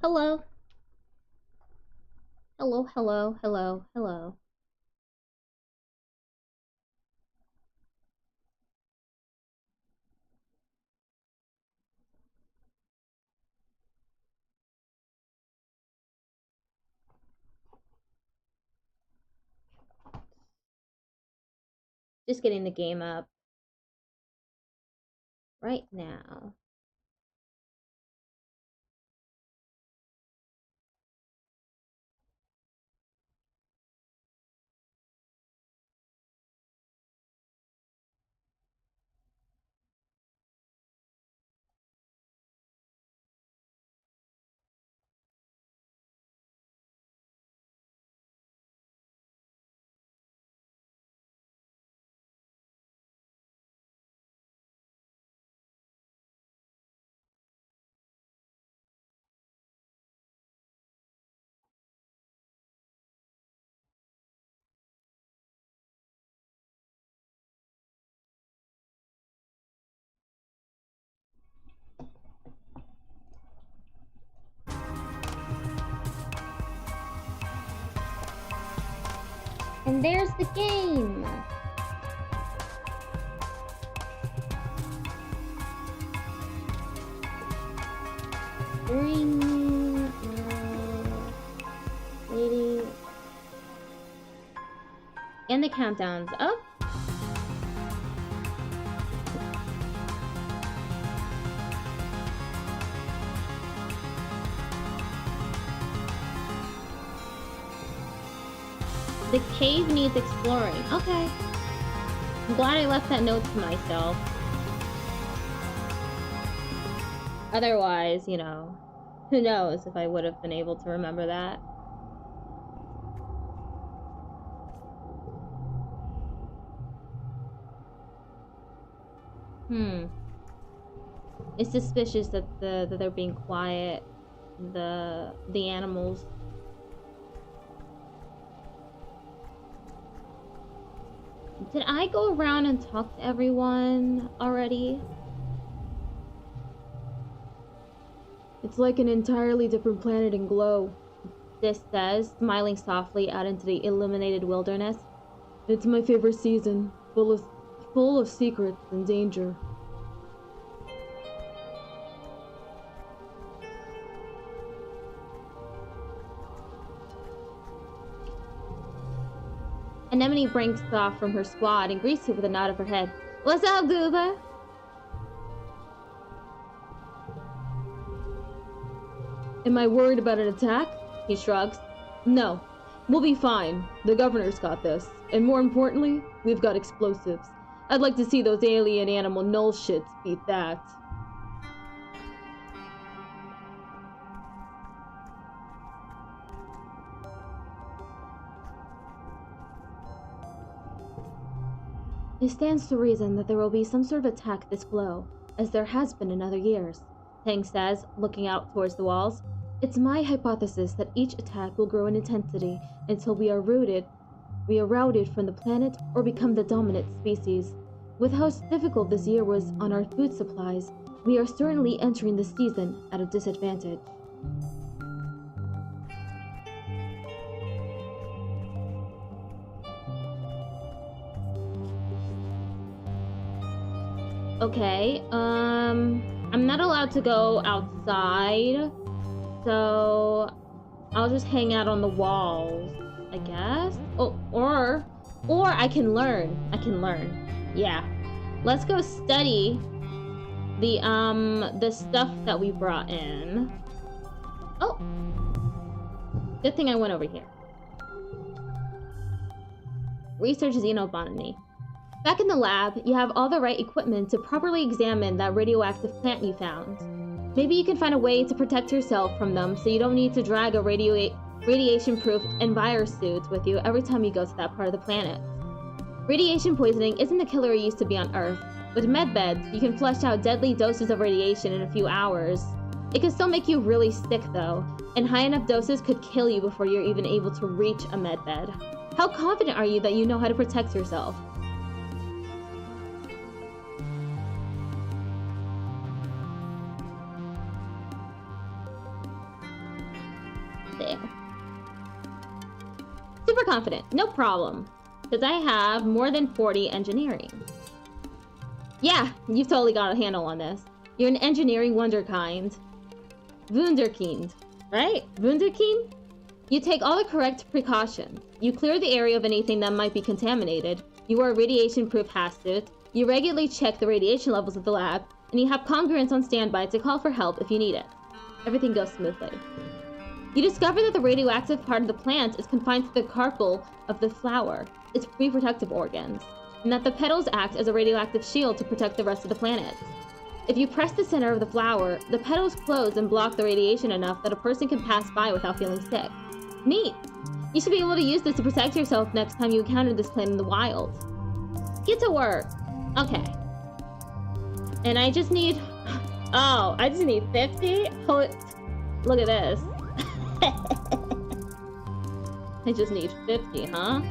Hello. Hello, hello, hello, hello. Just getting the game up right now. And there's the game! Waiting. And the countdown's up. The cave needs exploring. Okay. I'm glad I left that note to myself. Otherwise, you know, who knows if I would have been able to remember that. It's suspicious that they're being quiet. The animals. Did I go around and talk to everyone already? It's like an entirely different planet in glow, Sis says, smiling softly out into the illuminated wilderness. It's my favorite season, full of secrets and danger. Anemone breaks off from her squad and greets you with a nod of her head. What's up, Goober? Am I worried about an attack? He shrugs. No, we'll be fine. The governor's got this. And more importantly, we've got explosives. I'd like to see those alien animal null shits beat that. It stands to reason that there will be some sort of attack this glow, as there has been in other years, Tang says, looking out towards the walls. It's my hypothesis that each attack will grow in intensity until we are routed from the planet or become the dominant species. With how difficult this year was on our food supplies, we are certainly entering the season at a disadvantage. Okay, I'm not allowed to go outside, so I'll just hang out on the walls, I guess. Oh, or I can learn. Yeah. Let's go study the stuff that we brought in. Oh. Good thing I went over here. Research xenobotany. Back in the lab, you have all the right equipment to properly examine that radioactive plant you found. Maybe you can find a way to protect yourself from them so you don't need to drag a radiation-proof envirosuit with you every time you go to that part of the planet. Radiation poisoning isn't the killer it used to be on Earth. With medbeds, you can flush out deadly doses of radiation in a few hours. It can still make you really sick though, and high enough doses could kill you before you're even able to reach a medbed. How confident are you that you know how to protect yourself? There. Super confident, no problem. Because I have more than 40 engineering. Yeah, you've totally got a handle on this. You're an engineering wonderkind. Wunderkind, right? Wunderkind? You take all the correct precautions. You clear the area of anything that might be contaminated. You wear a radiation-proof hazmat. You regularly check the radiation levels of the lab, and you have congruence on standby to call for help if you need it. Everything goes smoothly. You discover that the radioactive part of the plant is confined to the carpel of the flower, its reproductive organs, and that the petals act as a radioactive shield to protect the rest of the planet. If you press the center of the flower, the petals close and block the radiation enough that a person can pass by without feeling sick. Neat! You should be able to use this to protect yourself next time you encounter this plant in the wild. Get to work! Okay. And I just need... Oh, I just need 50? Look at this. I just need 50, huh?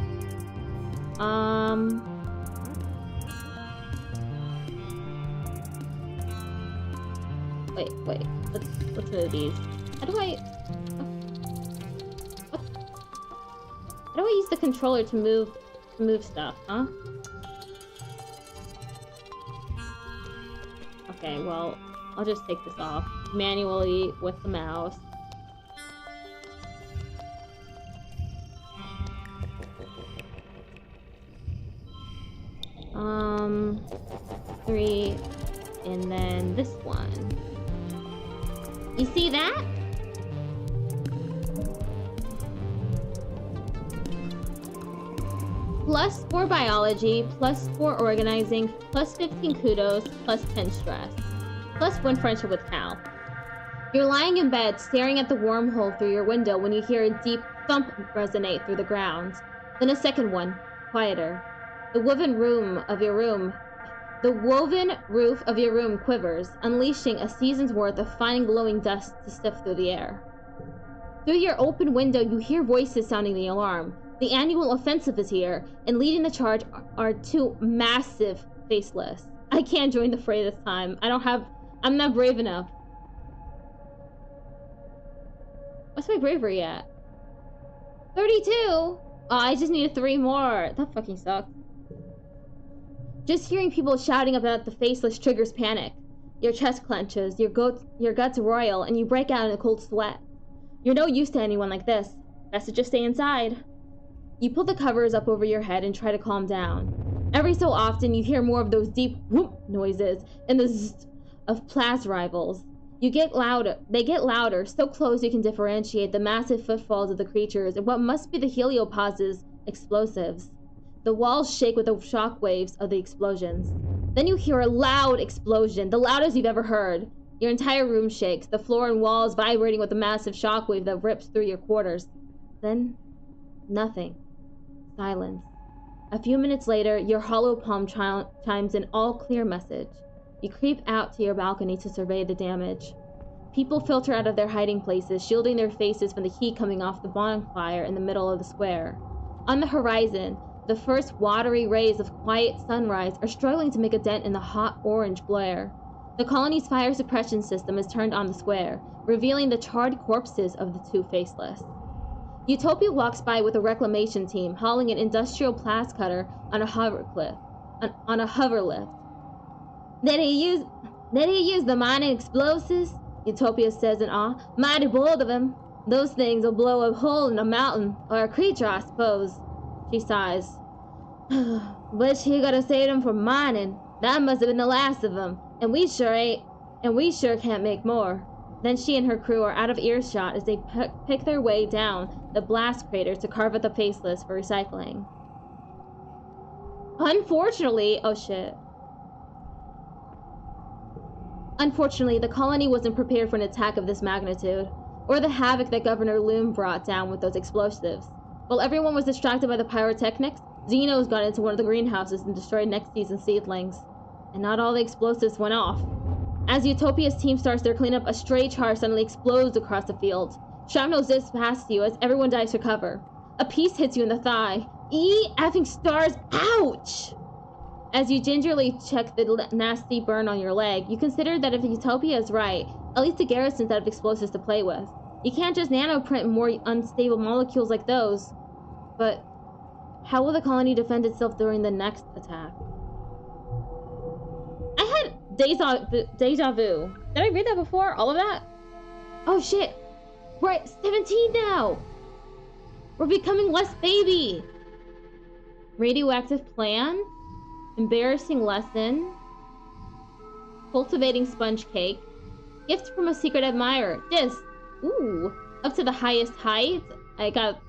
Wait. Let's move these. How do I use the controller to move stuff, huh? Okay, well, I'll just take this off manually with the mouse. Three, and then this one. You see that? Plus 4 biology, plus 4 organizing, plus 15 kudos, plus 10 stress. Plus 1 friendship with Cal. You're lying in bed, staring at the wormhole through your window when you hear a deep thump resonate through the ground. Then a second one, quieter. The woven roof of your room quivers, unleashing a season's worth of fine glowing dust to sift through the air. Through your open window, you hear voices sounding the alarm. The annual offensive is here, and leading the charge are 2 massive faceless. I can't join the fray this time. I'm not brave enough. What's my bravery at? 32? Oh, I just needed 3 more. That fucking sucks. Just hearing people shouting about the faceless triggers panic. Your chest clenches, your guts roil, and you break out in a cold sweat. You're no use to anyone like this. Best to just stay inside. You pull the covers up over your head and try to calm down. Every so often, you hear more of those deep whoop noises and the zzz of plas rivals. They get louder, so close you can differentiate the massive footfalls of the creatures and what must be the heliopause's explosives. The walls shake with the shock waves of the explosions. Then you hear a loud explosion, the loudest you've ever heard. Your entire room shakes, the floor and walls vibrating with the massive shockwave that rips through your quarters. Then, nothing. Silence. A few minutes later, your hollow palm chimes an all-clear message. You creep out to your balcony to survey the damage. People filter out of their hiding places, shielding their faces from the heat coming off the bonfire in the middle of the square. On the horizon, the first watery rays of quiet sunrise are struggling to make a dent in the hot orange glare. The colony's fire suppression system is turned on the square, revealing the charred corpses of the 2 faceless. Utopia walks by with a reclamation team hauling an industrial plas cutter on a hover lift. Did he use the mining explosives? Utopia says in awe. Mighty bold of him. Those things will blow a hole in a mountain, or a creature, I suppose. She sighs. But he gotta save them from mining. That must have been the last of them. And we sure can't make more. Then she and her crew are out of earshot as they pick their way down the blast crater to carve out the faceless for recycling. Unfortunately, oh shit. Unfortunately, the colony wasn't prepared for an attack of this magnitude, or the havoc that Governor Loom brought down with those explosives. While everyone was distracted by the pyrotechnics, Xenos got into one of the greenhouses and destroyed next season's seedlings. And not all the explosives went off. As Utopia's team starts their cleanup, a stray charge suddenly explodes across the field. Shrapnel zips past you as everyone dives for cover. A piece hits you in the thigh. Effing stars, ouch! As you gingerly check the nasty burn on your leg, you consider that if Utopia is right, at least the garrison's out of explosives to play with. You can't just nanoprint more unstable molecules like those. But how will the colony defend itself during the next attack? I had deja vu. Did I read that before? All of that? Oh shit! We're at 17 now! We're becoming less baby! Radioactive plan? Embarrassing lesson? Cultivating sponge cake? Gift from a secret admirer. This. Ooh. Up to the highest height. I got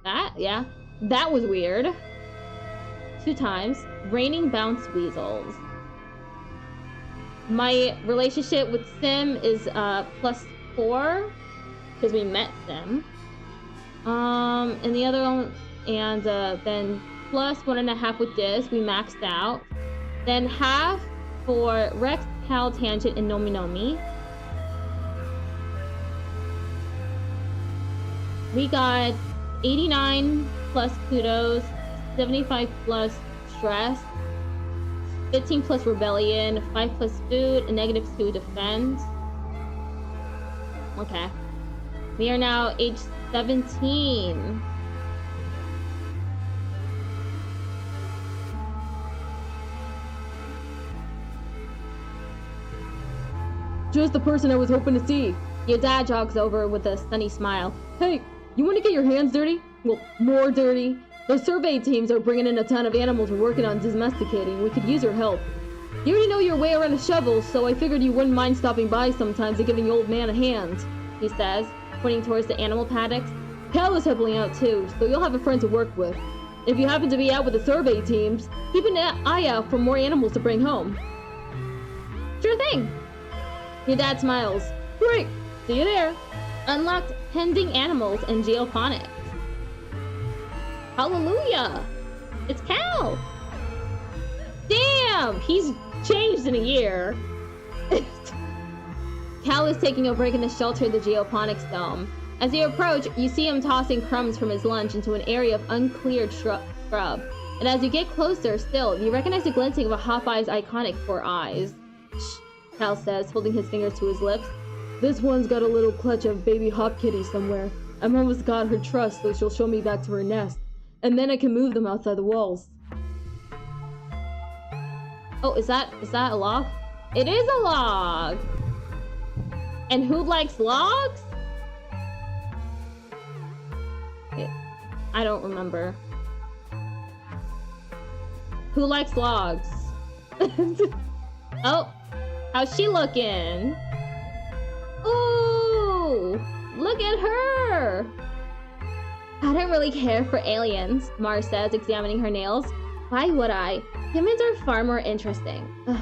that. Yeah. That was weird. 2 times. Raining bounce weasels. My relationship with Sim is +4. Because we met Sim. And the other one. And then +1.5 with this. We maxed out. Then half for Rex, Cal, Tangent, and Nomi Nomi. We got 89 plus kudos, 75 plus stress, 15 plus rebellion, 5 plus food, and -2 defense. Okay. We are now age 17. Just the person I was hoping to see. Your dad jogs over with a sunny smile. Hey, you want to get your hands dirty? Well, more dirty. Those survey teams are bringing in a ton of animals we're working on domesticating. We could use your help. You already know your way around a shovel, so I figured you wouldn't mind stopping by sometimes and giving the old man a hand, he says, pointing towards the animal paddocks. Cal is helping out too, so you'll have a friend to work with. If you happen to be out with the survey teams, keep an eye out for more animals to bring home. Sure thing. Your dad smiles. Great. See you there. Unlocked pending animals and geoponics. Hallelujah! It's Cal! Damn! He's changed in a year. Cal is taking a break in the shelter of the geoponics dome. As you approach, you see him tossing crumbs from his lunch into an area of uncleared scrub. And as you get closer still, you recognize the glinting of a Hop-Eye's iconic 4 eyes. Shh, Cal says, holding his fingers to his lips. This one's got a little clutch of baby hop kitty somewhere. I've almost got her trust, so she'll show me back to her nest. And then I can move them outside the walls. Oh, is that a log? It is a log! And who likes logs? I don't remember. Who likes logs? Oh, how's she looking? Ooh, look at her! I don't really care for aliens, Mars says, examining her nails. Why would I? Humans are far more interesting. Ugh.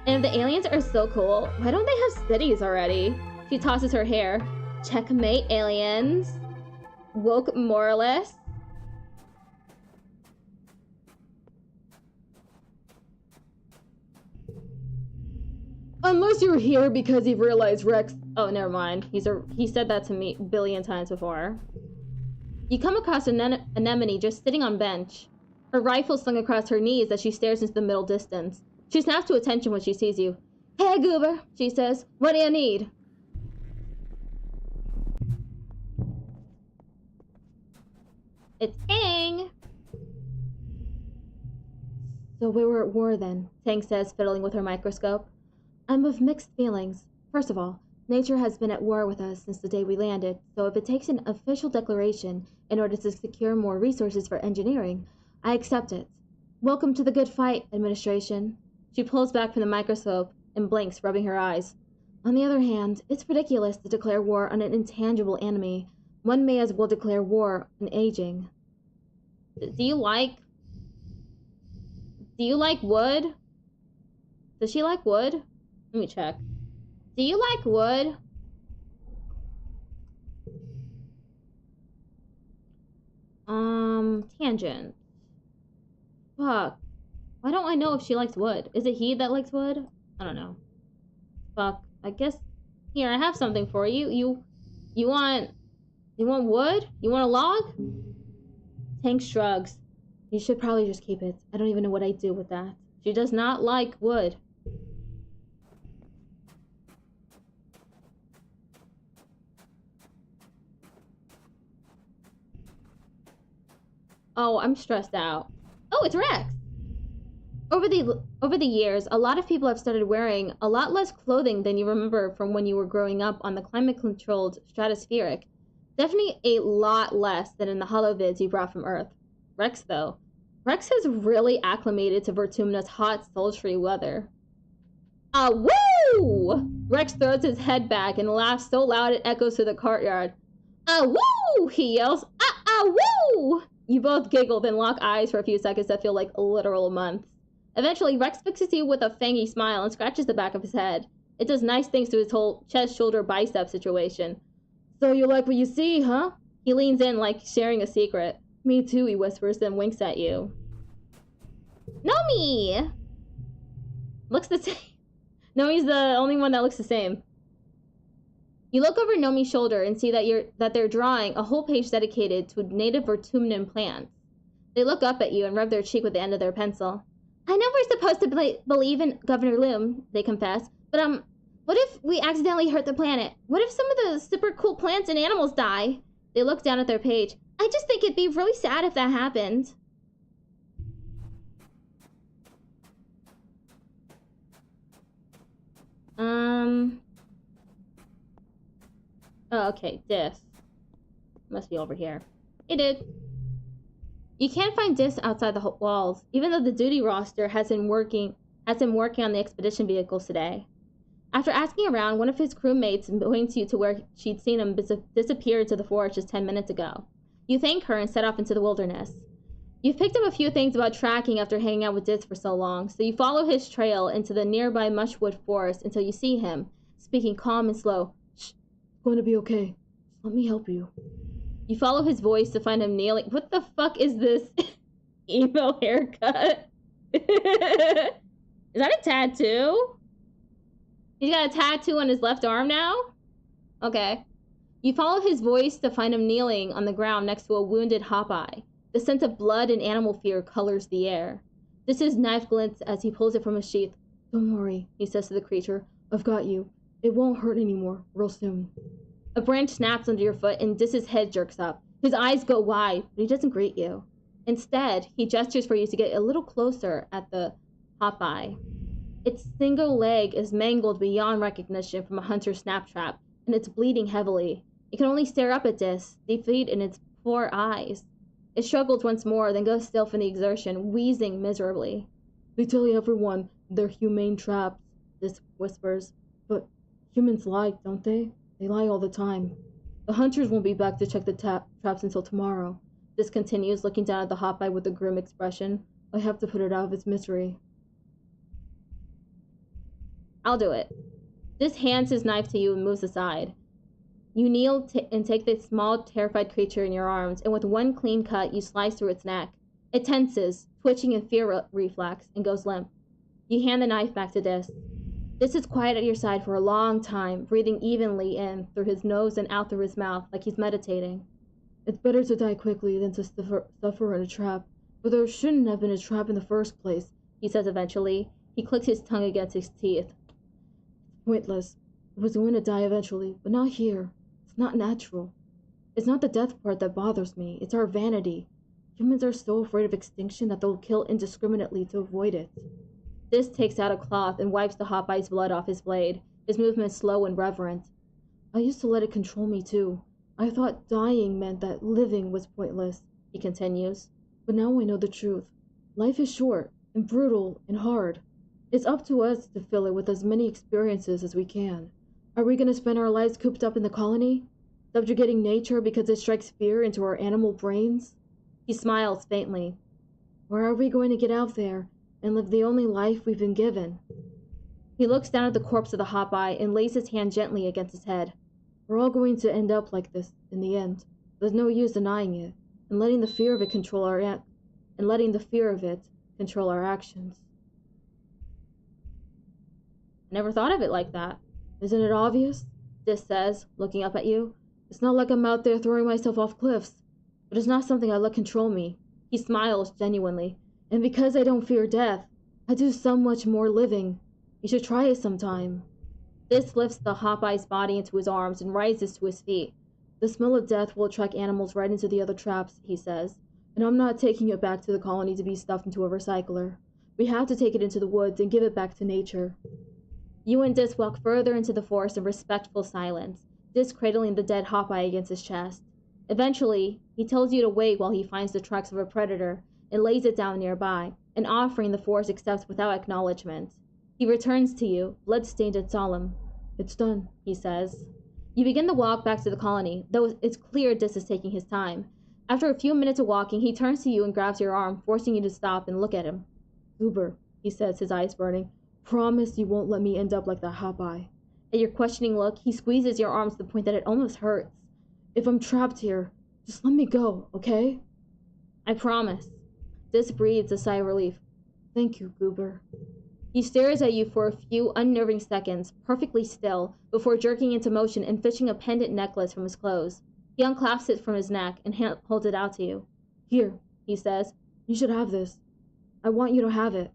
And if the aliens are so cool, why don't they have cities already? She tosses her hair. Checkmate, aliens. Woke moralists. Unless you're here because you've realized Rex... Oh, never mind. He said that to me a billion times before. You come across Anemone just sitting on bench. Her rifle slung across her knees as she stares into the middle distance. She snaps to attention when she sees you. Hey, Goober, she says. What do you need? It's Tang! So we were at war then, Tang says, fiddling with her microscope. I'm of mixed feelings. First of all, nature has been at war with us since the day we landed, so if it takes an official declaration in order to secure more resources for engineering, I accept it. Welcome to the good fight, administration. She pulls back from the microscope and blinks, rubbing her eyes. On the other hand, it's ridiculous to declare war on an intangible enemy. One may as well declare war on aging. Do you like wood? Does she like wood? Let me check. Do you like wood? Tangent. Fuck. Why don't I know if she likes wood? Is it he that likes wood? I don't know. Fuck. I guess... Here, I have something for you. You want wood? You want a log? Tank shrugs. You should probably just keep it. I don't even know what I'd do with that. She does not like wood. Oh, I'm stressed out. Oh, it's Rex! Over the years, a lot of people have started wearing a lot less clothing than you remember from when you were growing up on the climate-controlled stratospheric. Definitely a lot less than in the holovids you brought from Earth. Rex, though. Rex has really acclimated to Vertumna's hot, sultry weather. Woo! Rex throws his head back and laughs so loud it echoes through the courtyard. Woo! He yells. Woo! You both giggle, then lock eyes for a few seconds that feel like literal months. Eventually, Rex fixes you with a fangy smile and scratches the back of his head. It does nice things to his whole chest, shoulder, bicep situation. So you like what you see, huh? He leans in like sharing a secret. Me too, he whispers, then winks at you. Nomi! Looks the same. Nomi's the only one that looks the same. You look over Nomi's shoulder and see that they're drawing a whole page dedicated to native Vertumnan plants. They look up at you and rub their cheek with the end of their pencil. I know we're supposed to believe in Governor Loom, they confess, but what if we accidentally hurt the planet? What if some of the super cool plants and animals die? They look down at their page. I just think it'd be really sad if that happened. Oh, okay, this. Must be over here. It did. You can't find Dis outside the walls, even though the duty roster has him working on the expedition vehicles today. After asking around, one of his crewmates points you to where she'd seen him disappear into the forest just 10 minutes ago. You thank her and set off into the wilderness. You've picked up a few things about tracking after hanging out with Dis for so long, so you follow his trail into the nearby mushwood forest until you see him, speaking calm and slow. Shh, it's going to be okay. Just let me help you. You follow his voice to find him kneeling. What the fuck is this emo haircut? Is that a tattoo? He's got a tattoo on his left arm now? Okay. You follow his voice to find him kneeling on the ground next to a wounded Hawkeye. The scent of blood and animal fear colors the air. This is knife glints as he pulls it from his sheath. Don't worry, he says to the creature. I've got you. It won't hurt anymore, real soon. A branch snaps under your foot and Dis's head jerks up. His eyes go wide, but he doesn't greet you. Instead, he gestures for you to get a little closer at the Hawkeye. Its single leg is mangled beyond recognition from a hunter's snap trap, and it's bleeding heavily. It can only stare up at Dis, defeat in its poor eyes. It struggles once more, then goes still from the exertion, wheezing miserably. They tell everyone they're humane traps, Dis whispers. But humans lie, don't they? They lie all the time. The hunters won't be back to check the traps until tomorrow. Dis continues, looking down at the Hawkeye with a grim expression. I have to put it out of its misery. I'll do it. Dis hands his knife to you and moves aside. You kneel and take the small, terrified creature in your arms, and with one clean cut, you slice through its neck. It tenses, twitching in fear reflex, and goes limp. You hand the knife back to Dis. Dis is quiet at your side for a long time, breathing evenly in through his nose and out through his mouth, like he's meditating. It's better to die quickly than to suffer in a trap, but there shouldn't have been a trap in the first place, he says eventually. He clicks his tongue against his teeth. It's pointless. It was going to die eventually, but not here. It's not natural. It's not the death part that bothers me. It's our vanity. Humans are so afraid of extinction that they'll kill indiscriminately to avoid it. Dis takes out a cloth and wipes the Hawkeye's blood off his blade, his movement slow and reverent. I used to let it control me too. I thought dying meant that living was pointless, he continues. But now I know the truth. Life is short and brutal and hard. It's up to us to fill it with as many experiences as we can. Are we going to spend our lives cooped up in the colony? Subjugating nature because it strikes fear into our animal brains? He smiles faintly. Or are we going to get out there and live the only life we've been given? He looks down at the corpse of the Hawkeye and lays his hand gently against his head. We're all going to end up like this in the end. There's no use denying it, and letting the fear of it control our actions. I never thought of it like that. Isn't it obvious? Dis says, looking up at you. It's not like I'm out there throwing myself off cliffs, but it's not something I let control me. He smiles genuinely. And because I don't fear death, I do so much more living. You should try it sometime. Dis lifts the Hawkeye's body into his arms and rises to his feet. The smell of death will attract animals right into the other traps, he says, and I'm not taking it back to the colony to be stuffed into a recycler. We have to take it into the woods and give it back to nature. You and Dis walk further into the forest in respectful silence, Dis cradling the dead Hawkeye against his chest. Eventually, he tells you to wait while he finds the tracks of a predator and lays it down nearby, an offering the forest accepts without acknowledgement. He returns to you, blood-stained and solemn. It's done, he says. You begin the walk back to the colony, though it's clear Dis is taking his time. After a few minutes of walking, he turns to you and grabs your arm, forcing you to stop and look at him. Goober, he says, his eyes burning. Promise you won't let me end up like that hot eye. At your questioning look, he squeezes your arm to the point that it almost hurts. If I'm trapped here, just let me go, okay? I promise. Dis breathes a sigh of relief. Thank you, Goober. He stares at you for a few unnerving seconds, perfectly still, before jerking into motion and fishing a pendant necklace from his clothes. He unclasps it from his neck and holds it out to you. Here, he says. You should have this. I want you to have it.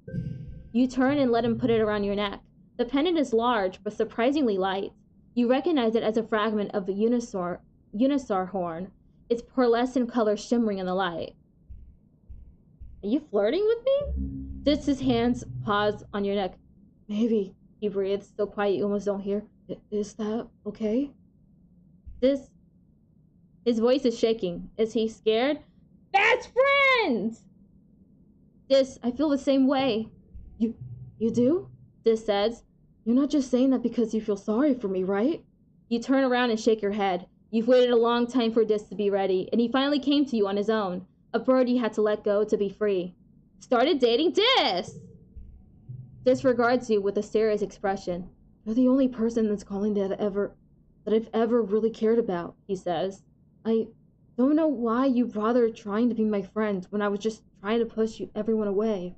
You turn and let him put it around your neck. The pendant is large, but surprisingly light. You recognize it as a fragment of the Unisaur horn, its pearlescent color shimmering in the light. Are you flirting with me? Just his hands pause on your neck. Maybe, he breathes, so quiet you almost don't hear. Is that okay? His voice is shaking. Is he scared? Best friends! Dis, I feel the same way. You do? Dis says. You're not just saying that because you feel sorry for me, right? You turn around and shake your head. You've waited a long time for Dis to be ready, and he finally came to you on his own. A bird you had to let go to be free. Started dating Dis! Dis regards you with a serious expression. You're the only person that's calling that I've ever really cared about, he says. I don't know why you bothered trying to be my friend when I was just trying to push everyone away.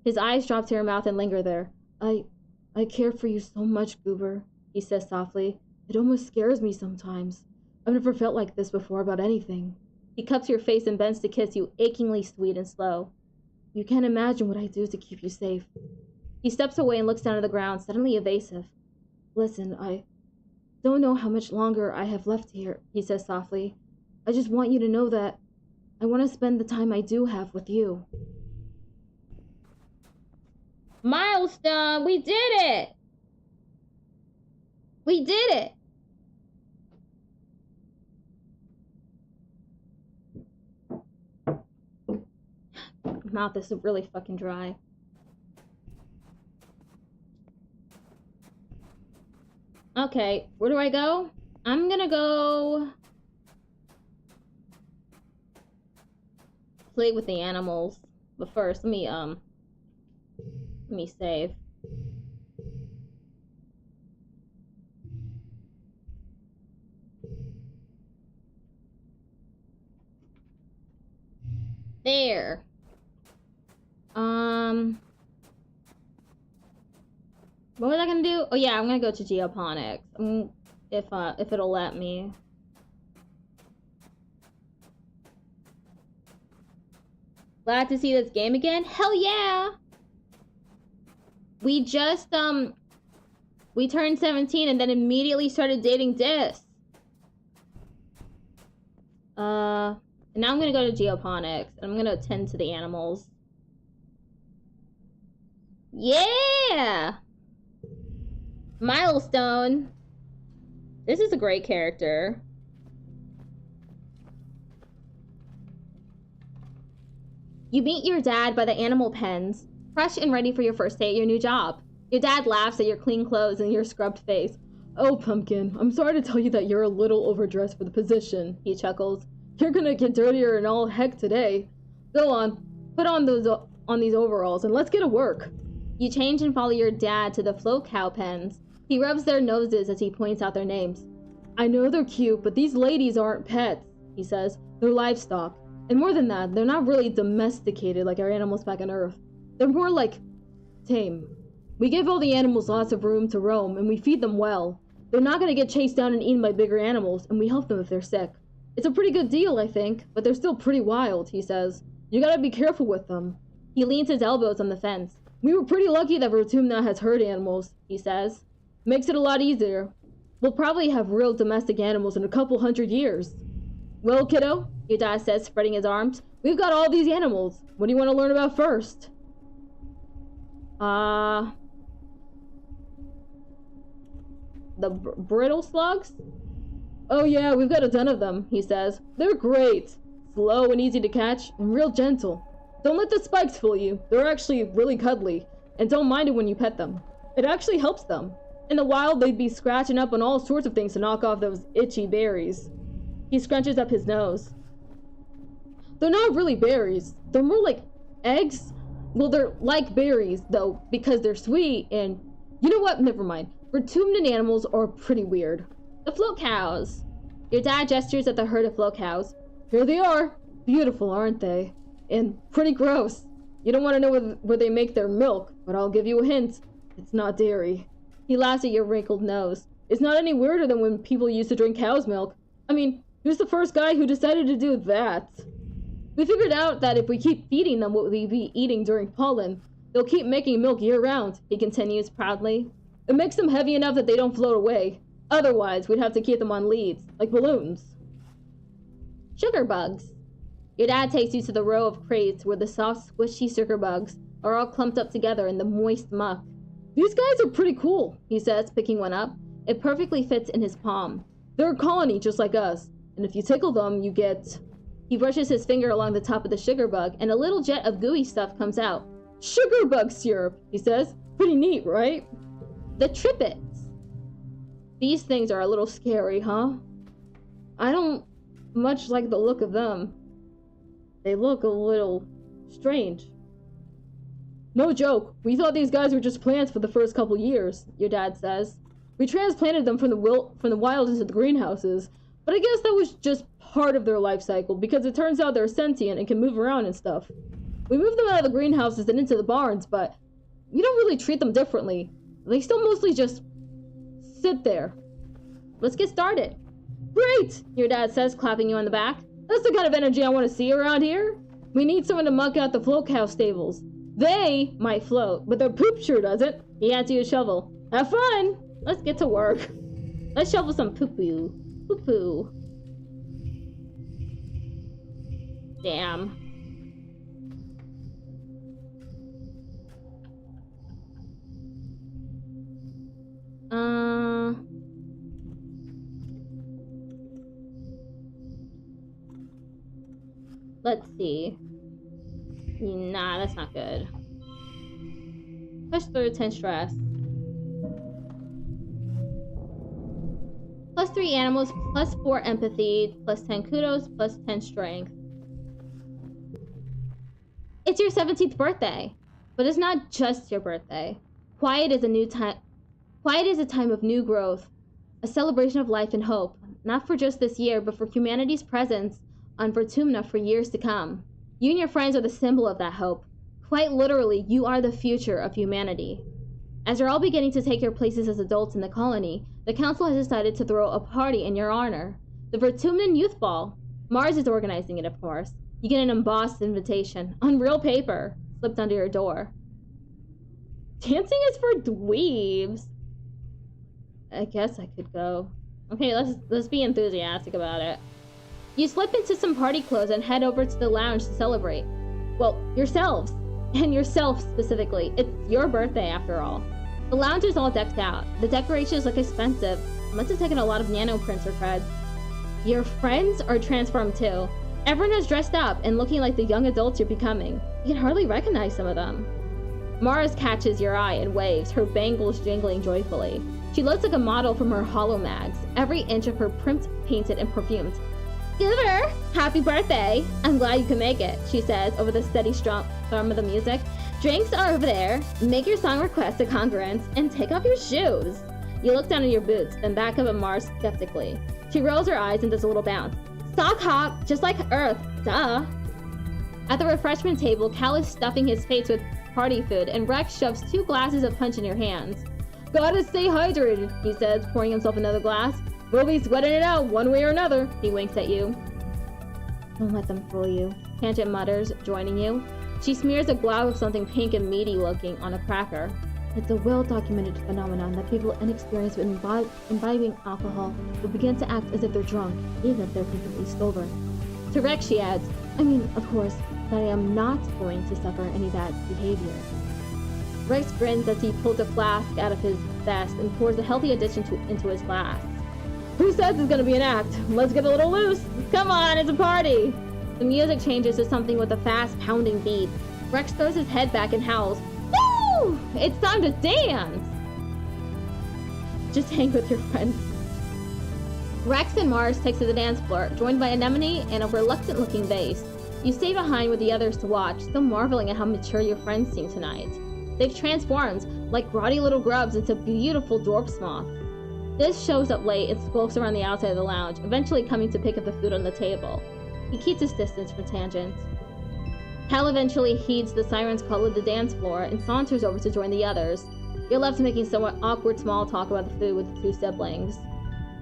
His eyes drop to your mouth and linger there. I care for you so much, Goober, he says softly. It almost scares me sometimes. I've never felt like this before about anything. He cups your face and bends to kiss you, achingly sweet and slow. You can't imagine what I do to keep you safe. He steps away and looks down at the ground, suddenly evasive. Listen, I don't know how much longer I have left here, he says softly. I just want you to know that I want to spend the time I do have with you. Milestone! We did it! We did it! Mouth is really fucking dry. Okay, where do I go? I'm gonna go play with the animals. But first, let me save. There. What was I gonna do? Oh yeah, I'm gonna go to geoponics. If it'll let me. Glad to see this game again. Hell yeah! We just we turned 17 and then immediately started dating Dis. And now I'm gonna go to geoponics and I'm gonna attend to the animals. Yeah! Milestone. This is a great character. You meet your dad by the animal pens, fresh and ready for your first day at your new job. Your dad laughs at your clean clothes and your scrubbed face. Oh, Pumpkin, I'm sorry to tell you that you're a little overdressed for the position, he chuckles. You're gonna get dirtier than all heck today. Go on, put on these overalls and let's get to work. You change and follow your dad to the flow cow pens. He rubs their noses as he points out their names. I know they're cute, but these ladies aren't pets, he says. They're livestock. And more than that, they're not really domesticated like our animals back on Earth. They're more like tame. We give all the animals lots of room to roam, and we feed them well. They're not gonna get chased down and eaten by bigger animals, and we help them if they're sick. It's a pretty good deal, I think, but they're still pretty wild, he says. You gotta be careful with them. He leans his elbows on the fence. We were pretty lucky that Rotumna has herd animals, he says. Makes it a lot easier. We'll probably have real domestic animals in a couple 100 years. Well, kiddo, your dad says, spreading his arms. We've got all these animals. What do you want to learn about first? The brittle slugs? "Oh yeah, we've got a ton of them," he says. "They're great. Slow and easy to catch, and real gentle. Don't let the spikes fool you. They're actually really cuddly, and don't mind it when you pet them. It actually helps them. In the wild, they'd be scratching up on all sorts of things to knock off those itchy berries." He scrunches up his nose. "They're not really berries. They're more like eggs. Well, they're like berries, though, because they're sweet and... You know what? Never mind. Vertumnant animals are pretty weird." The float cows. Your dad gestures at the herd of float cows. "Here they are. Beautiful, aren't they? And pretty gross. You don't want to know where they make their milk, but I'll give you a hint. It's not dairy." He laughs at your wrinkled nose. "It's not any weirder than when people used to drink cow's milk. I mean, who's the first guy who decided to do that? We figured out that if we keep feeding them what we be eating during pollen, they'll keep making milk year-round," he continues proudly. "It makes them heavy enough that they don't float away. Otherwise, we'd have to keep them on leads, like balloons." Sugar bugs. Your dad takes you to the row of crates where the soft, squishy sugar bugs are all clumped up together in the moist muck. "These guys are pretty cool," he says, picking one up. It perfectly fits in his palm. "They're a colony just like us, and if you tickle them, you get..." He brushes his finger along the top of the sugar bug, and a little jet of gooey stuff comes out. "Sugar bug syrup," he says. "Pretty neat, right?" The trippets. These things are a little scary, huh? I don't much like the look of them. They look a little strange. "No joke. We thought these guys were just plants for the first couple years," your dad says. "We transplanted them from the wild into the greenhouses, but I guess that was just part of their life cycle because it turns out they're sentient and can move around and stuff. We moved them out of the greenhouses and into the barns, but we don't really treat them differently. They still mostly just sit there." "Let's get started." "Great," your dad says, clapping you on the back. "That's the kind of energy I want to see around here. We need someone to muck out the float cow stables. They might float, but their poop sure doesn't." He hands you a shovel. "Have fun. Let's get to work. Let's shovel some poo-poo. Poo-poo." Damn. Let's see. Nah, that's not good. Push through 10 stress. +3 animals, +4 empathy, +10 kudos, +10 strength. It's your 17th birthday, but it's not just your birthday. Quiet is a time of new growth, a celebration of life and hope, not for just this year, but for humanity's presence on Vertumna for years to come. You and your friends are the symbol of that hope. Quite literally, you are the future of humanity. As you're all beginning to take your places as adults in the colony, the council has decided to throw a party in your honor. The Vertumnan Youth Ball. Mars is organizing it, of course. You get an embossed invitation, on real paper, slipped under your door. Dancing is for dweebs. I guess I could go. Okay, let's be enthusiastic about it. You slip into some party clothes and head over to the lounge to celebrate. Well, yourselves. And yourself specifically. It's your birthday after all. The lounge is all decked out. The decorations look expensive. Must have taken a lot of nano printer creds. Your friends are transformed too. Everyone is dressed up and looking like the young adults you're becoming. You can hardly recognize some of them. Mars catches your eye and waves, her bangles jingling joyfully. She looks like a model from her holo mags, every inch of her primed, painted, and perfumed. "Goober, happy birthday! I'm glad you could make it," she says over the steady strum of the music. "Drinks are over there. Make your song request a congruence and take off your shoes." You look down at your boots, then back up at Mars skeptically. She rolls her eyes and does a little bounce. "Sock hop, just like Earth, duh." At the refreshment table, Cal is stuffing his face with party food, and Rex shoves 2 glasses of punch in your hands. "Gotta stay hydrated," he says, pouring himself another glass. "We'll be sweating it out one way or another." He winks at you. "Don't let them fool you," Tangent mutters, joining you. She smears a glob of something pink and meaty looking on a cracker. "It's a well-documented phenomenon that people inexperienced with imbibing alcohol will begin to act as if they're drunk, even if they're completely sober." To Rex, she adds, "I mean, of course, that I am not going to suffer any bad behavior." Rex grins as he pulls a flask out of his vest and pours a healthy addition into his glass. Who says it's gonna be an act? Let's get a little loose. Come on, it's a party. The music changes to something with a fast pounding beat. Rex throws his head back and howls. Woo! It's time to dance! Just hang with your friends. Rex and Mars take to the dance floor, joined by Anemone and a reluctant-looking Vase. You stay behind with the others to watch, still marveling at how mature your friends seem tonight. They've transformed, like grotty little grubs, into beautiful dwarf moths. This shows up late and skulks around the outside of the lounge, eventually coming to pick up the food on the table. He keeps his distance from Tangent. Cal eventually heeds the siren's call of the dance floor and saunters over to join the others. You're left making somewhat awkward small talk about the food with the two siblings.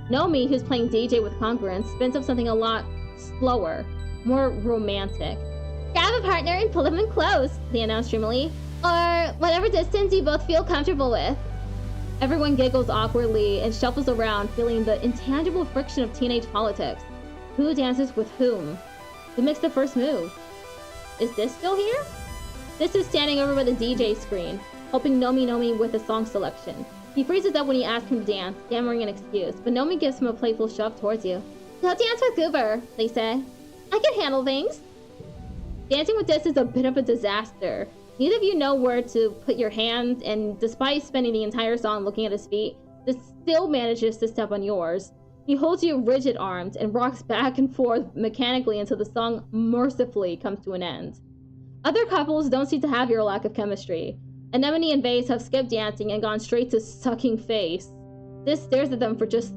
Nomi, who's playing DJ with Congruence, spins up something a lot slower, more romantic. Grab a partner and pull them in close, they announce dreamily, or whatever distance you both feel comfortable with. Everyone giggles awkwardly and shuffles around, feeling the intangible friction of teenage politics. Who dances with whom? Who makes the first move? Is this still here? This is standing over by the DJ screen, helping Nomi with a song selection. He freezes up when you ask him to dance, stammering an excuse, but Nomi gives him a playful shove towards you. Go dance with Goober, they say. I can handle things. Dancing with this is a bit of a disaster. Neither of you know where to put your hands, and despite spending the entire song looking at his feet, this still manages to step on yours. He holds you rigid-armed and rocks back and forth mechanically until the song mercifully comes to an end. Other couples don't seem to have your lack of chemistry. Anemone and Vase have skipped dancing and gone straight to sucking face. This stares at them for just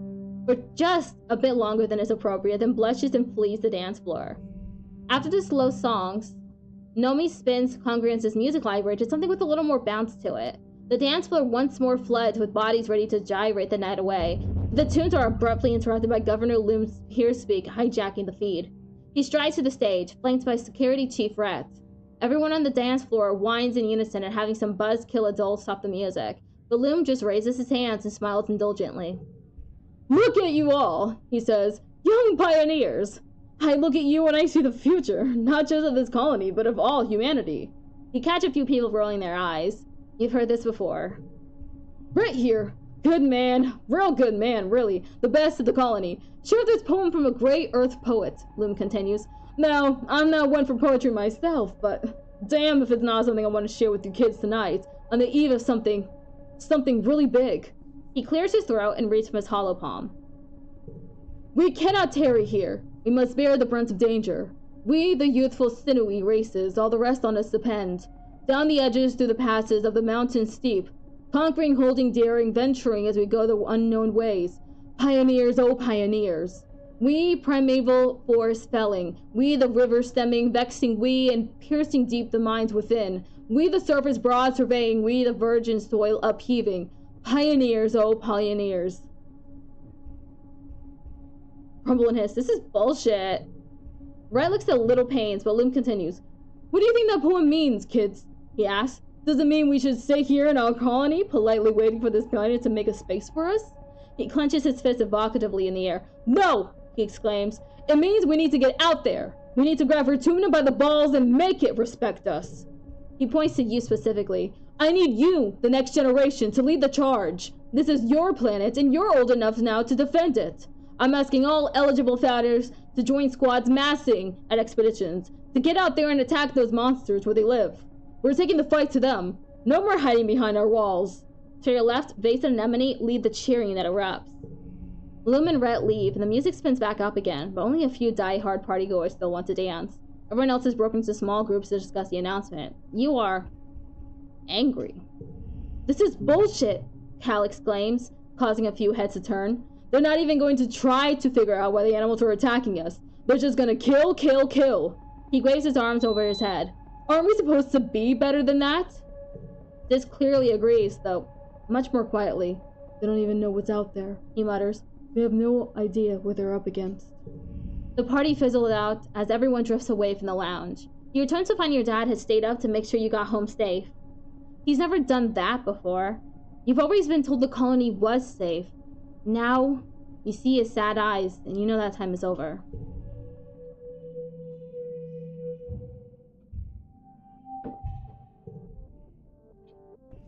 a bit longer than is appropriate, then blushes and flees the dance floor. After the slow songs, Nomi spins Congruence's music library to something with a little more bounce to it. The dance floor once more floods with bodies ready to gyrate the night away. The tunes are abruptly interrupted by Governor Loom's Hearspeak hijacking the feed. He strides to the stage, flanked by Security Chief Ret. Everyone on the dance floor whines in unison and having some buzzkill adults stop the music, but Loom just raises his hands and smiles indulgently. Look at you all, he says, young pioneers. I look at you and I see the future, not just of this colony, but of all humanity. You catch a few people rolling their eyes. You've heard this before. Right here. Good man. Real good man, really. The best of the colony. Shared this poem from a great Earth poet, Loom continues. Now, I'm not one for poetry myself, but damn if it's not something I want to share with you kids tonight, on the eve of something really big. He clears his throat and reads from his hollow palm. We cannot tarry here. We must bear the brunt of danger. We, the youthful sinewy races, all the rest on us depend. Down the edges, through the passes of the mountain steep, conquering, holding, daring, venturing as we go the unknown ways. Pioneers, oh pioneers. We, primeval force felling. We, the river stemming, vexing we, and piercing deep the minds within. We, the surface broad surveying. We, the virgin soil upheaving. Pioneers, oh pioneers. Rumble and hiss. This is bullshit. Ret looks at little pains, but Loom continues. What do you think that poem means, kids? He asks. Does it mean we should stay here in our colony, politely waiting for this planet to make a space for us? He clenches his fist evocatively in the air. No! He exclaims. It means we need to get out there. We need to grab Fortuna by the balls and make it respect us. He points to you specifically. I need you, the next generation, to lead the charge. This is your planet, and you're old enough now to defend it. I'm asking all eligible fighters to join squads massing at expeditions, to get out there and attack those monsters where they live. We're taking the fight to them. No more hiding behind our walls. To your left, Vase and Anemone lead the cheering that erupts. Loom and Ret leave, and the music spins back up again, but only a few die-hard partygoers still want to dance. Everyone else is broken into small groups to discuss the announcement. You are angry. This is bullshit, Cal exclaims, causing a few heads to turn. They're not even going to try to figure out why the animals are attacking us. They're just gonna kill, kill, kill. He waves his arms over his head. Aren't we supposed to be better than that? This clearly agrees, though much more quietly. They don't even know what's out there, he mutters. They have no idea what they're up against. The party fizzled out as everyone drifts away from the lounge. You return to find your dad has stayed up to make sure you got home safe. He's never done that before. You've always been told the colony was safe. Now, you see his sad eyes, and you know that time is over.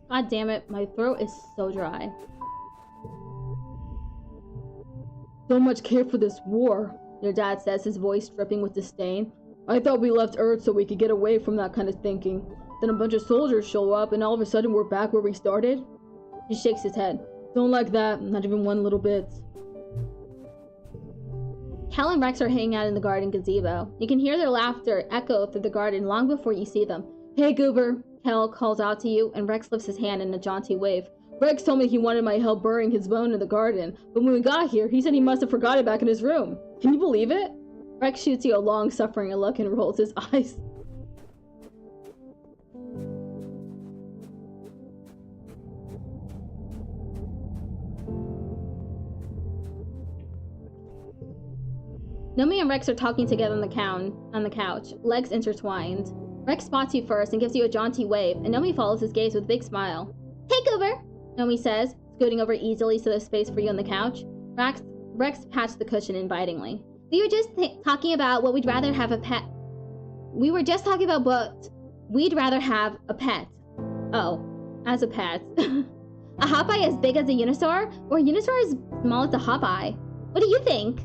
God damn it, my throat is so dry. So much care for this war, your dad says, his voice dripping with disdain. I thought we left Earth so we could get away from that kind of thinking. Then a bunch of soldiers show up and all of a sudden we're back where we started? He shakes his head. Don't like that, not even one little bit. Cal and Rex are hanging out in the garden gazebo. You can hear their laughter echo through the garden long before you see them. Hey, Goober, Cal calls out to you, and Rex lifts his hand in a jaunty wave. Rex told me he wanted my help burying his bone in the garden, but when we got here, he said he must have forgot it back in his room. Can you believe it? Rex shoots you a long-suffering look and rolls his eyes. Nomi and Rex are talking together on the couch, legs intertwined. Rex spots you first and gives you a jaunty wave, and Nomi follows his gaze with a big smile. Hey, Goober, Nomi says, scooting over easily so there's space for you on the couch. Rex pats the cushion invitingly. We were just talking about what we'd rather have a pet. We were just talking about what we'd rather have a pet. Oh, as a pet. A hot eye as big as a Unisaur, or a Unisaur as small as a hot eye? What do you think?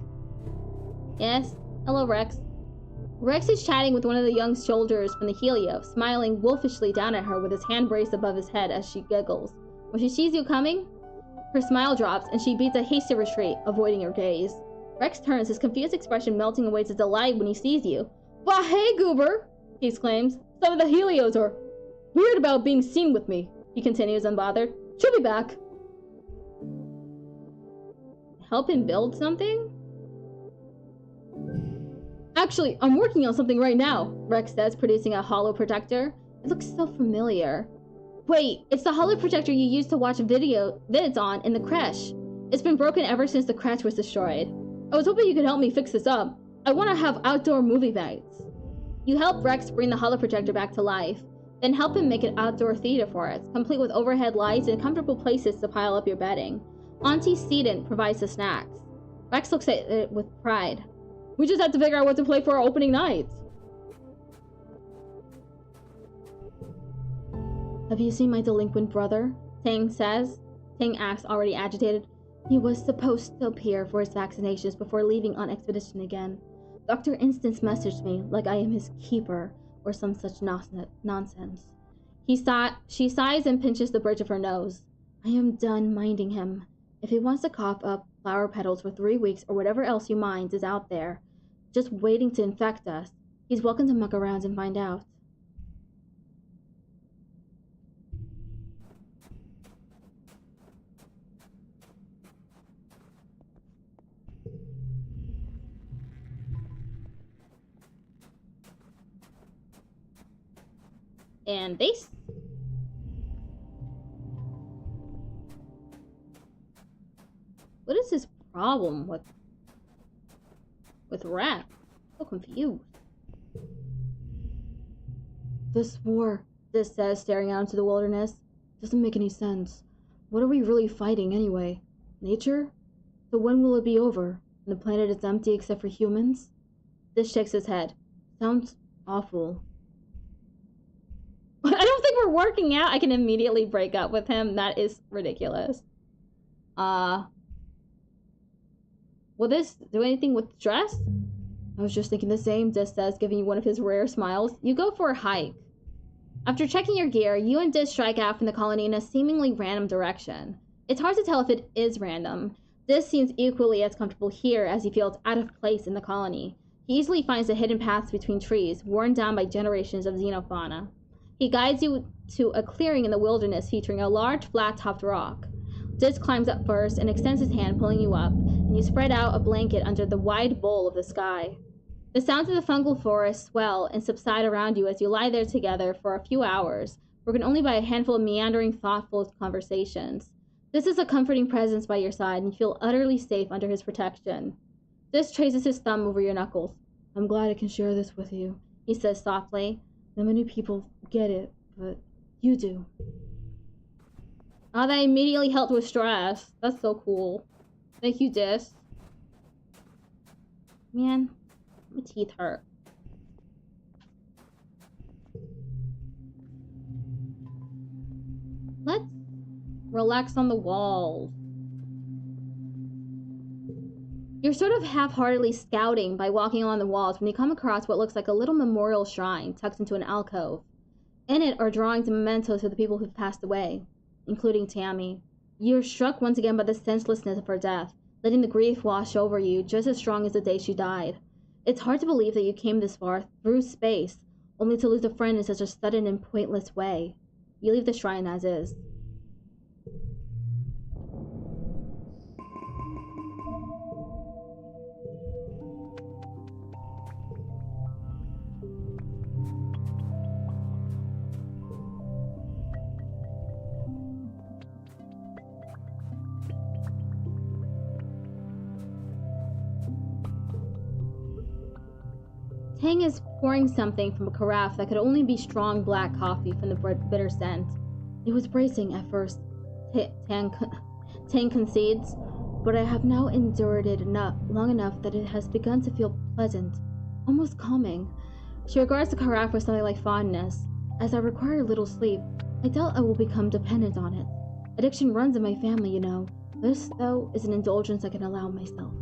Yes. Hello, Rex. Rex is chatting with one of the young soldiers from the Helio, smiling wolfishly down at her with his hand braced above his head as she giggles. When she sees you coming, her smile drops and she beats a hasty retreat, avoiding your gaze. Rex turns, his confused expression melting away to delight when he sees you. Why, hey, Goober! He exclaims. Some of the Helios are weird about being seen with me, he continues unbothered. She'll be back. Help him build something? Actually, I'm working on something right now, Rex says, producing a holo projector. It looks so familiar. Wait, it's the holo projector you used to watch vids on in the creche. It's been broken ever since the creche was destroyed. I was hoping you could help me fix this up. I want to have outdoor movie nights. You help Rex bring the holo projector back to life, then help him make an outdoor theater for it, complete with overhead lights and comfortable places to pile up your bedding. Auntie Seaton provides the snacks. Rex looks at it with pride. We just have to figure out what to play for our opening night. Have you seen my delinquent brother? Tang says. Tang asks, already agitated. He was supposed to appear for his vaccinations before leaving on expedition again. Dr. Instance messaged me like I am his keeper or some such nonsense. She sighs and pinches the bridge of her nose. I am done minding him. If he wants to cough up flower petals for 3 weeks or whatever else you mind is out there, just waiting to infect us, he's welcome to muck around and find out. And base. What is his problem with Rex? So confused. This war, Sis says, staring out into the wilderness, doesn't make any sense. What are we really fighting anyway? Nature? So when will it be over? And the planet is empty except for humans? Sis shakes his head. Sounds awful. I don't think we're working out. I can immediately break up with him. That is ridiculous. Will this do anything with stress? I was just thinking the same, Dis says, giving you one of his rare smiles. You go for a hike. After checking your gear, you and Dis strike out from the colony in a seemingly random direction. It's hard to tell if it is random. Dis seems equally as comfortable here as he feels out of place in the colony. He easily finds the hidden paths between trees, worn down by generations of xenofauna. He guides you to a clearing in the wilderness featuring a large, flat-topped rock. Dis climbs up first and extends his hand, pulling you up, and you spread out a blanket under the wide bowl of the sky. The sounds of the fungal forest swell and subside around you as you lie there together for a few hours, broken only by a handful of meandering, thoughtful conversations. This is a comforting presence by your side, and you feel utterly safe under his protection. Dis traces his thumb over your knuckles. I'm glad I can share this with you, he says softly. Not many people get it, but you do. Oh, that immediately helped with stress. That's so cool. Thank you, Dis. Man, my teeth hurt. Let's relax on the walls. You're sort of half-heartedly scouting by walking along the walls when you come across what looks like a little memorial shrine tucked into an alcove. In it are drawings and mementos of the people who've passed away, including Tammy. You're struck once again by the senselessness of her death, letting the grief wash over you just as strong as the day she died. It's hard to believe that you came this far, through space, only to lose a friend in such a sudden and pointless way. You leave the shrine as is. Tang is pouring something from a carafe that could only be strong black coffee from the bitter scent. It was bracing at first, Tang concedes, but I have now endured it long enough that it has begun to feel pleasant, almost calming. She regards the carafe with something like fondness. As I require little sleep, I doubt I will become dependent on it. Addiction runs in my family, you know. This, though, is an indulgence I can allow myself.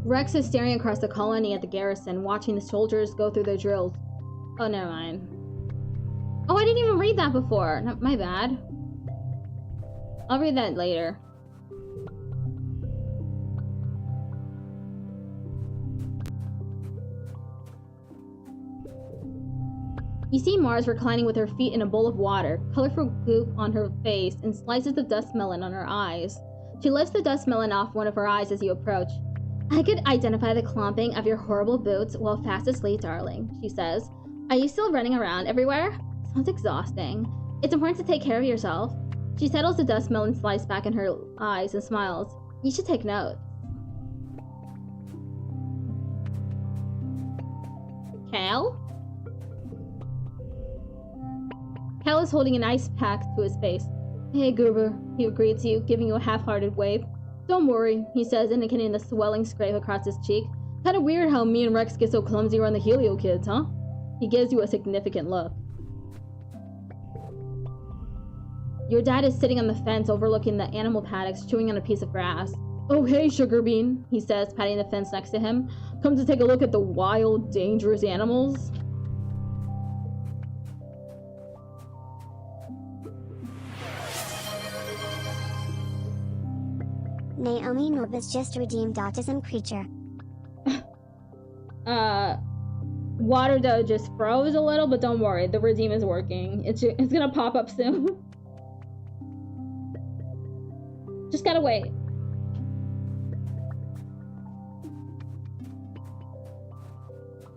Rex is staring across the colony at the garrison, watching the soldiers go through their drills. Oh, never mind. Oh, I didn't even read that before. No, my bad. I'll read that later. You see Mars reclining with her feet in a bowl of water, colorful goop on her face, and slices of dust melon on her eyes. She lifts the dust melon off one of her eyes as you approach. I could identify the clomping of your horrible boots while fast asleep, darling, she says. Are you still running around everywhere? Sounds exhausting. It's important to take care of yourself. She settles the dust melon slice back in her eyes and smiles. You should take notes. Cal? Cal is holding an ice pack to his face. Hey, Goober, he greets you, giving you a half-hearted wave. Don't worry, he says, indicating the swelling scrape across his cheek. Kinda weird how me and Rex get so clumsy around the Helio kids, huh? He gives you a significant look. Your dad is sitting on the fence overlooking the animal paddocks, chewing on a piece of grass. Oh, hey, Sugar Bean, he says, patting the fence next to him. Come to take a look at the wild, dangerous animals? Naomi Norbis just redeemed autism creature. Water just froze a little, but don't worry, the redeem is working. It's gonna pop up soon. Just gotta wait.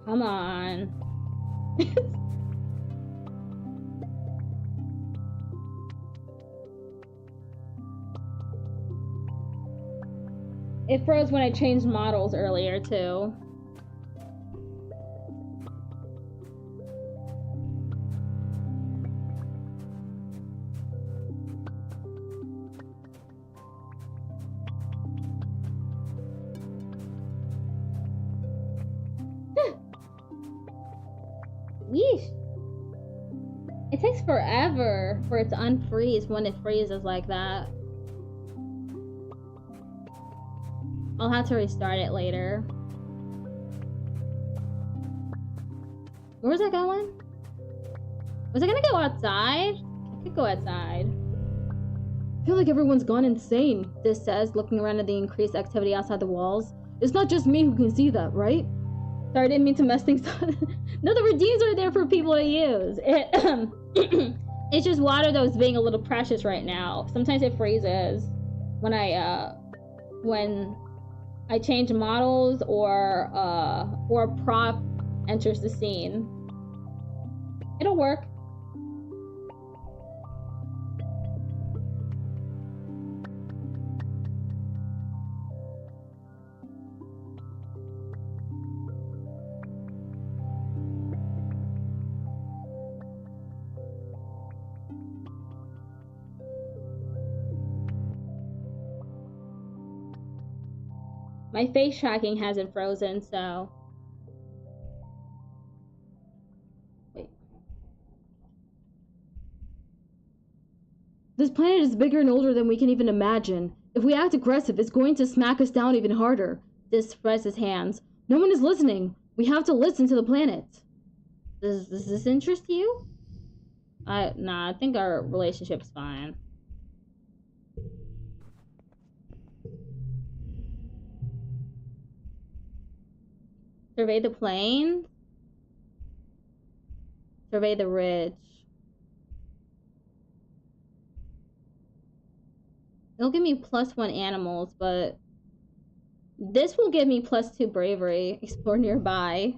Come on. It froze when I changed models earlier, too. Yeesh. It takes forever for it to unfreeze when it freezes like that. I'll have to restart it later. Where was I going? Was I gonna go outside? I could go outside. I feel like everyone's gone insane, this says, looking around at the increased activity outside the walls. It's not just me who can see that, right? Sorry, I didn't mean to mess things up. No, the redeems are there for people to use. It's just water that was being a little precious right now. Sometimes it freezes when I change models or a prop enters the scene. It'll work. My face tracking hasn't frozen, so... This planet is bigger and older than we can even imagine. If we act aggressive, it's going to smack us down even harder. Dis spreads his hands. No one is listening. We have to listen to the planet. Does this interest you? Nah, I think our relationship's fine. Survey the plain. Survey the ridge. It'll give me +1 animals, but this will give me +2 bravery. Explore nearby.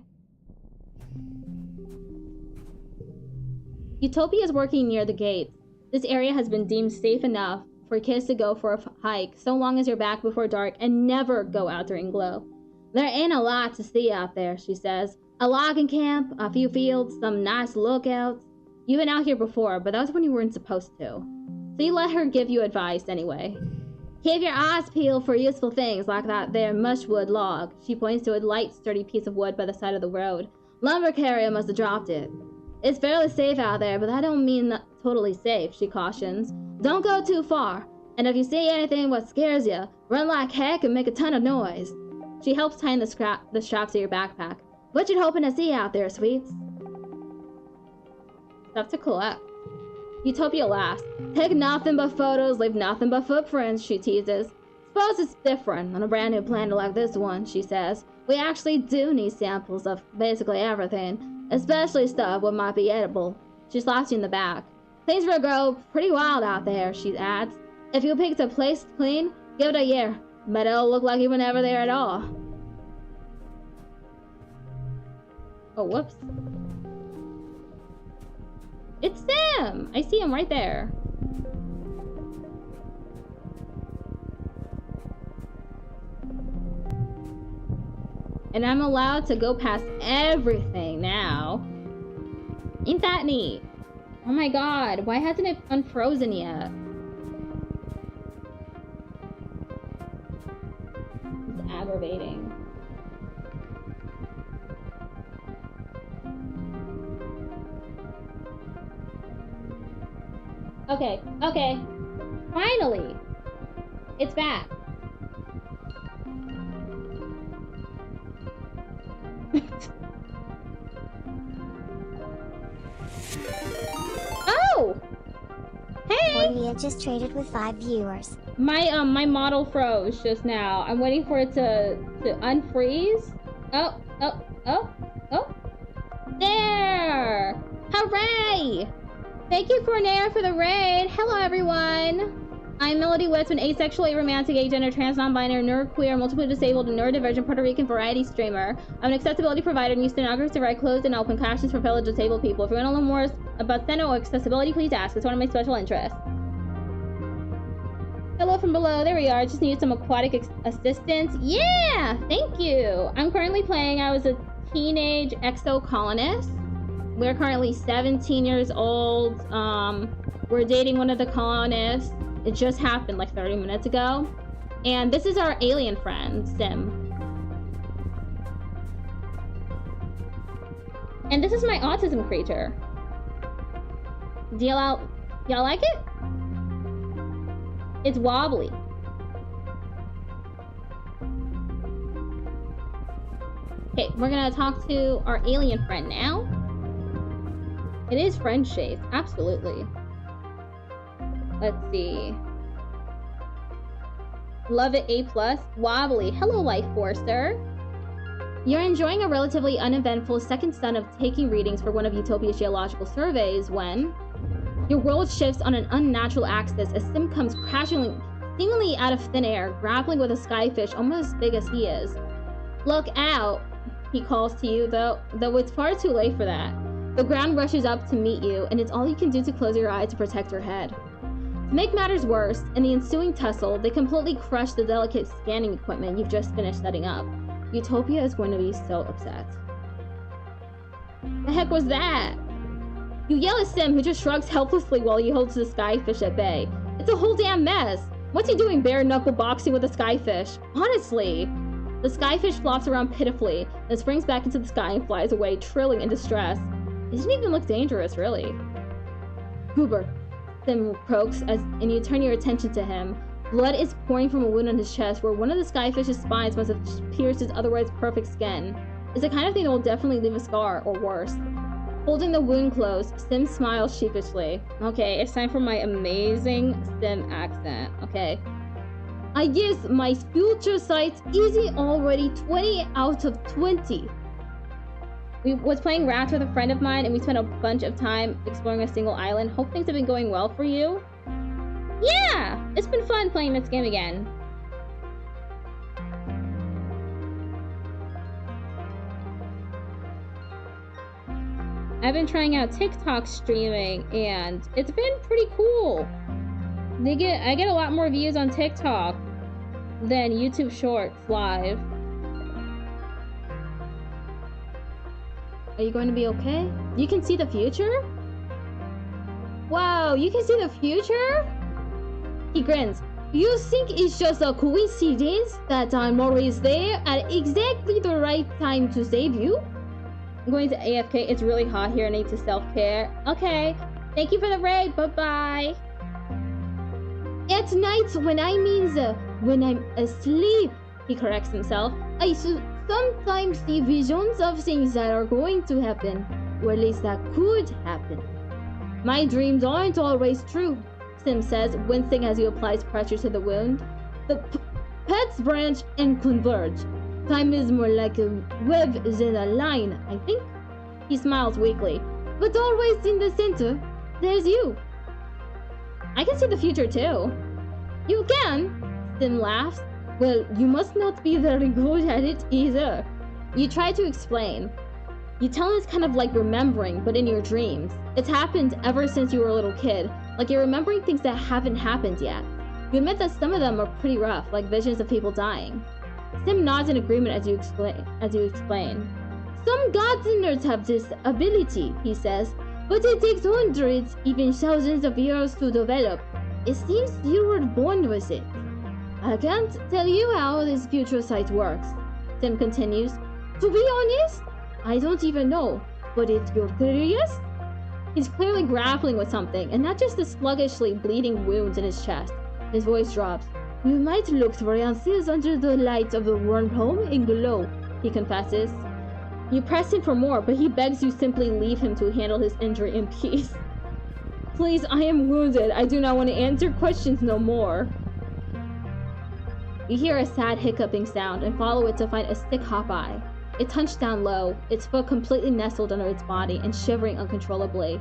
Utopia is working near the gates. This area has been deemed safe enough for kids to go for a hike, so long as you're back before dark and never go out during glow. There ain't a lot to see out there, she says. A logging camp, a few fields, some nice lookouts. You've been out here before, but that was when you weren't supposed to. So you let her give you advice anyway. Keep your eyes peeled for useful things like that there mushwood log. She points to a light, sturdy piece of wood by the side of the road. Lumber carrier must have dropped it. It's fairly safe out there, but that don't mean not totally safe, she cautions. Don't go too far, and if you see anything what scares you, run like heck and make a ton of noise. She helps tie the straps to your backpack. What you hoping to see out there, sweets? Stuff to collect. Utopia laughs. Take nothing but photos, leave nothing but footprints, she teases. Suppose it's different on a brand new planet like this one, she says. We actually do need samples of basically everything, especially stuff what might be edible. She slaps you in the back. Things will grow pretty wild out there, she adds. If you pick the place clean, give it a year. But it'll look like you were never there at all. Oh, whoops. It's Sam! I see him right there. And I'm allowed to go past everything now. Ain't that neat? Oh my god, why hasn't it unfrozen yet? It's aggravating. Okay, okay. Finally! It's back. Oh! Hey! Cornelia just traded with 5 viewers. My model froze just now. I'm waiting for it to unfreeze. Oh. There! Hooray! Thank you, Cornair, for the raid. Hello, everyone. I'm Melody Wisp, an asexual, aromantic, agender, trans, non-binary, nerd, queer, multiply disabled, and neurodivergent Puerto Rican variety streamer. I'm an accessibility provider and use stenographers to write closed and open captions for fellow disabled people. If you want to learn more about steno or accessibility, please ask. It's one of my special interests. Hello from below. There we are. Just need some aquatic assistance. Yeah! Thank you. I'm currently playing. I was a Teenage Exocolonist. We're currently 17 years old. We're dating one of the colonists. It just happened like 30 minutes ago. And this is our alien friend, Sim. And this is my autism creature. Y'all like it? It's wobbly. Okay, we're gonna talk to our alien friend now. It is friend-shaped, absolutely. Let's see. Love it, A+. Wobbly. Hello, Life Forcer. You're enjoying a relatively uneventful second stun of taking readings for one of Utopia's geological surveys when your world shifts on an unnatural axis as Sim comes crashing seemingly out of thin air, grappling with a skyfish almost as big as he is. Look out, he calls to you, though it's far too late for that. The ground rushes up to meet you, and it's all you can do to close your eyes to protect your head. To make matters worse, in the ensuing tussle, they completely crush the delicate scanning equipment you've just finished setting up. Utopia is going to be so upset. The heck was that? You yell at Sim, who just shrugs helplessly while he holds the skyfish at bay. It's a whole damn mess. What's he doing bare-knuckle boxing with a skyfish? Honestly. The skyfish flops around pitifully, then springs back into the sky and flies away, trilling in distress. It didn't even look dangerous, really. Goober, Sim croaks and you turn your attention to him. Blood is pouring from a wound on his chest where one of the skyfish's spines must have pierced his otherwise perfect skin. It's the kind of thing that will definitely leave a scar, or worse. Holding the wound closed, Sim smiles sheepishly. Okay, it's time for my amazing Sim accent. Okay. I guess my future sight isn't already 20 out of 20. We was playing Rats with a friend of mine and we spent a bunch of time exploring a single island. Hope things have been going well for you. Yeah! It's been fun playing this game again. I've been trying out TikTok streaming and it's been pretty cool. I get a lot more views on TikTok than YouTube Shorts live. Are you going to be okay? You can see the future? Wow, you can see the future? He grins. You think it's just a coincidence that I'm always there at exactly the right time to save you? I'm going to AFK. It's really hot here. I need to self-care. Okay. Thank you for the raid. Bye-bye. At night, when I'm asleep, he corrects himself, I sometimes see visions of things that are going to happen, or at least that could happen. My dreams aren't always true, Sim says, wincing as he applies pressure to the wound. The pets branch and converge. Time is more like a web than a line, I think. He smiles weakly. But always in the center, there's you. I can see the future too. You can? Sim laughs. Well, you must not be very good at it either. You try to explain. You tell him it's kind of like remembering, but in your dreams. It's happened ever since you were a little kid, like you're remembering things that haven't happened yet. You admit that some of them are pretty rough, like visions of people dying. Sim nods in agreement as you explain. Some gods and nerds have this ability, he says, but it takes hundreds, even thousands of years to develop. It seems you were born with it. I can't tell you how this future sight works, Sim continues. To be honest, I don't even know, but if you're curious... He's clearly grappling with something, and not just the sluggishly bleeding wounds in his chest. His voice drops. You might look for answers under the light of the wormhole and glow, he confesses. You press him for more, but he begs you simply leave him to handle his injury in peace. Please, I am wounded. I do not want to answer questions no more. You hear a sad hiccuping sound and follow it to find a sick Hopeye. It's hunched down low, its foot completely nestled under its body and shivering uncontrollably.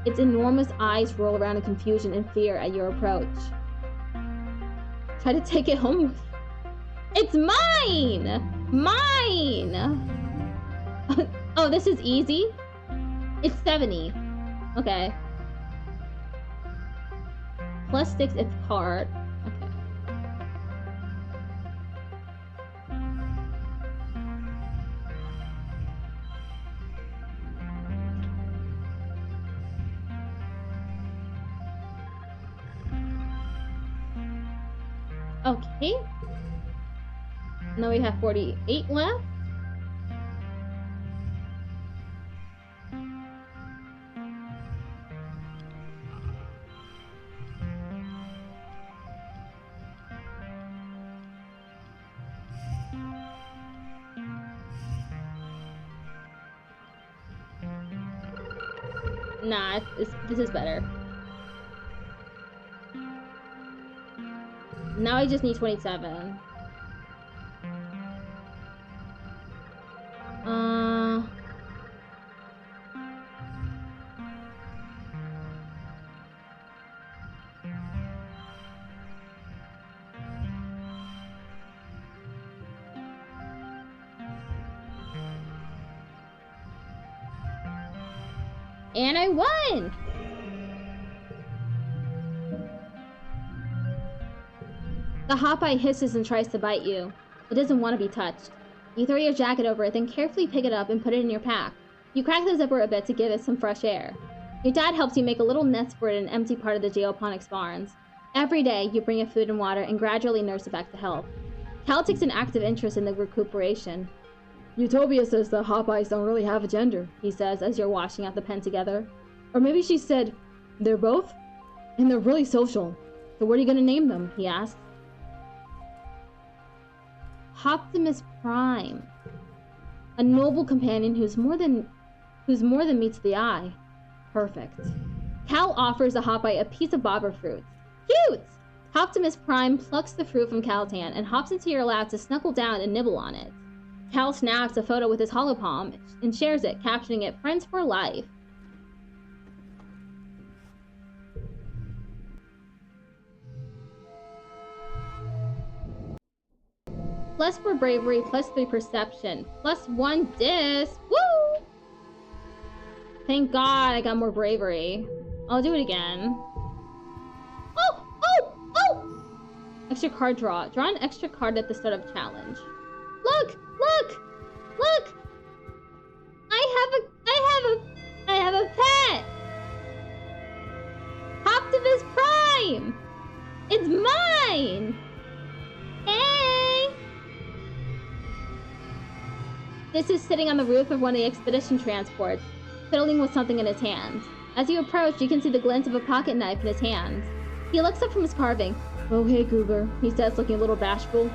Its enormous eyes roll around in confusion and fear at your approach. Try to take it home. It's mine! Mine! Oh, this is easy? It's 70. Okay. +6 if hard. Okay. Now we have 48 left. Nah, this is better. Now I just need 27. And I won! The Hopeye hisses and tries to bite you. It doesn't want to be touched. You throw your jacket over it, then carefully pick it up and put it in your pack. You crack the zipper a bit to give it some fresh air. Your dad helps you make a little nest for it in an empty part of the geoponics barns. Every day, you bring it food and water and gradually nurse it back to health. Cal takes an active interest in the recuperation. Utopia says the Hopeyes don't really have a gender, he says as you're washing out the pen together. Or maybe she said, they're both? And they're really social. So what are you gonna name them? He asked. Optimus Prime. A noble companion who's more than meets the eye. Perfect. Cal offers the hot bite a piece of bobber fruit. Cute! Optimus Prime plucks the fruit from Cal's hand and hops into your lap to snuggle down and nibble on it. Cal snaps a photo with his holopalm and shares it, captioning it "Friends for Life." +4 bravery, +3 perception, +1 dis. Woo! Thank God I got more bravery. I'll do it again. Oh! Oh! Oh! Extra card draw. Draw an extra card at the start of challenge. Look! Look! Look! I have a pet! Optimus Prime! It's mine! Hey! This is sitting on the roof of one of the expedition transports, fiddling with something in his hands. As you approach, you can see the glint of a pocket knife in his hands. He looks up from his carving. Oh, hey, Goober, he says, looking a little bashful.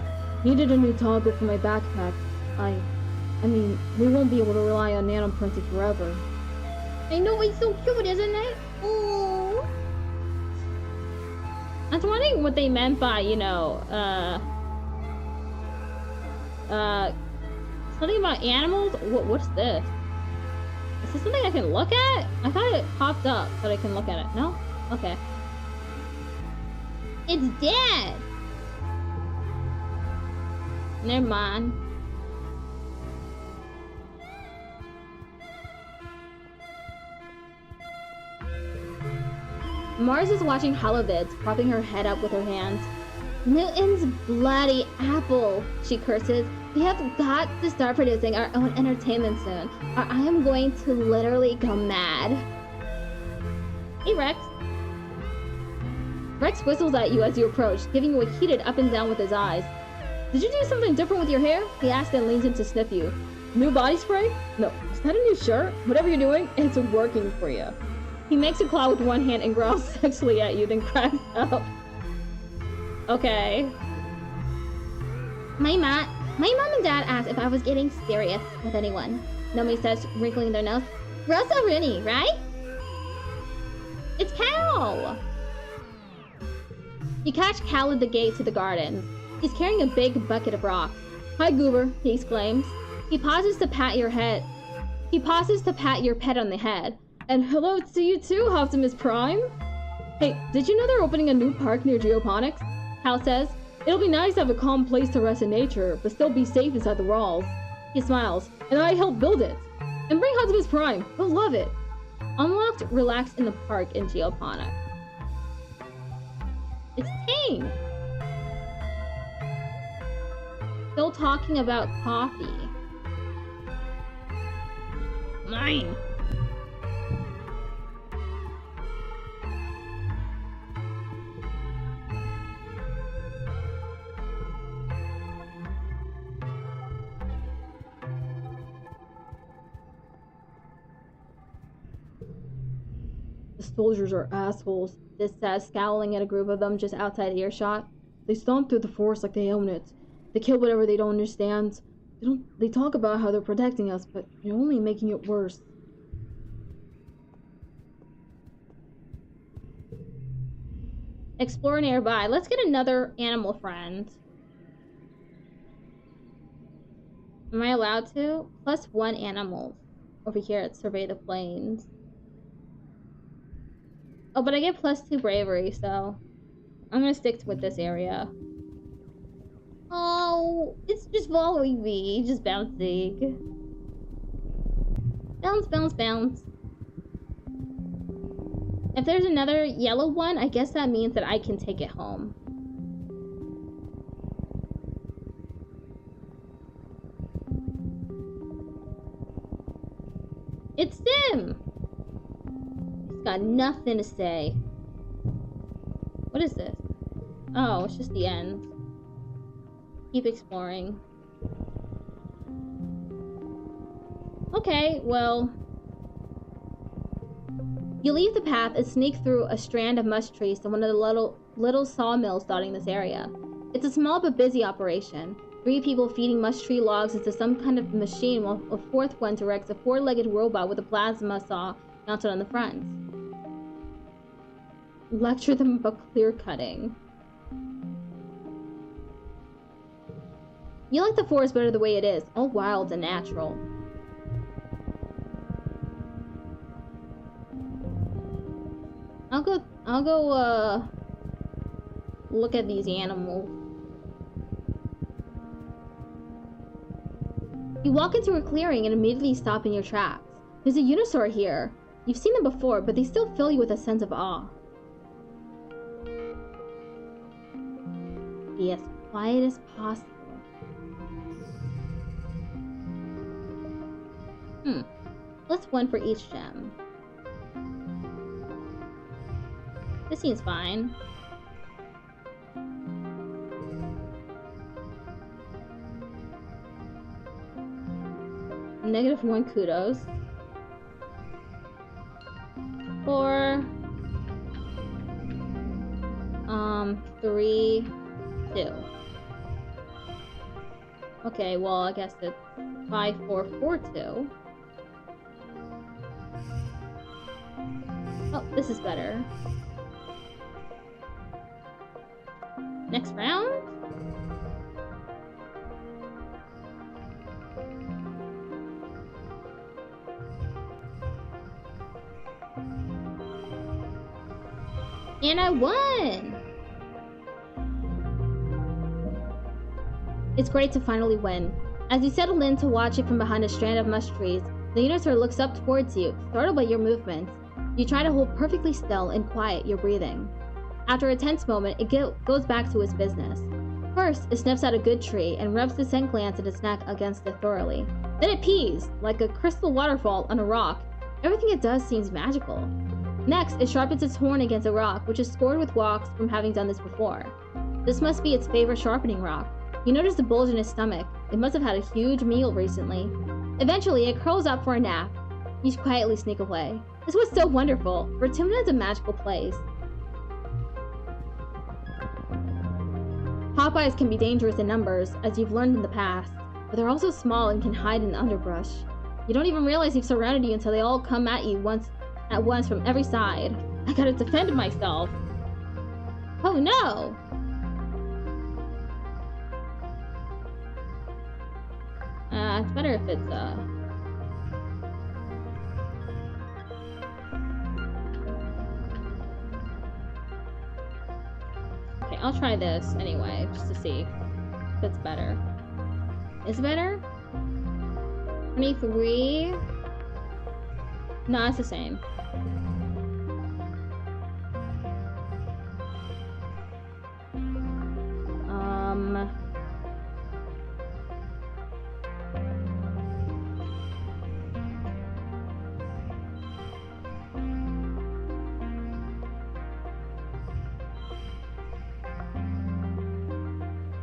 Needed a new toggle for my backpack. I mean, we won't be able to rely on nano-printed forever. I know, it's so cute, isn't it? Oh. I was wondering what they meant by, you know, something about animals? What's this? Is this something I can look at? I thought it popped up that I can look at it. No? Okay. It's dead! Never mind. Mars is watching holovids, propping her head up with her hands. Newton's bloody apple, she curses. We have got to start producing our own entertainment soon, or I am going to literally go mad. Hey, Rex. Rex whistles at you as you approach, giving you a heated up and down with his eyes. Did you do something different with your hair? He asks and leans in to sniff you. New body spray? No. Is that a new shirt? Whatever you're doing, it's working for you. He makes a claw with one hand and growls sexually at you, then cracks up. Okay. My mom and dad asked if I was getting serious with anyone. Nomi says, wrinkling their nose. Russell Rooney, right? It's Cal! You catch Cal at the gate to the gardens. He's carrying a big bucket of rocks. Hi, Goober, he exclaims. He pauses to pat your pet on the head. And hello to you too, Optimus Prime. Hey, did you know they're opening a new park near Geoponics? Cal says. It'll be nice to have a calm place to rest in nature, but still be safe inside the walls. He smiles. And I helped build it. And bring Optimus Prime. He'll love it. Unlocked, relax in the park in Geoponics. It's Ting. Still talking about coffee. Mine. The soldiers are assholes, This says, scowling at a group of them just outside earshot. They stomp through the forest like they own it. They kill whatever they don't understand. They talk about how they're protecting us, but they're only making it worse. Explore nearby. Let's get another animal friend. Am I allowed to? +1 animal. Over here at Survey the Plains. Oh, but I get +2 bravery, so I'm gonna stick with this area. Oh, it's just following me, just bouncing. Bounce, bounce, bounce. If there's another yellow one, I guess that means that I can take it home. It's Sim! He's got nothing to say. What is this? Oh, it's just the end. Keep exploring. Okay, well... You leave the path and sneak through a strand of mush trees to one of the little sawmills dotting this area. It's a small but busy operation. 3 people feeding mush tree logs into some kind of machine while a 4th one directs a 4-legged robot with a plasma saw mounted on the front. Lecture them about clear cutting. You like the forest better the way it is, all wild and natural. I'll go look at these animals. You walk into a clearing and immediately stop in your tracks. There's a unisaur here. You've seen them before, but they still fill you with a sense of awe. Be as quiet as possible. Let's 1 for each gem. This seems fine. -1 kudos. Or 3, 2. Okay, well I guess it's 5, 4, 4, 2. Oh, this is better. Next round? And I won! It's great to finally win. As you settle in to watch it from behind a strand of mush trees, the unisaur looks up towards you, startled by your movements. You try to hold perfectly still and quiet your breathing. After a tense moment, it goes back to its business. First, it sniffs out a good tree and rubs the scent glands in its neck against it thoroughly. Then it pees, like a crystal waterfall on a rock. Everything it does seems magical. Next, it sharpens its horn against a rock, which is scored with wax from having done this before. This must be its favorite sharpening rock. You notice the bulge in its stomach. It must have had a huge meal recently. Eventually, it curls up for a nap. You quietly sneak away. This was so wonderful. Vertumna is a magical place. Popeyes can be dangerous in numbers, as you've learned in the past, but they're also small and can hide in the underbrush. You don't even realize they've surrounded you until they all come at you at once from every side. I gotta defend myself. Oh no! It's better if it's, Okay, I'll try this anyway, just to see if it's better. Is it better? 23? No, it's the same.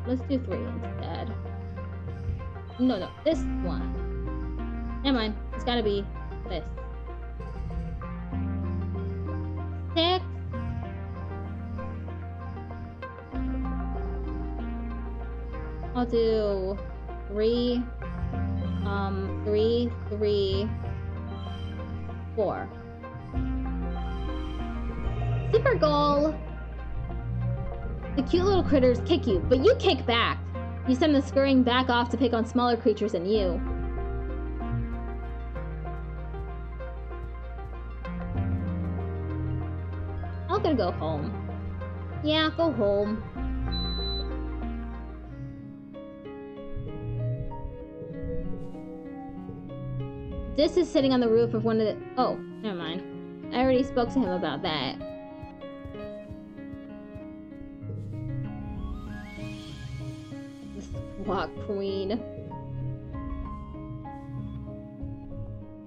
Let's do 3 instead. No, this one. Never mind. It's gotta be this. 6. I'll do 3. 3, 3, 4. Super goal! The cute little critters kick you, but you kick back. You send them scurrying back off to pick on smaller creatures than you. I'm gonna go home. Yeah, go home. This is sitting on the roof of one of the... Oh, never mind. I already spoke to him about that. Squawk Queen.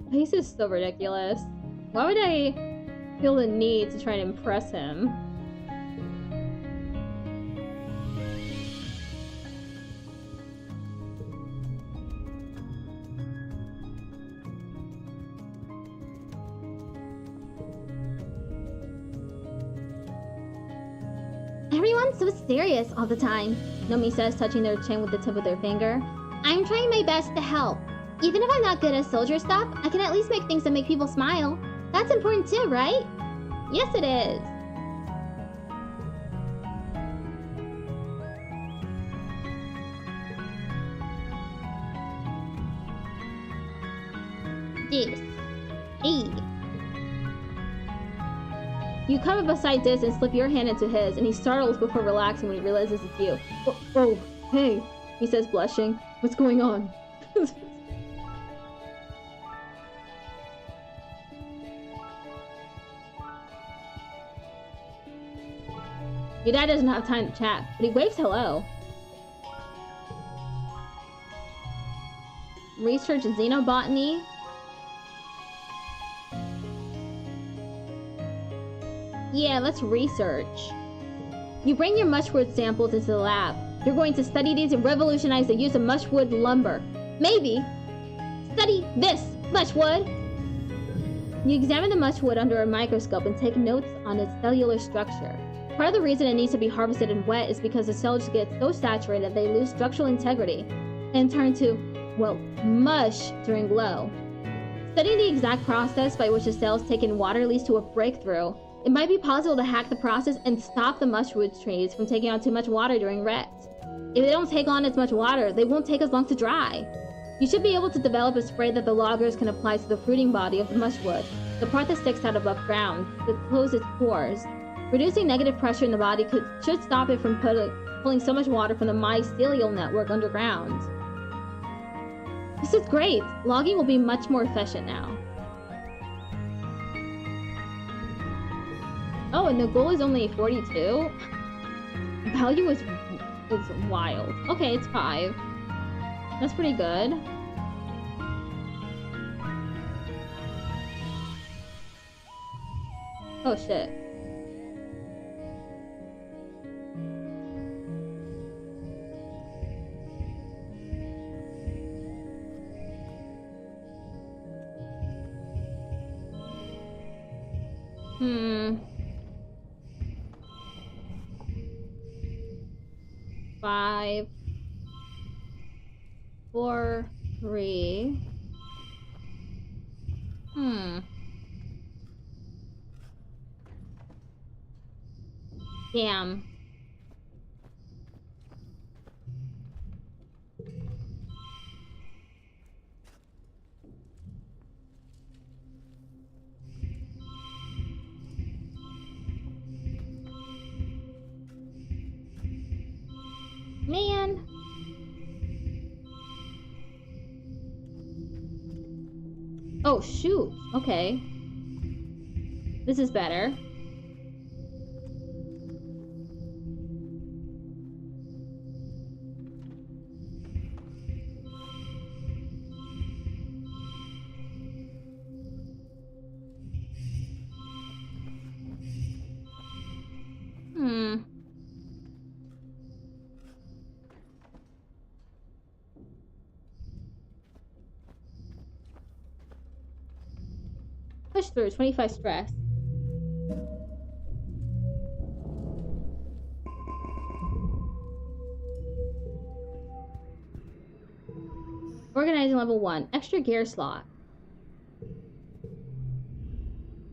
This is so ridiculous. Why would I feel the need to try to impress him? sound so serious all the time, Nomi says, touching their chin with the tip of their finger. I'm trying my best to help. Even if I'm not good at soldier stuff, I can at least make things that make people smile. That's important too, right? Yes, it is. Yes. Hey. You come up beside Dis and slip your hand into his, and he startles before relaxing when he realizes it's you. Oh, hey, he says, blushing. What's going on? Your dad doesn't have time to chat, but he waves hello. Research xenobotany. Yeah, let's research. You bring your mushwood samples into the lab. You're going to study these and revolutionize the use of mushwood lumber. Maybe. Study this, mushwood! You examine the mushwood under a microscope and take notes on its cellular structure. Part of the reason it needs to be harvested and wet is because the cells get so saturated they lose structural integrity and turn to, well, mush during glow. Studying the exact process by which the cells take in water leads to a breakthrough. It might be possible to hack the process and stop the mushwood trees from taking on too much water during wet. If they don't take on as much water, they won't take as long to dry. You should be able to develop a spray that the loggers can apply to the fruiting body of the mushwood, the part that sticks out above ground, to close its pores. Reducing negative pressure in the body should stop it from pulling so much water from the mycelial network underground. This is great! Logging will be much more efficient now. Oh, and the goal is only 42? Value is wild. Okay, it's 5. That's pretty good. Oh shit. Hmm. 5, 4, 3. Damn. Man. Oh, shoot. Okay. This is better. Push through, 25 stress. Organizing level 1, extra gear slot.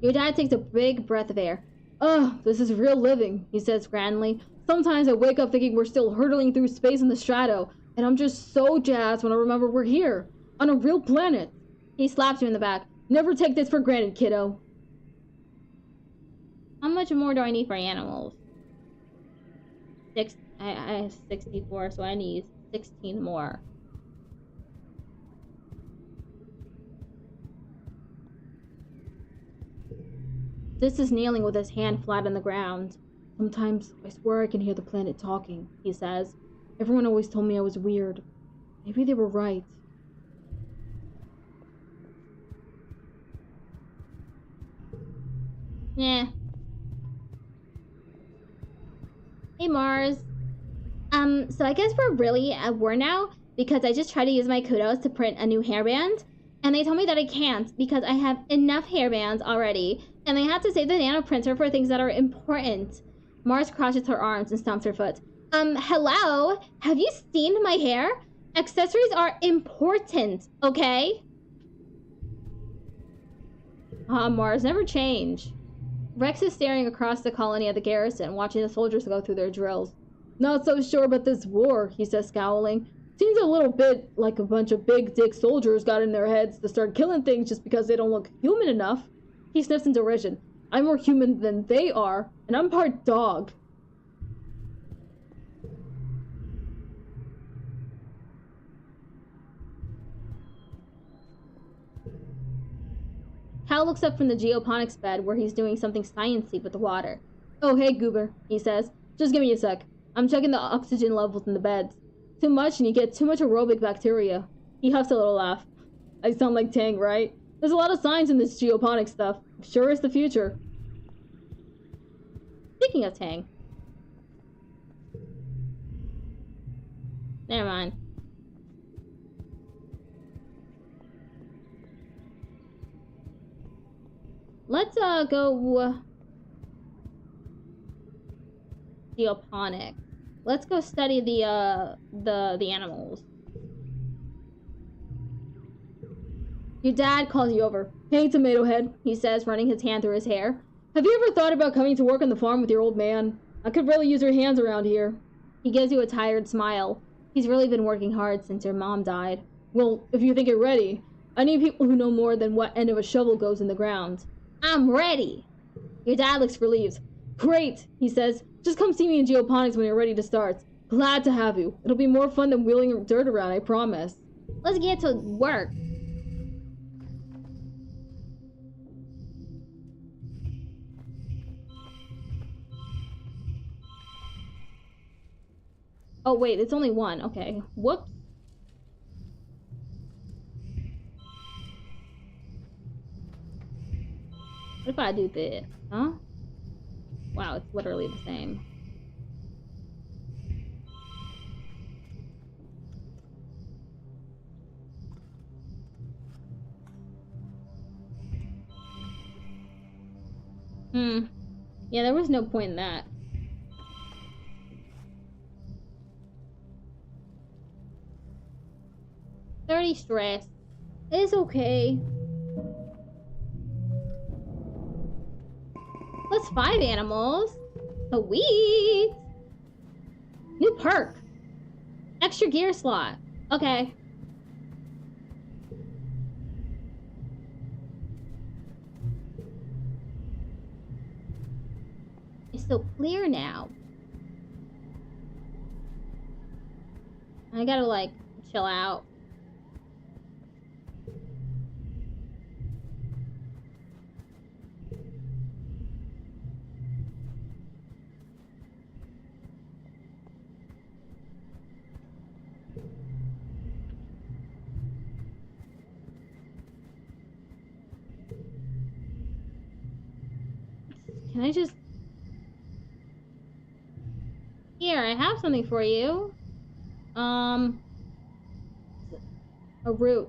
Your dad takes a big breath of air. Oh, this is real living, he says grandly. Sometimes I wake up thinking we're still hurtling through space in the shadow, and I'm just so jazzed when I remember we're here, on a real planet. He slaps you in the back. Never take this for granted, kiddo. How much more do I need for animals? I have 64, so I need 16 more. This is kneeling with his hand flat on the ground. Sometimes I swear I can hear the planet talking, he says. Everyone always told me I was weird. Maybe they were right. Yeah. Hey Mars. So I guess we're really at war now because I just tried to use my kudos to print a new hairband and they told me that I can't because I have enough hairbands already and they had to save the nano printer for things that are important. Mars crosses her arms and stomps her foot. Hello? Have you seen my hair? Accessories are important, okay? Mars never change. Rex is staring across the colony at the garrison, watching the soldiers go through their drills. Not so sure about this war, he says, scowling. Seems a little bit like a bunch of big dick soldiers got in their heads to start killing things just because they don't look human enough. He sniffs in derision. I'm more human than they are, and I'm part dog. Hal looks up from the geoponics bed where he's doing something sciencey with the water. Oh, hey, Goober, he says. Just give me a sec. I'm checking the oxygen levels in the beds. Too much and you get too much aerobic bacteria. He huffs a little laugh. I sound like Tang, right? There's a lot of science in this geoponics stuff. Sure is the future. Speaking of Tang. Never mind. Let's go geoponics. Let's go study the animals. Your dad calls you over. Hey, Tomato Head, he says, running his hand through his hair. Have you ever thought about coming to work on the farm with your old man? I could really use your hands around here. He gives you a tired smile. He's really been working hard since your mom died. Well, if you think you're ready, I need people who know more than what end of a shovel goes in the ground. I'm ready. Your dad looks relieved. Great, he says. Just come see me in geoponics when you're ready to start. Glad to have you. It'll be more fun than wheeling dirt around, I promise. Let's get to work. Oh wait, it's only one. Okay. Whoops. What if I do this? Huh? Wow, it's literally the same. Yeah, there was no point in that. Stress. It's okay. Plus 5 animals. Sweet. New perk. Extra gear slot. Okay. It's so clear now. I gotta like chill out. Can I just... Here, I have something for you. A root.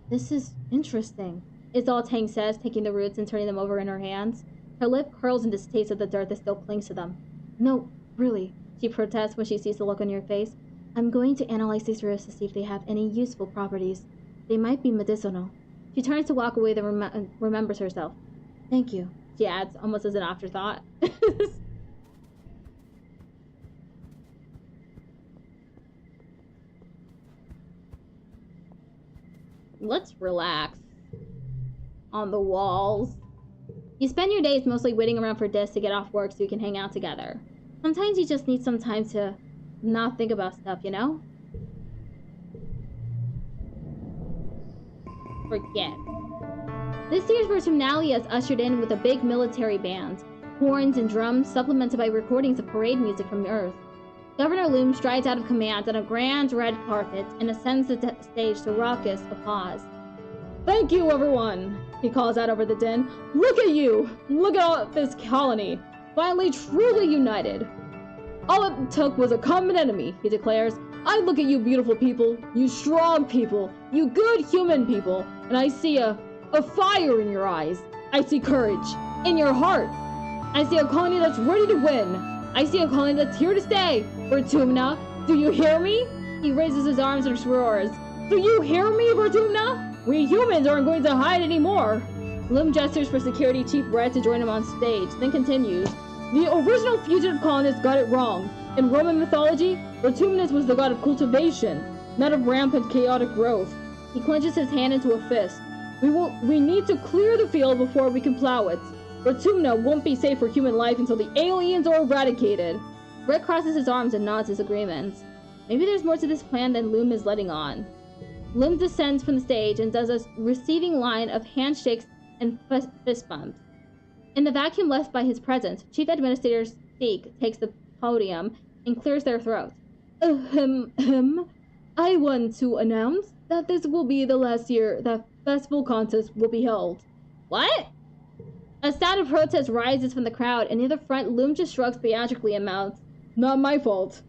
This is interesting. Is all Tang says, taking the roots and turning them over in her hands. Her lip curls in distaste of the dirt that still clings to them. No, really, she protests when she sees the look on your face. I'm going to analyze these roots to see if they have any useful properties. They might be medicinal. She turns to walk away, then remembers herself. Thank you, she adds, almost as an afterthought. Let's relax. On the walls. You spend your days mostly waiting around for Dis to get off work so you can hang out together. Sometimes you just need some time to not think about stuff, you know? Forget. This year's Virtunalia is ushered in with a big military band. Horns and drums supplemented by recordings of parade music from Earth. Governor Loom strides out of command on a grand red carpet and ascends the stage to raucous applause. Thank you, everyone, he calls out over the din. Look at you! Look at all this colony! Finally truly united! All it took was a common enemy, he declares. I look at you beautiful people, you strong people, you good human people, and I see a fire in your eyes. I see courage in your heart. I see a colony that's ready to win. I see a colony that's here to stay. Vertumna, do you hear me? He raises his arms and roars. Do you hear me, Vertumna? We humans aren't going to hide anymore. Loom gestures for Security Chief Red to join him on stage, then continues. The original fugitive colonists got it wrong. In Roman mythology, Vertumnus was the god of cultivation, not of rampant chaotic growth. He clenches his hand into a fist. We need to clear the field before we can plow it. Vertumna won't be safe for human life until the aliens are eradicated. Red crosses his arms and nods his agreement. Maybe there's more to this plan than Loom is letting on. Loom descends from the stage and does a receiving line of handshakes and fist bumps. In the vacuum left by his presence, Chief Administrator Steek takes the podium and clears their throats. I want to announce that this will be the last year that festival contest will be held. What? A sound of protest rises from the crowd, and near the front, Loom just shrugs theatrically and mouths, Not my fault.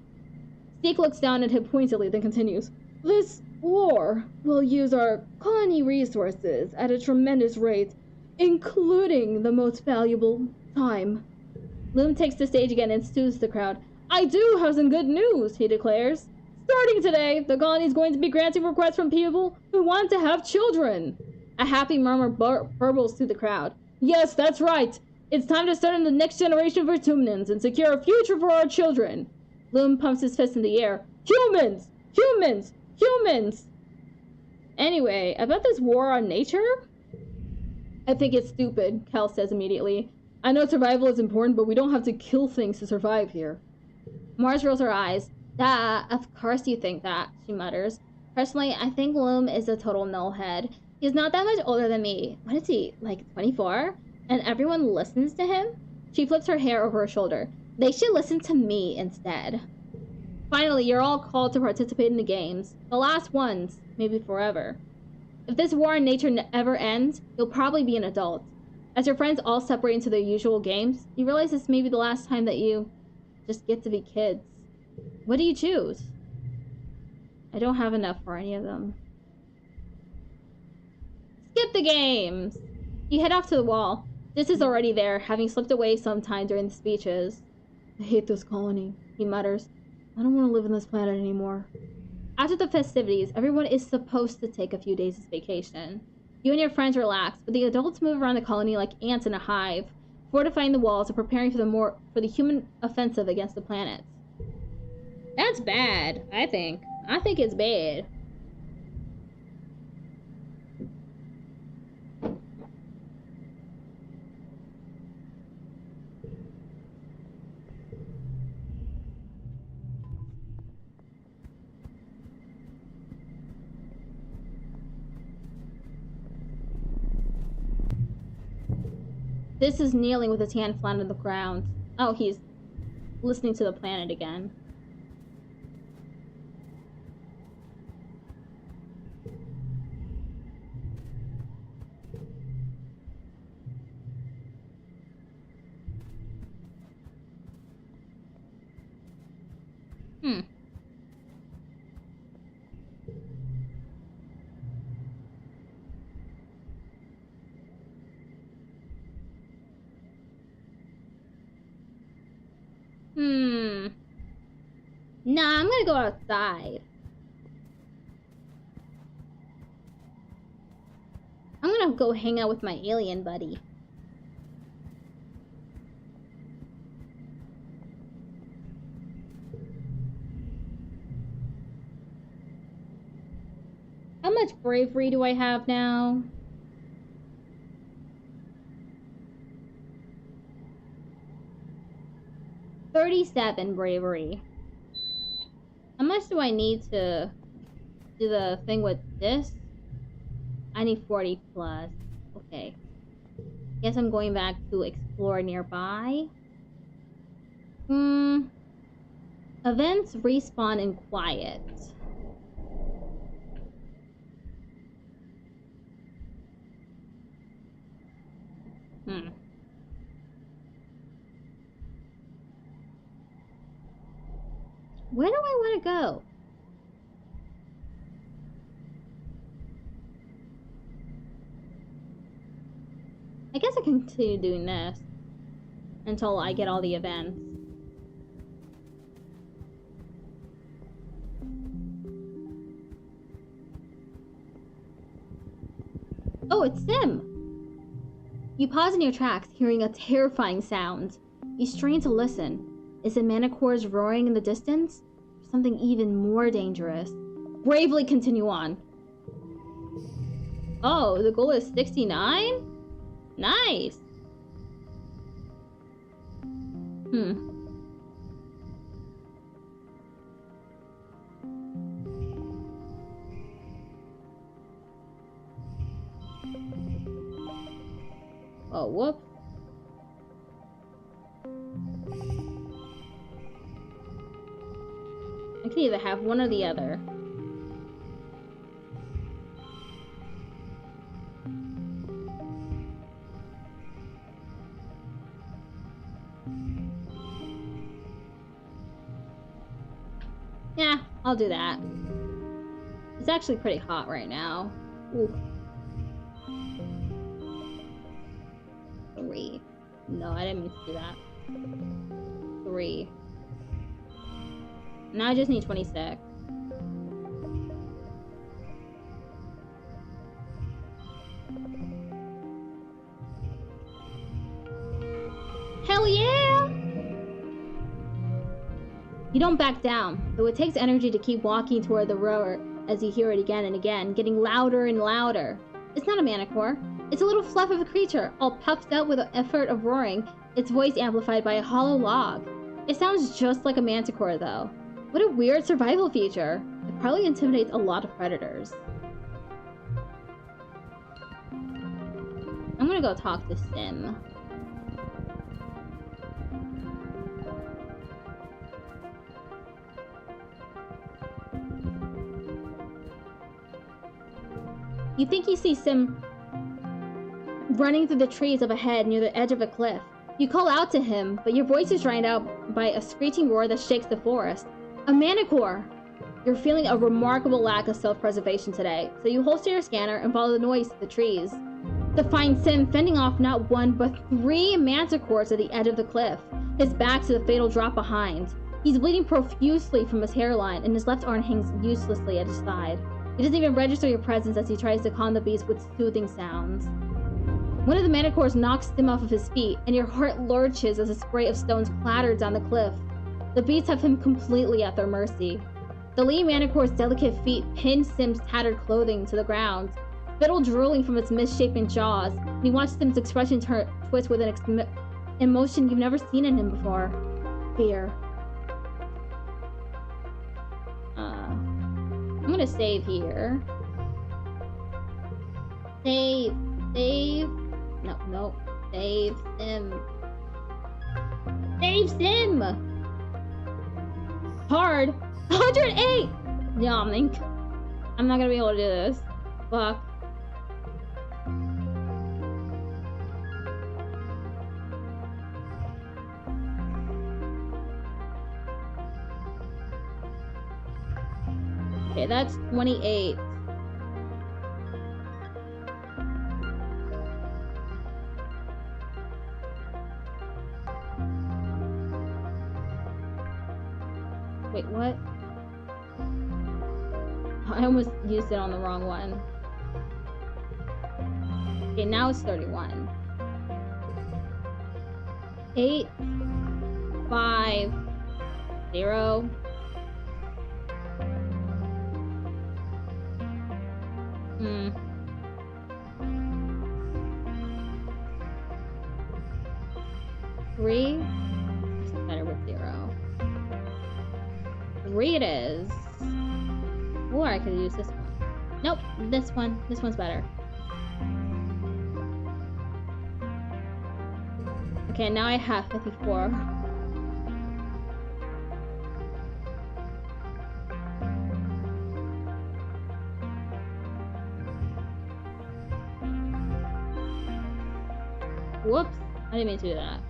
Steek looks down at him pointedly, then continues, This war will use our colony resources at a tremendous rate, including the most valuable time. Loom takes the stage again and soothes the crowd. I do have some good news, he declares. Starting today, the colony is going to be granting requests from people who want to have children. A happy murmur burbles through the crowd. Yes, that's right. It's time to start in the next generation of Vertumnans and secure a future for our children. Loom pumps his fist in the air. Humans! Humans! Humans! Anyway, about this war on nature? I think it's stupid, Cal says immediately. I know survival is important, but we don't have to kill things to survive here. Mars rolls her eyes. Duh, of course you think that, she mutters. Personally, I think Loom is a total nullhead. He's not that much older than me. What is he, like 24? And everyone listens to him? She flips her hair over her shoulder. They should listen to me instead. Finally, you're all called to participate in the games. The last ones, maybe forever. If this war on nature ever ends, you'll probably be an adult. As your friends all separate into their usual games, you realize this may be the last time that you just get to be kids. What do you choose? I don't have enough for any of them. Skip the games! You head off to the wall. This is already there, having slipped away sometime during the speeches. I hate this colony, he mutters. I don't want to live on this planet anymore. After the festivities, everyone is supposed to take a few days of vacation. You and your friends relax, but the adults move around the colony like ants in a hive, fortifying the walls and preparing for the human offensive against the planets. That's bad, I think. I think it's bad. This is kneeling with his hand flat on the ground. Oh, he's listening to the planet again. Nah, I'm gonna go outside. I'm gonna go hang out with my alien buddy. How much bravery do I have now? $37 bravery. How much do I need to do the thing with this? I need 40 plus. Okay. Guess I'm going back to explore nearby. Events respawn in quiet. Where do I want to go? I guess I can continue doing this. until I get all the events. Oh, it's Sim! You pause in your tracks, hearing a terrifying sound. You strain to listen. Is it Manicores roaring in the distance? Or something even more dangerous? Bravely continue on. Oh, the goal is 69? Nice! Oh, whoop. I can either have one or the other. Yeah, I'll do that. It's actually pretty hot right now. Ooh. 3. No, I didn't mean to do that. 3. Now I just need 26. Hell yeah! You don't back down, though it takes energy to keep walking toward the roar as you hear it again and again, getting louder and louder. It's not a Manicore. It's a little fluff of a creature, all puffed out with the effort of roaring, its voice amplified by a hollow log. It sounds just like a Manticore, though. What a weird survival feature. It probably intimidates a lot of predators. I'm gonna go talk to Sim. You think you see Sim running through the trees up ahead near the edge of a cliff. You call out to him, but your voice is drowned out by a screeching roar that shakes the forest. A Manicore! You're feeling a remarkable lack of self-preservation today, so you holster your scanner and follow the noise to the trees. To find Sim fending off not one, but 3 Manticores at the edge of the cliff, his back to the fatal drop behind. He's bleeding profusely from his hairline, and his left arm hangs uselessly at his side. He doesn't even register your presence as he tries to calm the beast with soothing sounds. One of the Manicores knocks Sim off of his feet, and your heart lurches as a spray of stones clatters down the cliff. The beasts have him completely at their mercy. The lead Manicore's delicate feet pin Sim's tattered clothing to the ground, spittle drooling from its misshapen jaws, and you watch Sim's expression twist with an emotion you've never seen in him before. Fear. I'm gonna save here. Save. No. Save Sim. Save Sim! Hard. 108! Yomink. I'm not gonna be able to do this. Fuck. Okay, that's 28. Wait, what? I almost used it on the wrong one. Okay, now it's 31. 8, 5, 0. Three. This is better with 0. 3 it is. Or I could use this one. Nope, this one. This one's better. Okay, now I have 54. Whoops, I didn't mean to do that.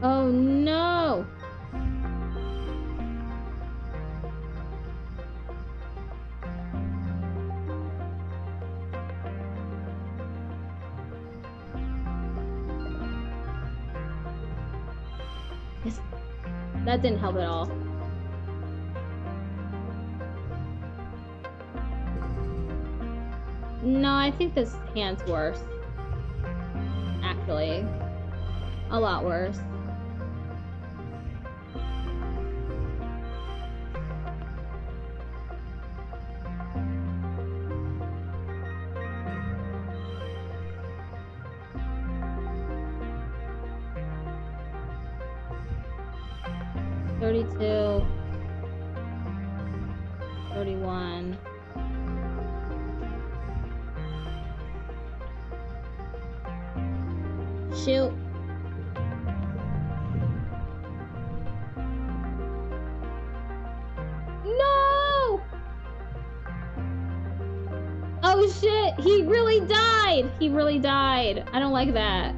Oh no! That didn't help at all. No, I think this hand's worse. Actually. A lot worse. $32. $31. Shoot. No! Oh shit, he really died! He really died. I don't like that.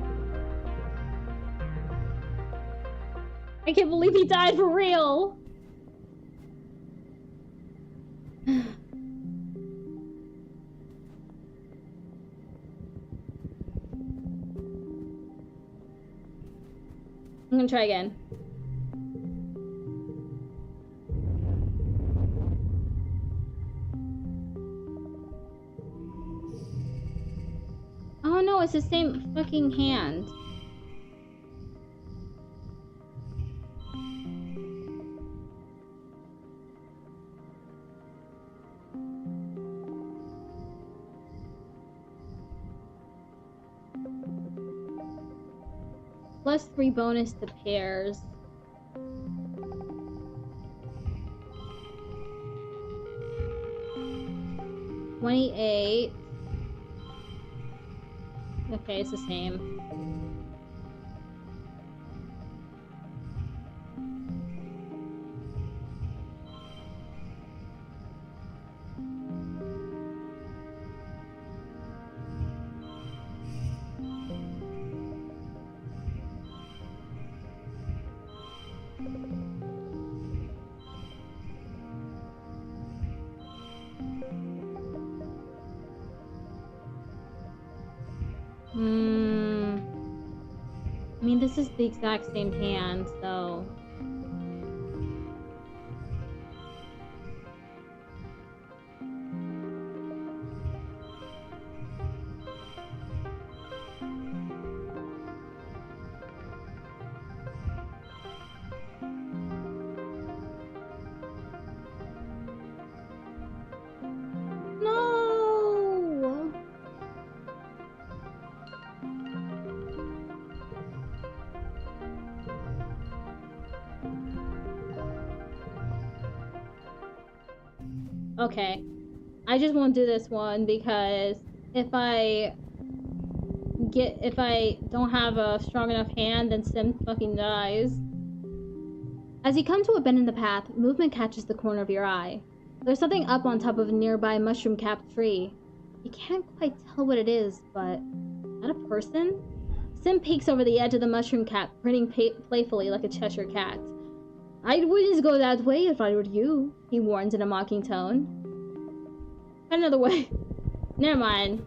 I can't believe he died for real! I'm gonna try again. Oh no, it's the same fucking hand. +3 bonus to pairs. $28. Okay, it's the same. I mean, this is the exact same hand, so... No! Okay, I just won't do this one because if I don't have a strong enough hand, then Sim fucking dies. As you come to a bend in the path, movement catches the corner of your eye. There's something up on top of a nearby mushroom-capped tree. You can't quite tell what it is, but... is that a person? Sim peeks over the edge of the mushroom cap, grinning playfully like a Cheshire cat. I wouldn't go that way if I were you, he warns in a mocking tone. Find another way. Never mind.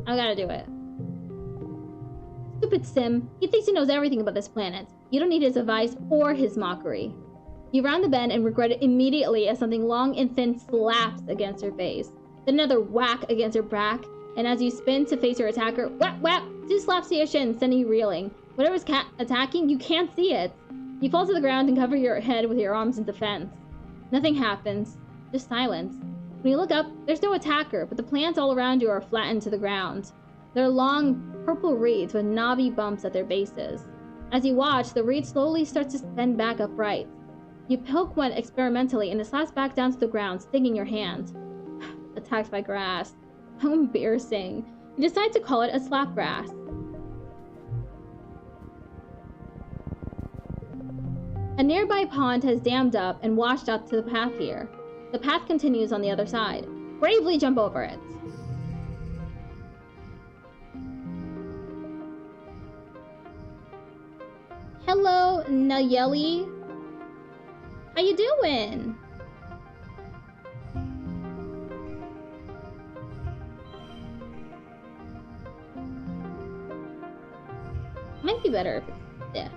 I gotta do it. Stupid Sim. He thinks he knows everything about this planet. You don't need his advice or his mockery. You round the bend and regret it immediately as something long and thin slaps against your face. Then another whack against your back, and as you spin to face your attacker, whap whap, 2 slaps to your shin, sending you reeling. Whatever's attacking, you can't see it. You fall to the ground and cover your head with your arms in defense. Nothing happens. Just silence. When you look up, there's no attacker, but the plants all around you are flattened to the ground. They're long, purple reeds with knobby bumps at their bases. As you watch, the reed slowly starts to bend back upright. You poke one experimentally and it slaps back down to the ground, stinging your hand. Attacked by grass. How embarrassing. You decide to call it a slapgrass. A nearby pond has dammed up and washed out to the path here. The path continues on the other side. Bravely jump over it. Hello, Nayeli. How you doing? Might be better if it's this.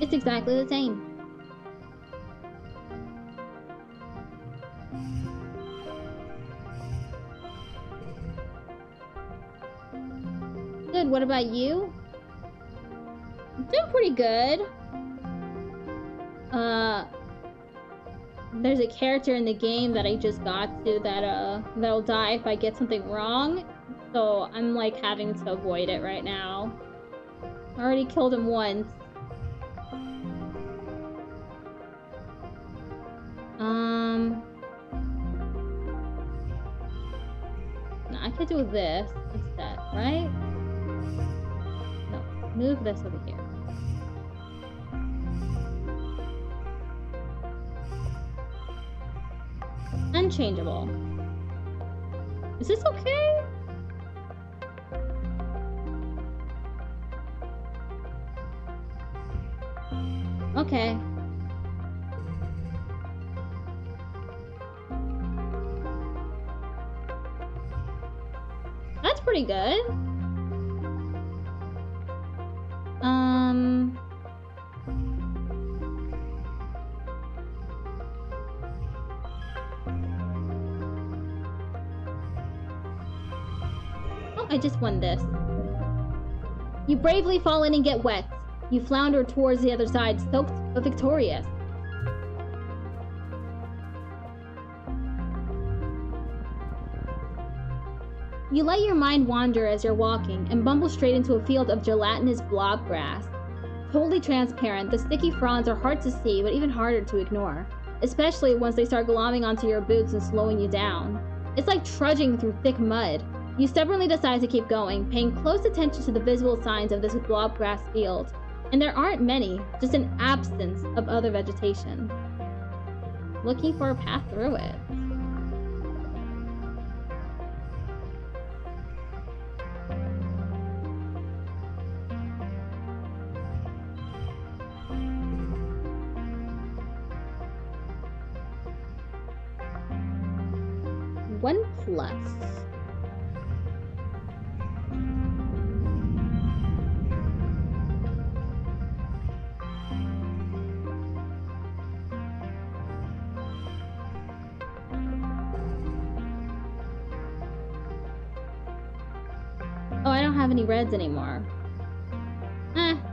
It's exactly the same. good. What about you? I'm doing pretty good. There's a character in the game that I just got to that, that'll die if I get something wrong. So I'm, like, having to avoid it right now. I already killed him once. No, I could do this instead, right? No, move this over here. Unchangeable. Is this okay? Okay. That's pretty good. Oh, I just won this. You bravely fall in and get wet. You flounder towards the other side, soaked but victorious. You let your mind wander as you're walking and bumble straight into a field of gelatinous blob grass. Totally transparent, the sticky fronds are hard to see but even harder to ignore, especially once they start glomming onto your boots and slowing you down. It's like trudging through thick mud. You stubbornly decide to keep going, paying close attention to the visible signs of this blob grass field. And there aren't many, just an absence of other vegetation. Looking for a path through it. One plus. Oh, I don't have any reds anymore.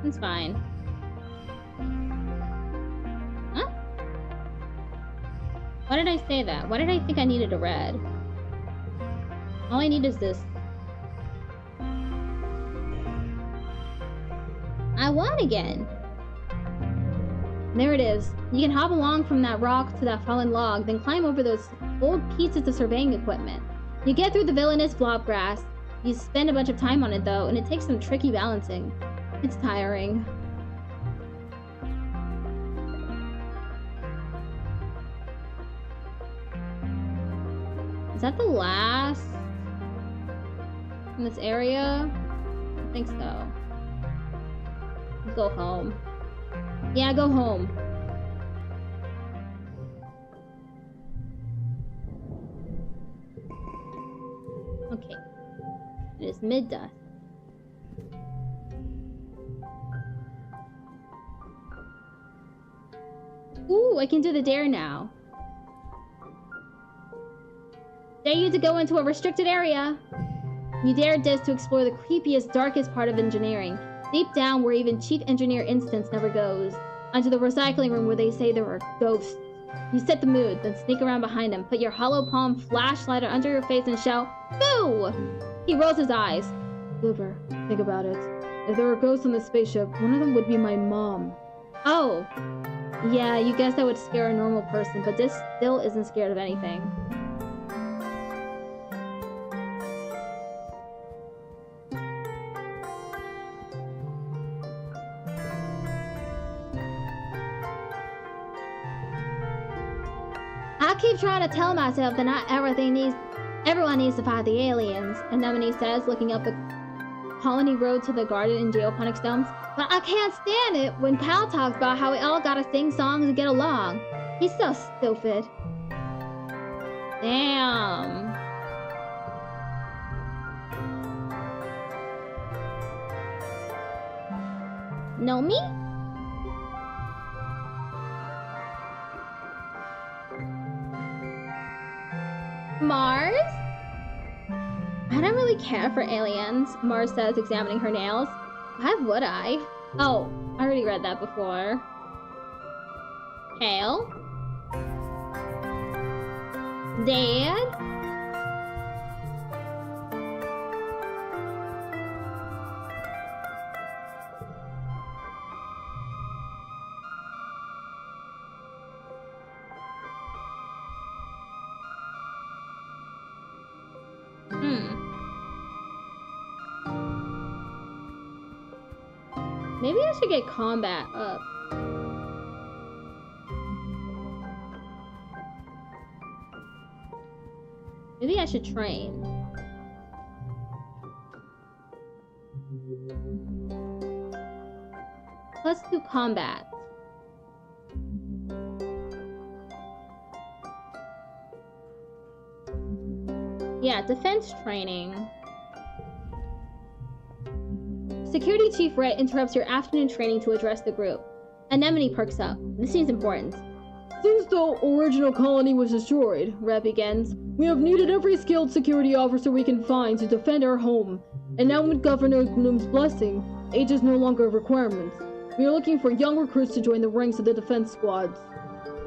It's fine. Huh? Why did I say that? Why did I think I needed a red? All I need is this. I won again! There it is. You can hop along from that rock to that fallen log, then climb over those old pieces of surveying equipment. You get through the villainous blob grass. You spend a bunch of time on it though, and it takes some tricky balancing. It's tiring. Is that the last in this area? I think so. Go home. Yeah, go home. Okay. It is mid-dusk. Ooh, I can do the dare now. Dare you to go into a restricted area. You dare this to explore the creepiest, darkest part of engineering. Deep down where even Chief Engineer Instance never goes. Onto the recycling room where they say there are ghosts. You set the mood, then sneak around behind him, put your hollow palm flashlight under your face and shout, "Boo!" He rolls his eyes. Plover, think about it. If there were ghosts on the spaceship, one of them would be my mom. Oh. Yeah, you guess that would scare a normal person, but this still isn't scared of anything. I keep trying to tell myself that not everyone needs to fight the aliens, Anemone says, looking up the colony road to the garden in geoponics domes. But I can't stand it when Cal talks about how we all gotta sing songs and get along. He's so stupid. Damn. Know me? Mars? I don't really care for aliens, Mars says, examining her nails. Why would I? Oh, I already read that before. Kale? Dad? Maybe I should get combat up. Maybe I should train. Let's do combat. Yeah, defense training. Security Chief Rhett interrupts your afternoon training to address the group. Anemone perks up. This seems important. Since the original colony was destroyed, Rhett begins, we have needed every skilled security officer we can find to defend our home. And now with Governor Gloom's blessing, age is no longer a requirement. We are looking for young recruits to join the ranks of the defense squads.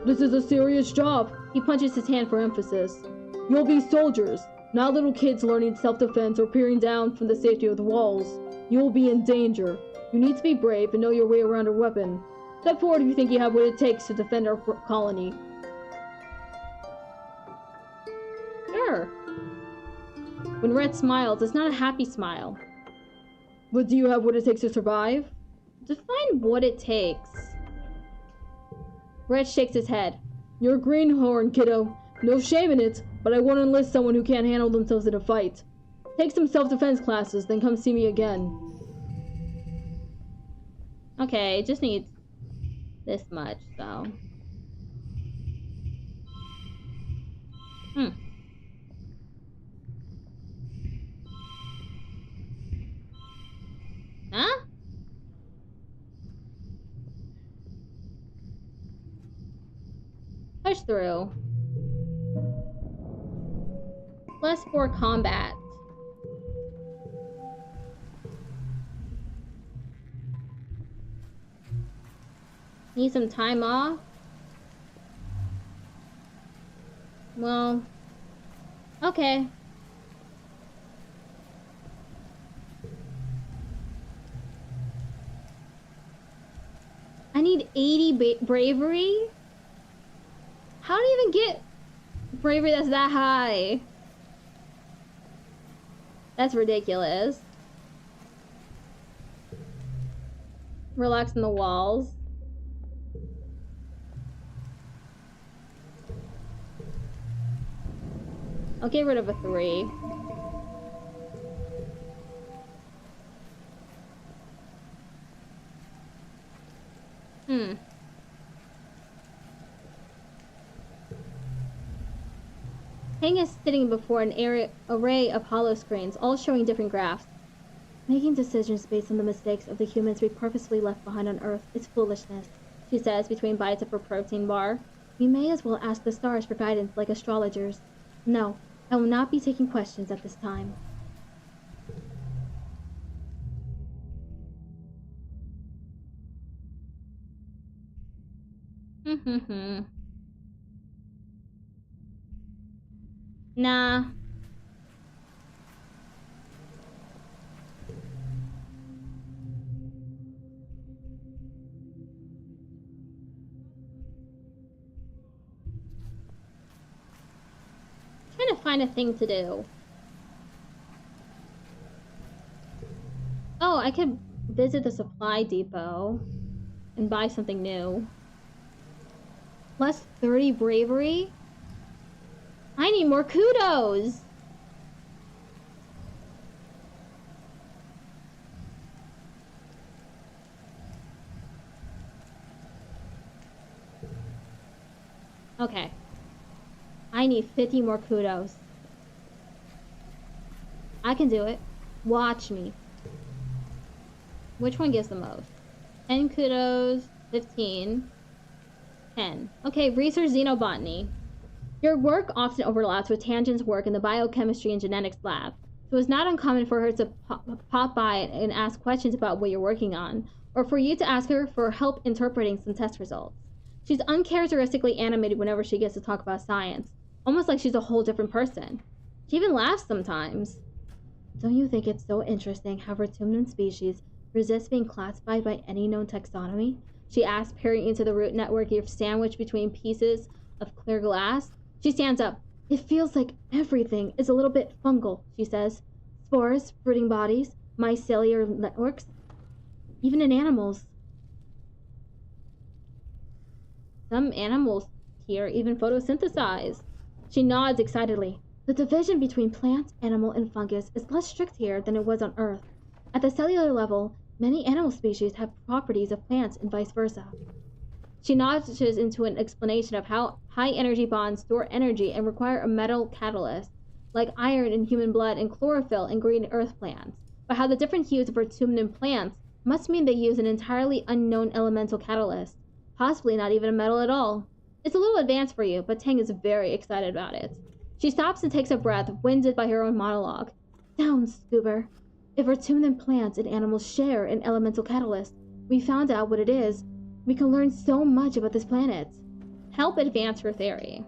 This is a serious job. He punches his hand for emphasis. You'll be soldiers, not little kids learning self-defense or peering down from the safety of the walls. You will be in danger. You need to be brave and know your way around a weapon. Step forward if you think you have what it takes to defend our colony. Sure. When Rhett smiles, it's not a happy smile. But do you have what it takes to survive? Define what it takes. Rhett shakes his head. You're a greenhorn, kiddo. No shame in it, but I won't enlist someone who can't handle themselves in a fight. Take some self-defense classes, then come see me again. Okay, just need this much, so. Huh? Push through. +4 combat. Need some time off? Well, okay. I need 80 bravery? How do you even get bravery that's that high? That's ridiculous. Relax on the walls. I'll get rid of a 3. Hang is sitting before an array of hollow screens, all showing different graphs. Making decisions based on the mistakes of the humans we purposefully left behind on Earth is foolishness, she says between bites of her protein bar. We may as well ask the stars for guidance like astrologers. No, I will not be taking questions at this time. Nah. Trying to find a thing to do. Oh, I could visit the supply depot and buy something new. Plus 30 bravery? I need more kudos! Okay. I need 50 more kudos. I can do it. Watch me. Which one gives the most? 10 kudos, 15, 10. Okay, research xenobotany. Your work often overlaps with Tangent's work in the biochemistry and genetics lab. So it's not uncommon for her to pop by and ask questions about what you're working on, or for you to ask her for help interpreting some test results. She's uncharacteristically animated whenever she gets to talk about science, almost like she's a whole different person. She even laughs sometimes. Don't you think it's so interesting how vertumnum species resist being classified by any known taxonomy? She asks, peering into the root network you're sandwiched between pieces of clear glass. She stands up. It feels like everything is a little bit fungal, she says. Spores, fruiting bodies, mycelial networks, even in animals. Some animals here even photosynthesize. She nods excitedly. The division between plant, animal, and fungus is less strict here than it was on Earth. At the cellular level, many animal species have properties of plants and vice versa. She nods into an explanation of how high-energy bonds store energy and require a metal catalyst, like iron in human blood and chlorophyll in green earth plants, but how the different hues of vertumnum plants must mean they use an entirely unknown elemental catalyst, possibly not even a metal at all. It's a little advanced for you, but Tang is very excited about it. She stops and takes a breath, winded by her own monologue. Sounds, Goober. If vertumnum plants and animals share an elemental catalyst, we found out what it is. We can learn so much about this planet. Help advance her theory.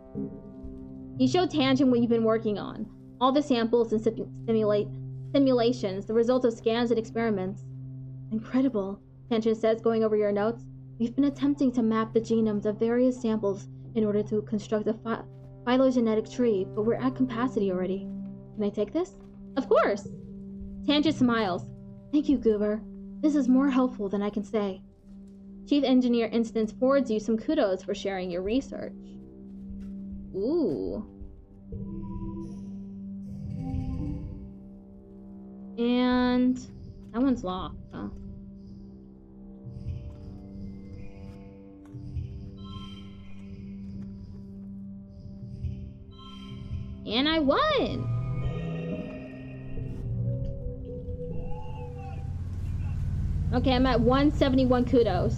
You show Tangent what you've been working on. All the samples and simulations, the results of scans and experiments. Incredible, Tangent says, going over your notes. We've been attempting to map the genomes of various samples in order to construct a phylogenetic tree, but we're at capacity already. Can I take this? Of course! Tangent smiles. Thank you, Goober. This is more helpful than I can say. Chief Engineer Instance forwards you some kudos for sharing your research. Ooh. And that one's locked, huh? And I won! Okay, I'm at 171 kudos.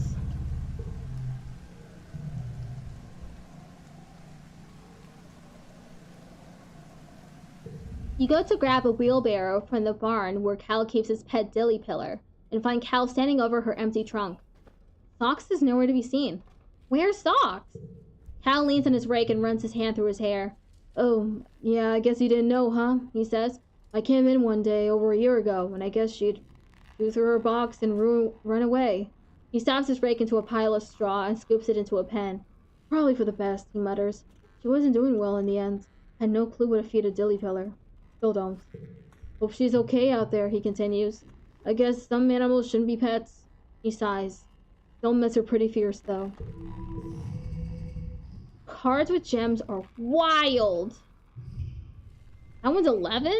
You go to grab a wheelbarrow from the barn where Cal keeps his pet dilly pillar, and find Cal standing over her empty trunk. Socks is nowhere to be seen. Where's Socks? Cal leans on his rake and runs his hand through his hair. Oh, yeah, I guess you didn't know, huh? He says. I came in one day over a year ago, and I guess she'd chew through her box and run away. He stabs his rake into a pile of straw and scoops it into a pen. Probably for the best, he mutters. She wasn't doing well in the end. Had no clue what to feed a dilly pillar. Still don't. Hope she's okay out there, he continues. I guess some animals shouldn't be pets. He sighs. Don't mess her pretty fierce, though. Cards with gems are wild! That one's 11?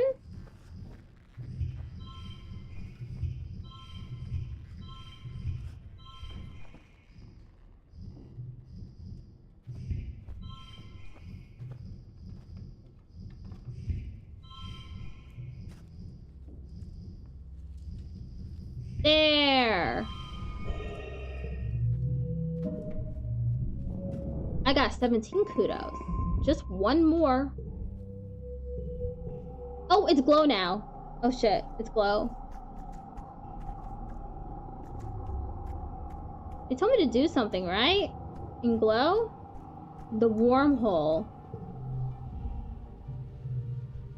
There! I got 17 kudos. Just one more. Oh, it's glow now. Oh shit, it's glow. It told me to do something, right? In glow? The wormhole.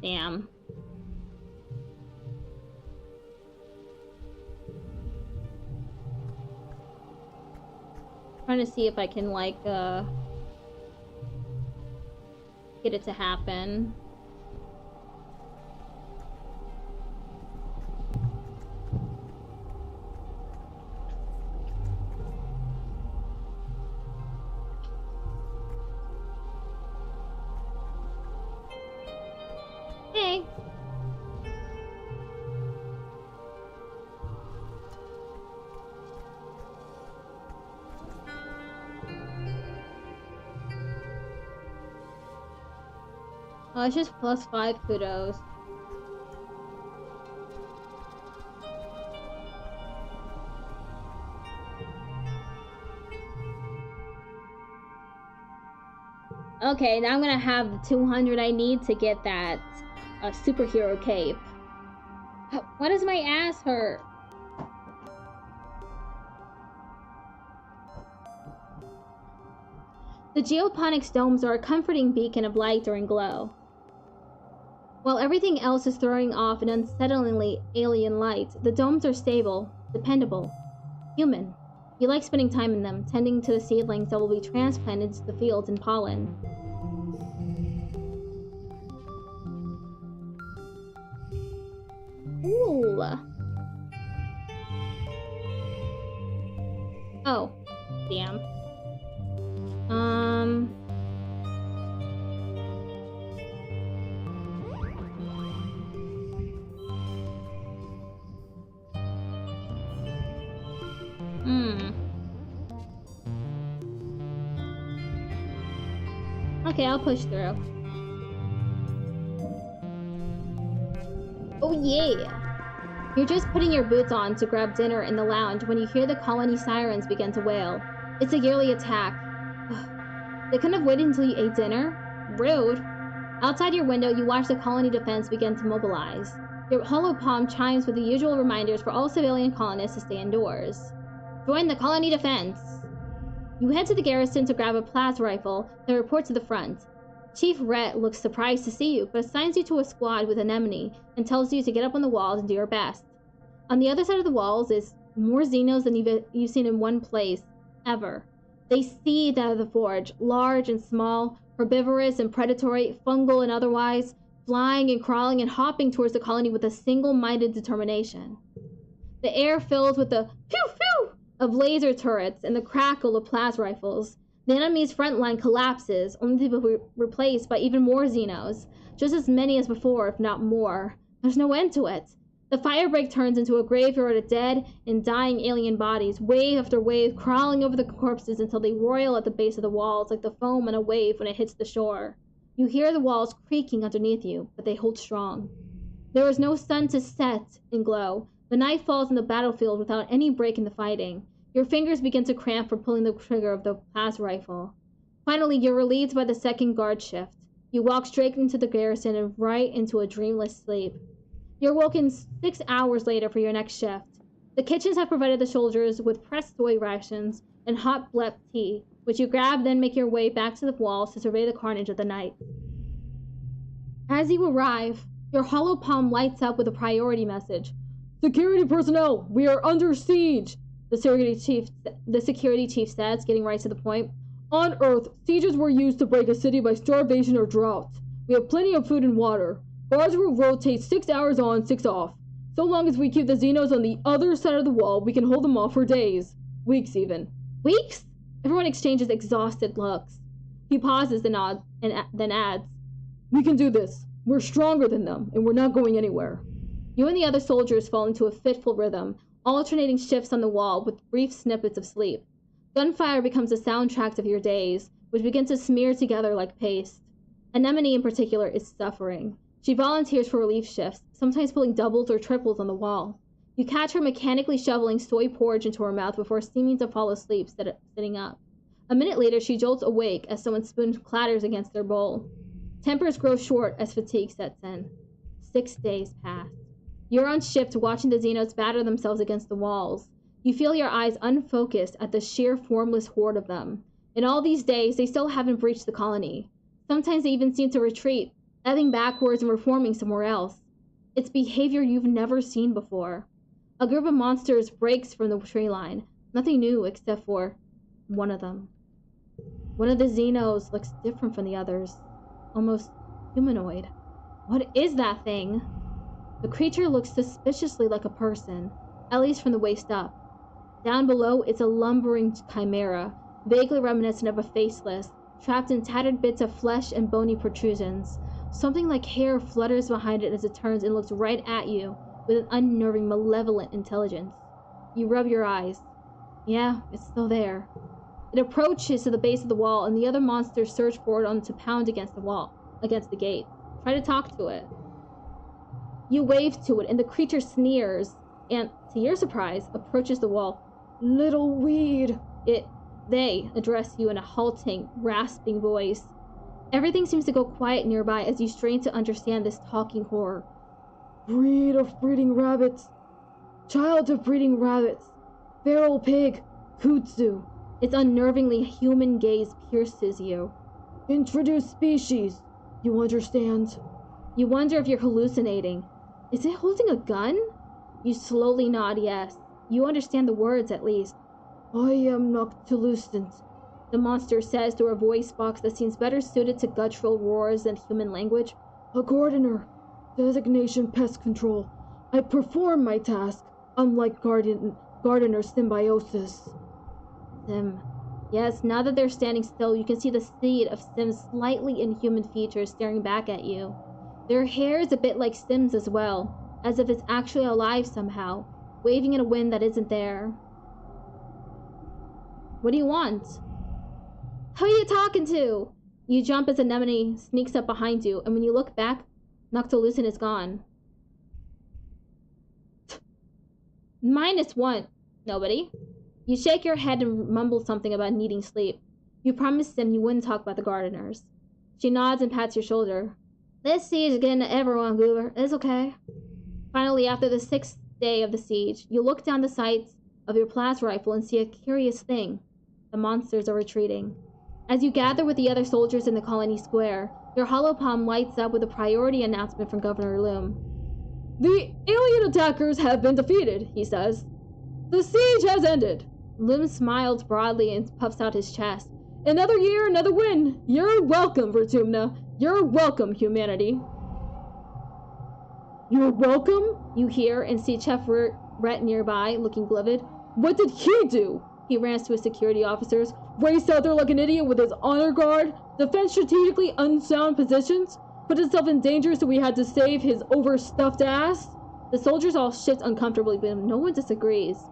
Damn. Trying to see if I can, like, get it to happen. Hey. Oh, it's just plus 5 kudos. Okay, now I'm gonna have the 200 I need to get that superhero cape. Why does my ass hurt? The geoponics domes are a comforting beacon of light during glow. While everything else is throwing off an unsettlingly alien light, the domes are stable, dependable, human. You like spending time in them, tending to the seedlings that will be transplanted into the fields and pollen. Ooh. Oh, damn. Okay, I'll push through. Oh yeah! You're just putting your boots on to grab dinner in the lounge when you hear the colony sirens begin to wail. It's a yearly attack. They couldn't have waited until you ate dinner? Rude. Outside your window, you watch the colony defense begin to mobilize. Your hollow palm chimes with the usual reminders for all civilian colonists to stay indoors. Join the colony defense! You head to the garrison to grab a plasma rifle that reports to the front. Chief Rhett looks surprised to see you, but assigns you to a squad with Anemone and tells you to get up on the walls and do your best. On the other side of the walls is more Xenos than you've seen in one place, ever. They seethe out of the forge, large and small, herbivorous and predatory, fungal and otherwise, flying and crawling and hopping towards the colony with a single-minded determination. The air fills with the pew-pew of laser turrets and the crackle of plasma rifles. The enemy's front line collapses, only to be replaced by even more Xenos, just as many as before, if not more. There's no end to it. The firebreak turns into a graveyard of dead and dying alien bodies, wave after wave, crawling over the corpses until they roil at the base of the walls like the foam on a wave when it hits the shore. You hear the walls creaking underneath you, but they hold strong. There is no sun to set and glow. The night falls on the battlefield without any break in the fighting. Your fingers begin to cramp from pulling the trigger of the plasma rifle. Finally, you're relieved by the second guard shift. You walk straight into the garrison and right into a dreamless sleep. You're woken 6 hours later for your next shift. The kitchens have provided the soldiers with pressed soy rations and hot blep tea, which you grab, then make your way back to the walls to survey the carnage of the night. As you arrive, your hollow palm lights up with a priority message. Security personnel, we are under siege! The security chief says, getting right to the point. On Earth, sieges were used to break a city by starvation or drought. We have plenty of food and water. Guards will rotate 6 hours on, 6 off. So long as we keep the Xenos on the other side of the wall, we can hold them off for days. Weeks, even. Weeks? Everyone exchanges exhausted looks. He pauses then adds, We can do this. We're stronger than them, and we're not going anywhere. You and the other soldiers fall into a fitful rhythm, alternating shifts on the wall with brief snippets of sleep. Gunfire becomes the soundtrack of your days, which begin to smear together like paste. Anemone in particular is suffering. She volunteers for relief shifts, sometimes pulling doubles or triples on the wall. You catch her mechanically shoveling soy porridge into her mouth before seeming to fall asleep sitting up. A minute later, she jolts awake as someone's spoon clatters against their bowl. Tempers grow short as fatigue sets in. 6 days pass. You're on shift watching the Xenos batter themselves against the walls. You feel your eyes unfocused at the sheer formless horde of them. In all these days, they still haven't breached the colony. Sometimes they even seem to retreat, ebbing backwards and reforming somewhere else. It's behavior you've never seen before. A group of monsters breaks from the tree line. Nothing new except for one of them. One of the Xenos looks different from the others. Almost humanoid. What is that thing? The creature looks suspiciously like a person, at least from the waist up. Down below, it's a lumbering chimera, vaguely reminiscent of a faceless, trapped in tattered bits of flesh and bony protrusions. Something like hair flutters behind it as it turns and looks right at you with an unnerving, malevolent intelligence. You rub your eyes. Yeah, it's still there. It approaches to the base of the wall, and the other monsters surge forward on to pound against the gate. Try to talk to it. You wave to it, and the creature sneers, and, to your surprise, approaches the wall. Little weed. They address you in a halting, rasping voice. Everything seems to go quiet nearby as you strain to understand this talking horror. Breed of breeding rabbits. Child of breeding rabbits. Feral pig. Kutsu. Its unnervingly human gaze pierces you. Introduce species. You understand? You wonder if you're hallucinating. Is it holding a gun? You slowly nod yes. You understand the words, at least. I am noctilucent, the monster says through a voice box that seems better suited to guttural roars than human language. A gardener. Designation pest control. I perform my task, unlike gardener symbiosis. Sim. Yes, now that they're standing still, you can see the seed of Sim's slightly inhuman features staring back at you. Their hair is a bit like Sim's as well, as if it's actually alive somehow, waving in a wind that isn't there. What do you want? Who are you talking to? You jump as Anemone sneaks up behind you, and when you look back, Noctilucent is gone. -1. Nobody. You shake your head and mumble something about needing sleep. You promised Sim you wouldn't talk about the gardeners. She nods and pats your shoulder. This siege is getting to everyone, Goober. It's okay. Finally, after the 6th day of the siege, you look down the sights of your plas rifle and see a curious thing. The monsters are retreating. As you gather with the other soldiers in the colony square, your hollow palm lights up with a priority announcement from Governor Loom. The alien attackers have been defeated, he says. The siege has ended. Loom smiles broadly and puffs out his chest. Another year, another win. You're welcome, Vertumna. You're welcome, humanity. You're welcome? You hear and see Chef Rhett nearby, looking livid. What did he do? He rants to his security officers. Raced out there like an idiot with his honor guard, defend strategically unsound positions, put himself in danger so we had to save his overstuffed ass. The soldiers all shift uncomfortably, but no one disagrees.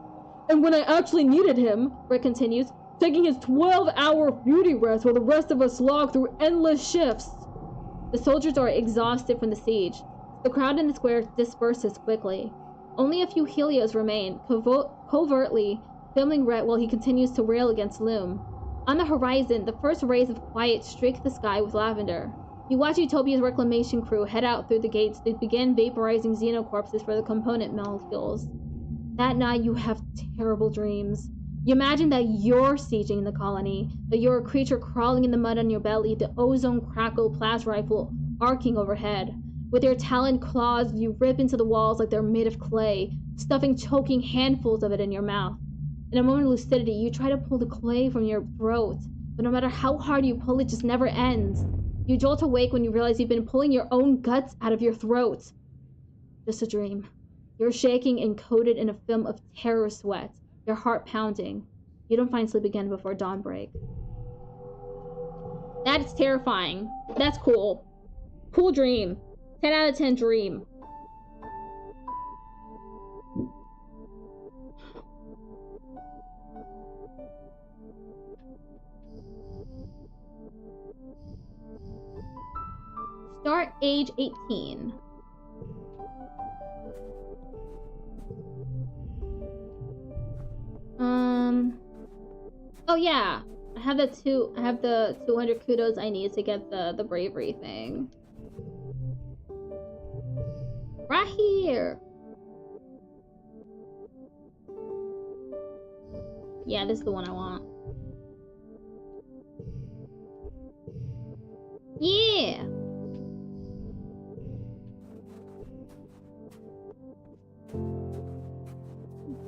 And when I actually needed him, Rick continues, taking his 12-hour beauty rest while the rest of us slog through endless shifts. The soldiers are exhausted from the siege. The crowd in the square disperses quickly. Only a few Helios remain, covertly filming Rhett while he continues to rail against Loom. On the horizon, the first rays of quiet streak the sky with lavender. You watch Utopia's reclamation crew head out through the gates to begin vaporizing xenocorpses for the component molecules. That night, you have terrible dreams. You imagine that you're sieging the colony, that you're a creature crawling in the mud on your belly, the ozone crackle plas rifle arcing overhead. With your taloned claws, you rip into the walls like they're made of clay, stuffing choking handfuls of it in your mouth. In a moment of lucidity, you try to pull the clay from your throat, but no matter how hard you pull, it just never ends. You jolt awake when you realize you've been pulling your own guts out of your throat. Just a dream. You're shaking and coated in a film of terror sweat, your heart pounding. You don't find sleep again before dawnbreak. That's terrifying. That's cool. Cool dream. 10 out of 10 dream. Start age 18. Oh yeah, I have the 200 kudos I need to get the bravery thing. Right here. Yeah, this is the one I want. Yeah.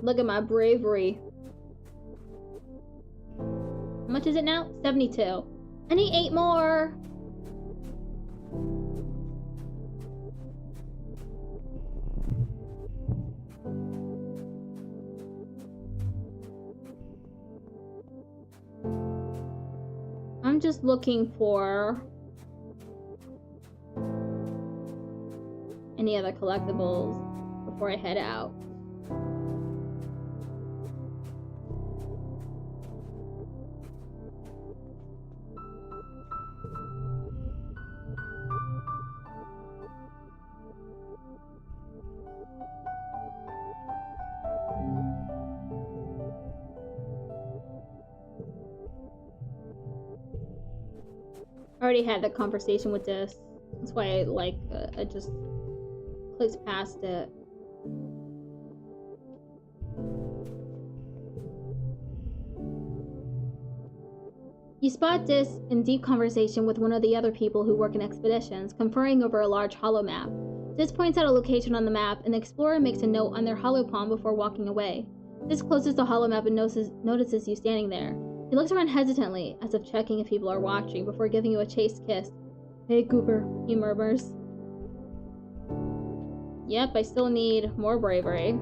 Look at my bravery. How much is it now? 72. I need 8 more. I'm just looking for any other collectibles before I head out. I already had that conversation with this. That's why I just clicks past it. You spot Dis in deep conversation with one of the other people who work in expeditions, conferring over a large hollow map. Dis points out a location on the map, and the explorer makes a note on their hollow palm before walking away. Dis closes the hollow map and notices you standing there. He looks around hesitantly, as if checking if people are watching, before giving you a chaste kiss. Hey, Cooper, he murmurs. Yep, I still need more bravery.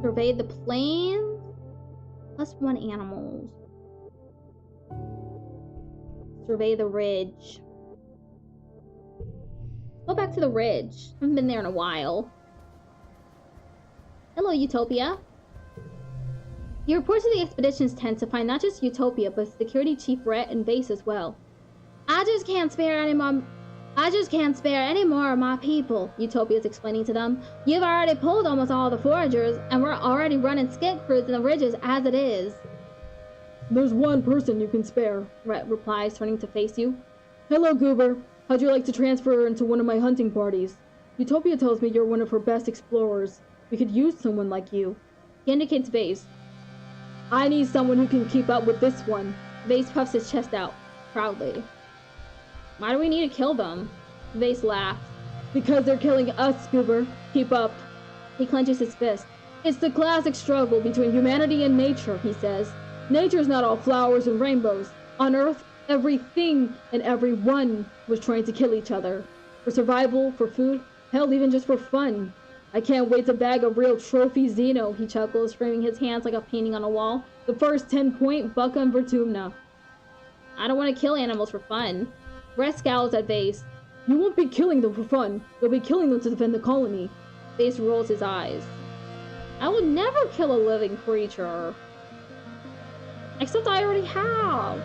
Survey the plains. +1 animals. Survey the ridge. Go back to the ridge. Haven't been there in a while. Hello, Utopia. You report to the expedition's tent to find not just Utopia, but Security Chief Rhett and Vase as well. I just can't spare any more of my people, Utopia's explaining to them. You've already pulled almost all the foragers, and we're already running skit crews in the ridges as it is. There's one person you can spare, Rhett replies, turning to face you. Hello, Goober. How'd you like to transfer into one of my hunting parties? Utopia tells me you're one of her best explorers. We could use someone like you. He indicates Vase. I need someone who can keep up with this one. Vase puffs his chest out, proudly. Why do we need to kill them? Vase laughs. Because they're killing us, Goober. Keep up. He clenches his fist. It's the classic struggle between humanity and nature, he says. Nature's not all flowers and rainbows. On Earth, everything and everyone was trying to kill each other. For survival, for food, hell, even just for fun. I can't wait to bag a real trophy Xeno, he chuckles, framing his hands like a painting on a wall. The first 10-point Bucca and Vertumna. I don't want to kill animals for fun. Rhett scowls at Vase. You won't be killing them for fun. You'll be killing them to defend the colony. Vase rolls his eyes. I would never kill a living creature. Except I already have.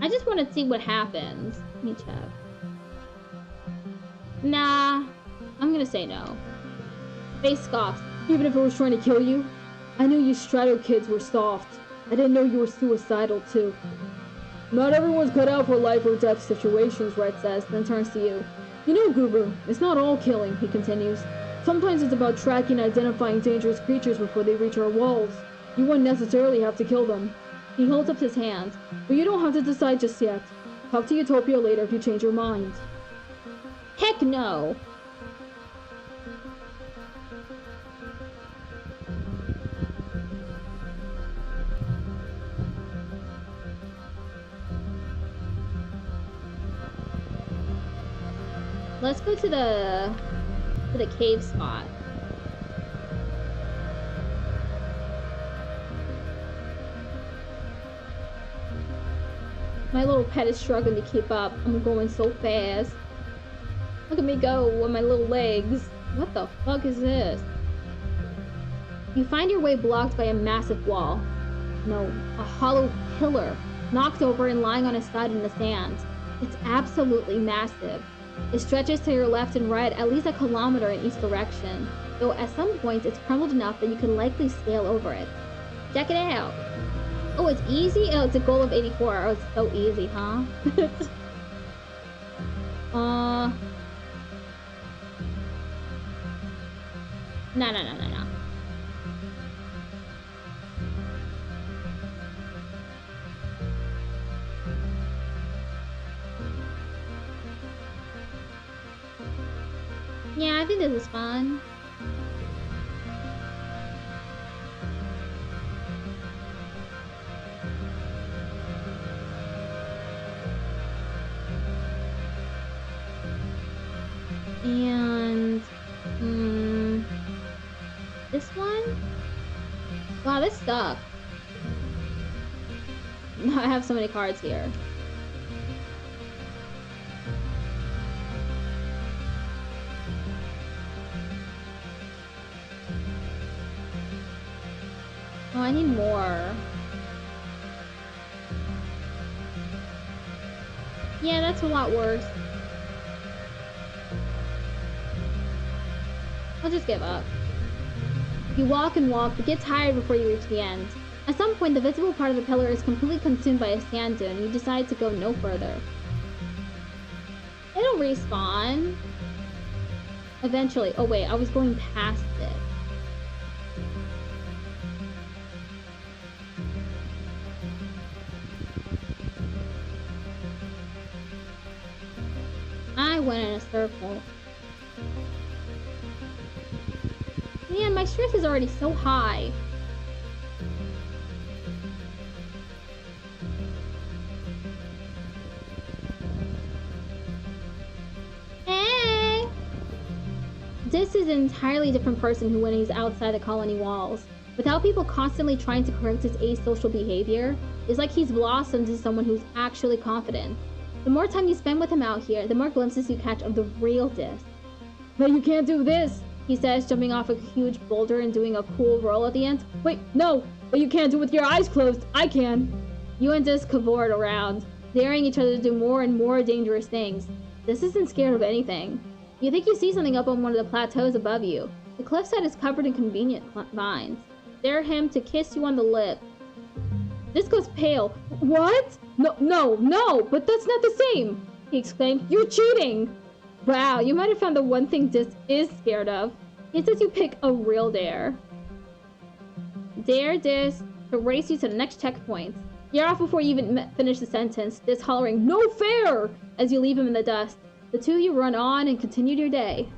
I just want to see what happens. Let me check. Nah, I'm gonna say no. Vase scoffs. Even if it was trying to kill you? I knew you Strato kids were soft. I didn't know you were suicidal, too. Not everyone's cut out for life or death situations, Rhett says, then turns to you. You know, Goober, it's not all killing, he continues. Sometimes it's about tracking and identifying dangerous creatures before they reach our walls. You wouldn't necessarily have to kill them. He holds up his hand. But you don't have to decide just yet. Talk to Utopia later if you change your mind. Heck no! Let's go to the cave spot. My little pet is struggling to keep up. I'm going so fast. Look at me go with my little legs. What the fuck is this? You find your way blocked by a massive wall. No, a hollow pillar, knocked over and lying on its side in the sand. It's absolutely massive. It stretches to your left and right at least 1 kilometer in each direction, though at some points it's crumbled enough that you can likely scale over it. Check it out! Oh, it's easy? Oh, it's a goal of 84. Oh, it's so easy, huh? No. Yeah, I think this is fun. And this one? Wow, this sucks. I have so many cards here. Oh, I need more. Yeah, that's a lot worse. I'll just give up. You walk and walk, but get tired before you reach the end. At some point, the visible part of the pillar is completely consumed by a sand dune, and you decide to go no further. It'll respawn. Eventually. Oh wait, I was going past it. I went in a circle. Man, my stress is already so high. Hey! This is an entirely different person who when he's outside the colony walls. Without people constantly trying to correct his asocial behavior, it's like he's blossomed into someone who's actually confident. The more time you spend with him out here, the more glimpses you catch of the real Dis. But you can't do this, he says, jumping off a huge boulder and doing a cool roll at the end. Wait, no! But you can't do it with your eyes closed. I can. You and Dis cavorted around, daring each other to do more and more dangerous things. Dis isn't scared of anything. You think you see something up on one of the plateaus above you. The cliffside is covered in convenient vines. Dare him to kiss you on the lip. Dis goes pale. What? No, but that's not the same, he exclaimed. You're cheating! Wow, you might have found the one thing Dis is scared of. He says you pick a real dare. Dare Dis to race you to the next checkpoint. You're off before you even finish the sentence, Dis hollering, "No fair!" as you leave him in the dust. The two of you run on and continued your day.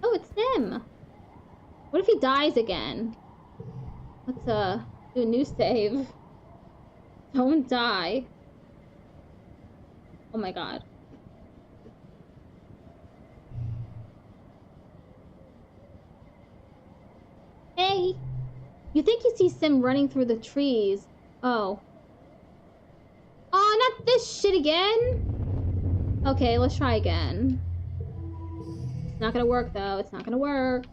Oh, it's him! What if he dies again? Let's, do a new save. Don't die. Oh my god. Hey! You think you see Sim running through the trees. Oh. Oh, not this shit again! Okay, let's try again. It's not gonna work, though. It's not gonna work.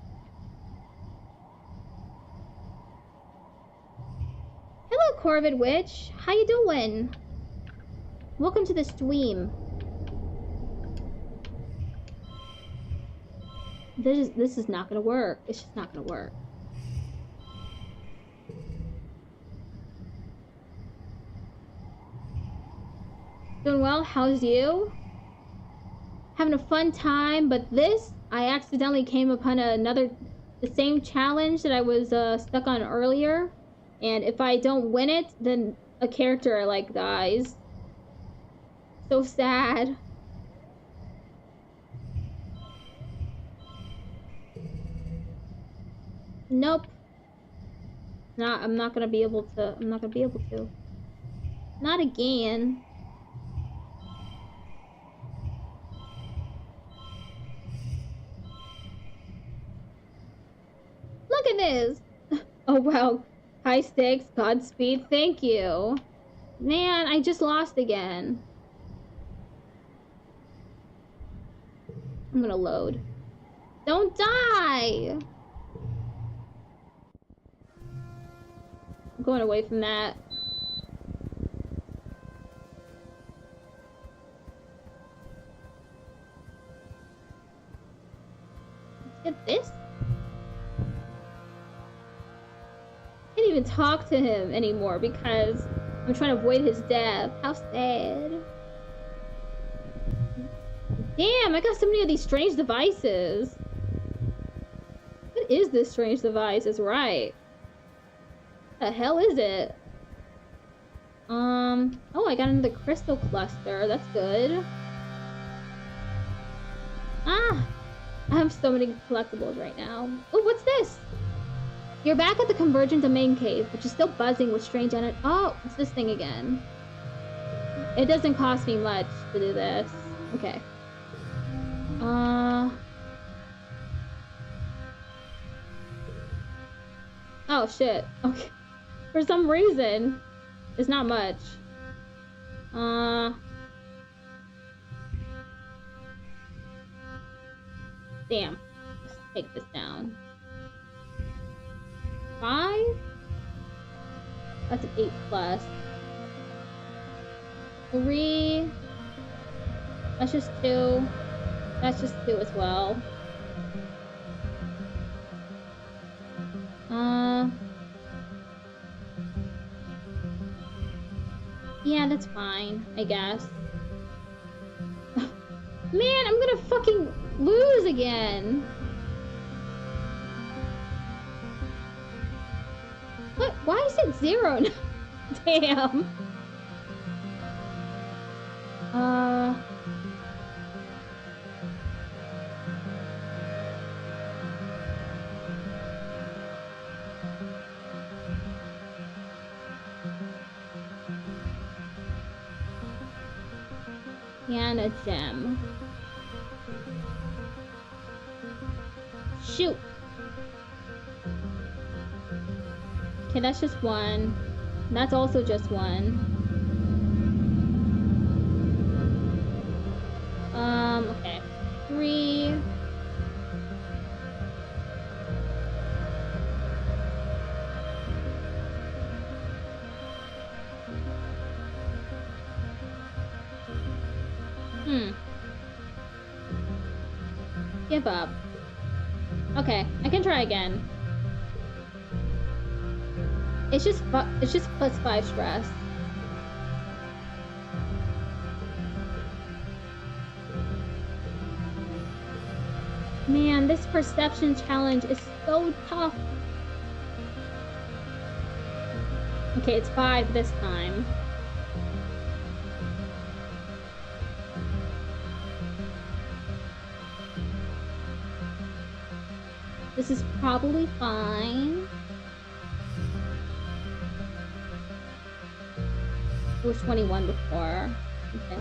Hello, Corvid Witch. How you doing? Welcome to the stream. This is not gonna work. It's just not gonna work. Doing well, how's you? Having a fun time, but this, I accidentally came upon the same challenge that I was stuck on earlier. And if I don't win it, then a character like dies. So sad. Nope. I'm not gonna be able to. I'm not gonna be able to. Not again. Look at this. Oh wow. High stakes, Godspeed, thank you. Man, I just lost again. I'm gonna load. Don't die! I'm going away from that. Let's get this. I can't even talk to him anymore because I'm trying to avoid his death. How sad. Damn, I got so many of these strange devices. What is this strange device? It's right. What the hell is it? Oh, I got another crystal cluster. That's good. Ah, I have so many collectibles right now. Oh, what's this? You're back at the Convergent Domain Cave, which is still buzzing with strange energy. Oh, it's this thing again. It doesn't cost me much to do this. Okay. Oh, shit. Okay. For some reason, It's not much. Damn. Let's take this down. 5? That's an 8 plus. 3. That's just 2. That's just 2 as well. Yeah, that's fine, I guess. Man, I'm gonna fucking lose again. What? Why is it 0 now? Damn. And a gem. Shoot. Okay, that's just 1. That's also just 1. Okay. 3. Give up. Okay, I can try again. It's just plus 5 stress. Man, this perception challenge is so tough. Okay, it's 5 this time. This is probably fine. It was 21 before. Okay.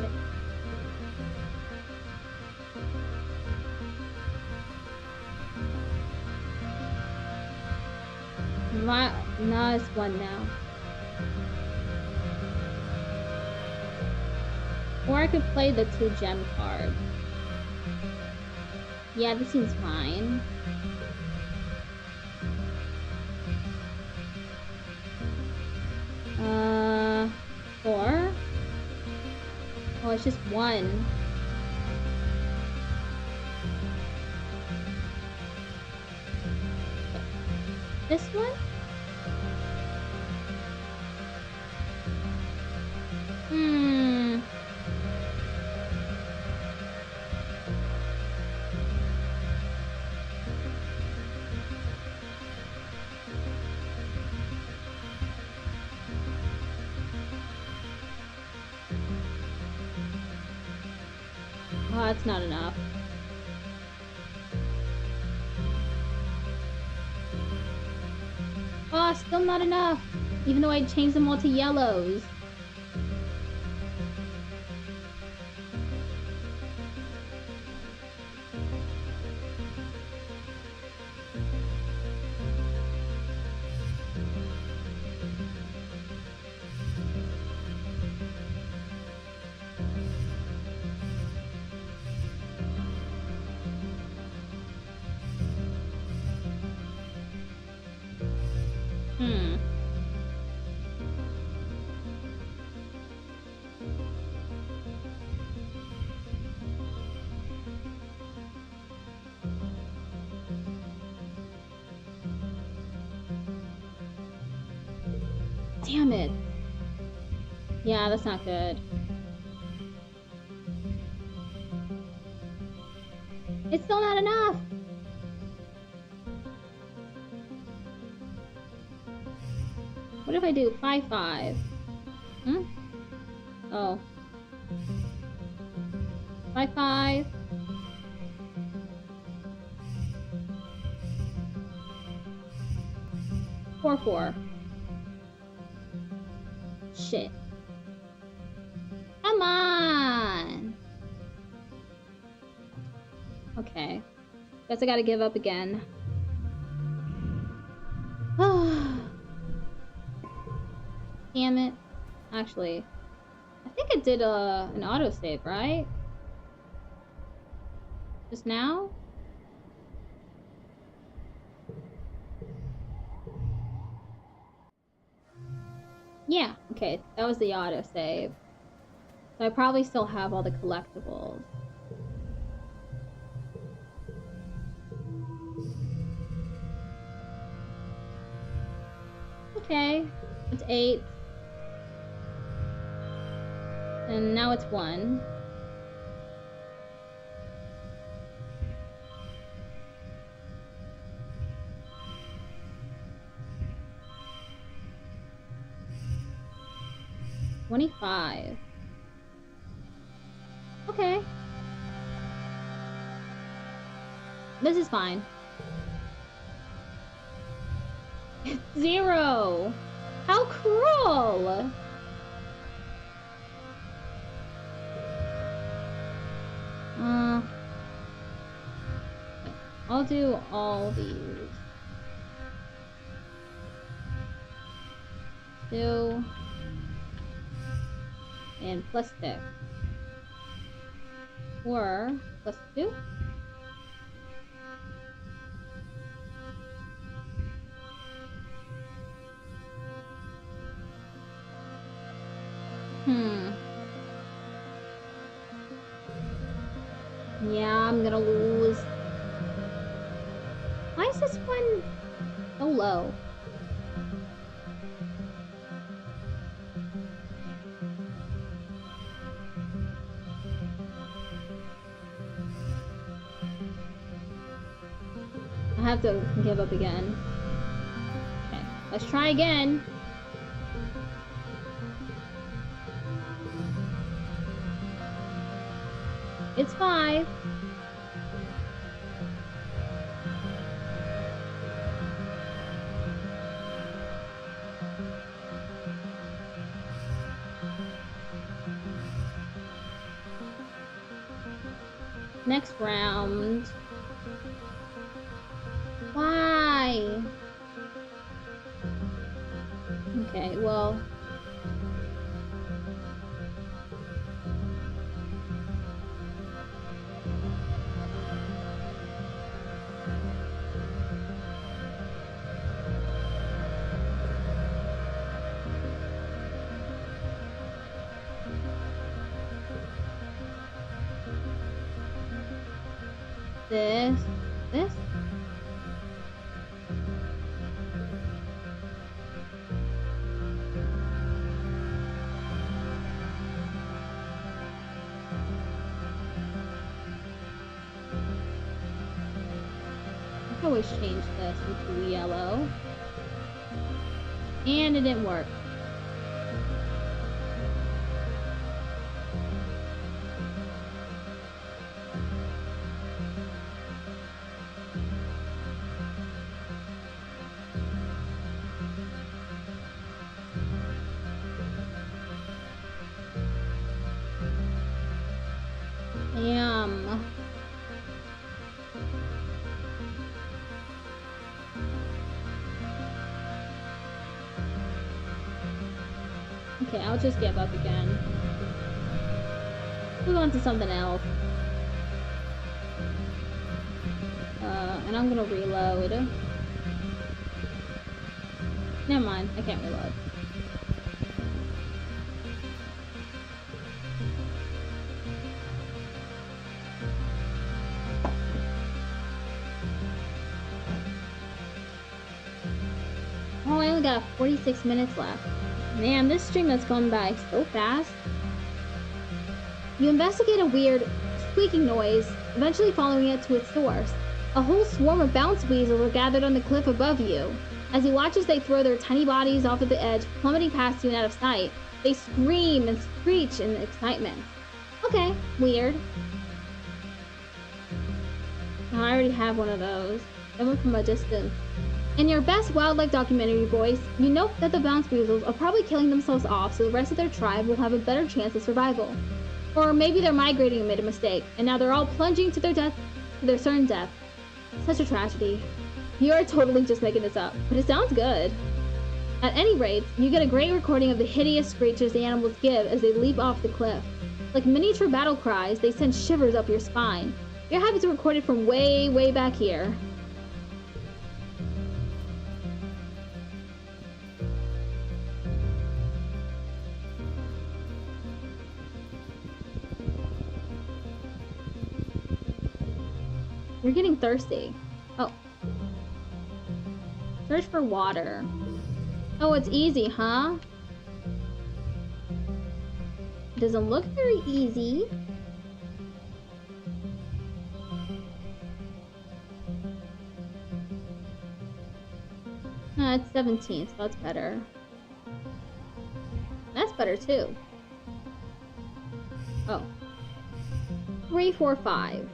No, it's 1 now. Or I could play the 2 gem card. Yeah, this seems fine. Four? Oh, it's just 1. This one? Oh, that's not enough. Oh, still not enough. Even though I changed them all to yellows. Damn it. Yeah, that's not good. It's still not enough. What if I do 5, 5? Oh. 5, 5. Four, 4. Shit. Come on! Okay. Guess I gotta give up again. Damn it. actually. I think it did an autosave, right? Just now? Yeah, okay, that was the autosave. So I probably still have all the collectibles. Okay, it's 8. And now it's 1. $25. Okay. This is fine. 0! How cruel! I'll do all these. 2 and plus 6. 4 plus 2. Yeah, I'm gonna lose. Why is this one so low? I have to give up again. Okay, let's try again. It's 5. Next round. Why? Okay, well. This. I always change this into yellow. And it didn't work. Damn. Okay, I'll just give up again. Move on to something else. And I'm gonna reload. Never mind, I can't reload. Oh, I only got 46 minutes left. Man, this stream has gone by so fast. You investigate a weird squeaking noise, eventually following it to its source. A whole swarm of bounce weasels are gathered on the cliff above you. As you watch as they throw their tiny bodies off of the edge, plummeting past you and out of sight, they scream and screech in excitement. Okay, weird. Oh, I already have one of those. I went from a distance. In your best wildlife documentary voice, you note that the bounce weasels are probably killing themselves off so the rest of their tribe will have a better chance of survival. Or maybe they're migrating and made a mistake, and now they're all plunging to their death, to their certain death. Such a tragedy. You are totally just making this up, but it sounds good. At any rate, you get a great recording of the hideous screeches the animals give as they leap off the cliff. Like miniature battle cries, they send shivers up your spine. You're happy to record it from way, way back here. You're getting thirsty. Oh. Search for water. Oh, it's easy, huh? Doesn't look very easy. It's 17, so that's better. That's better too. Oh. 3, 4, 5.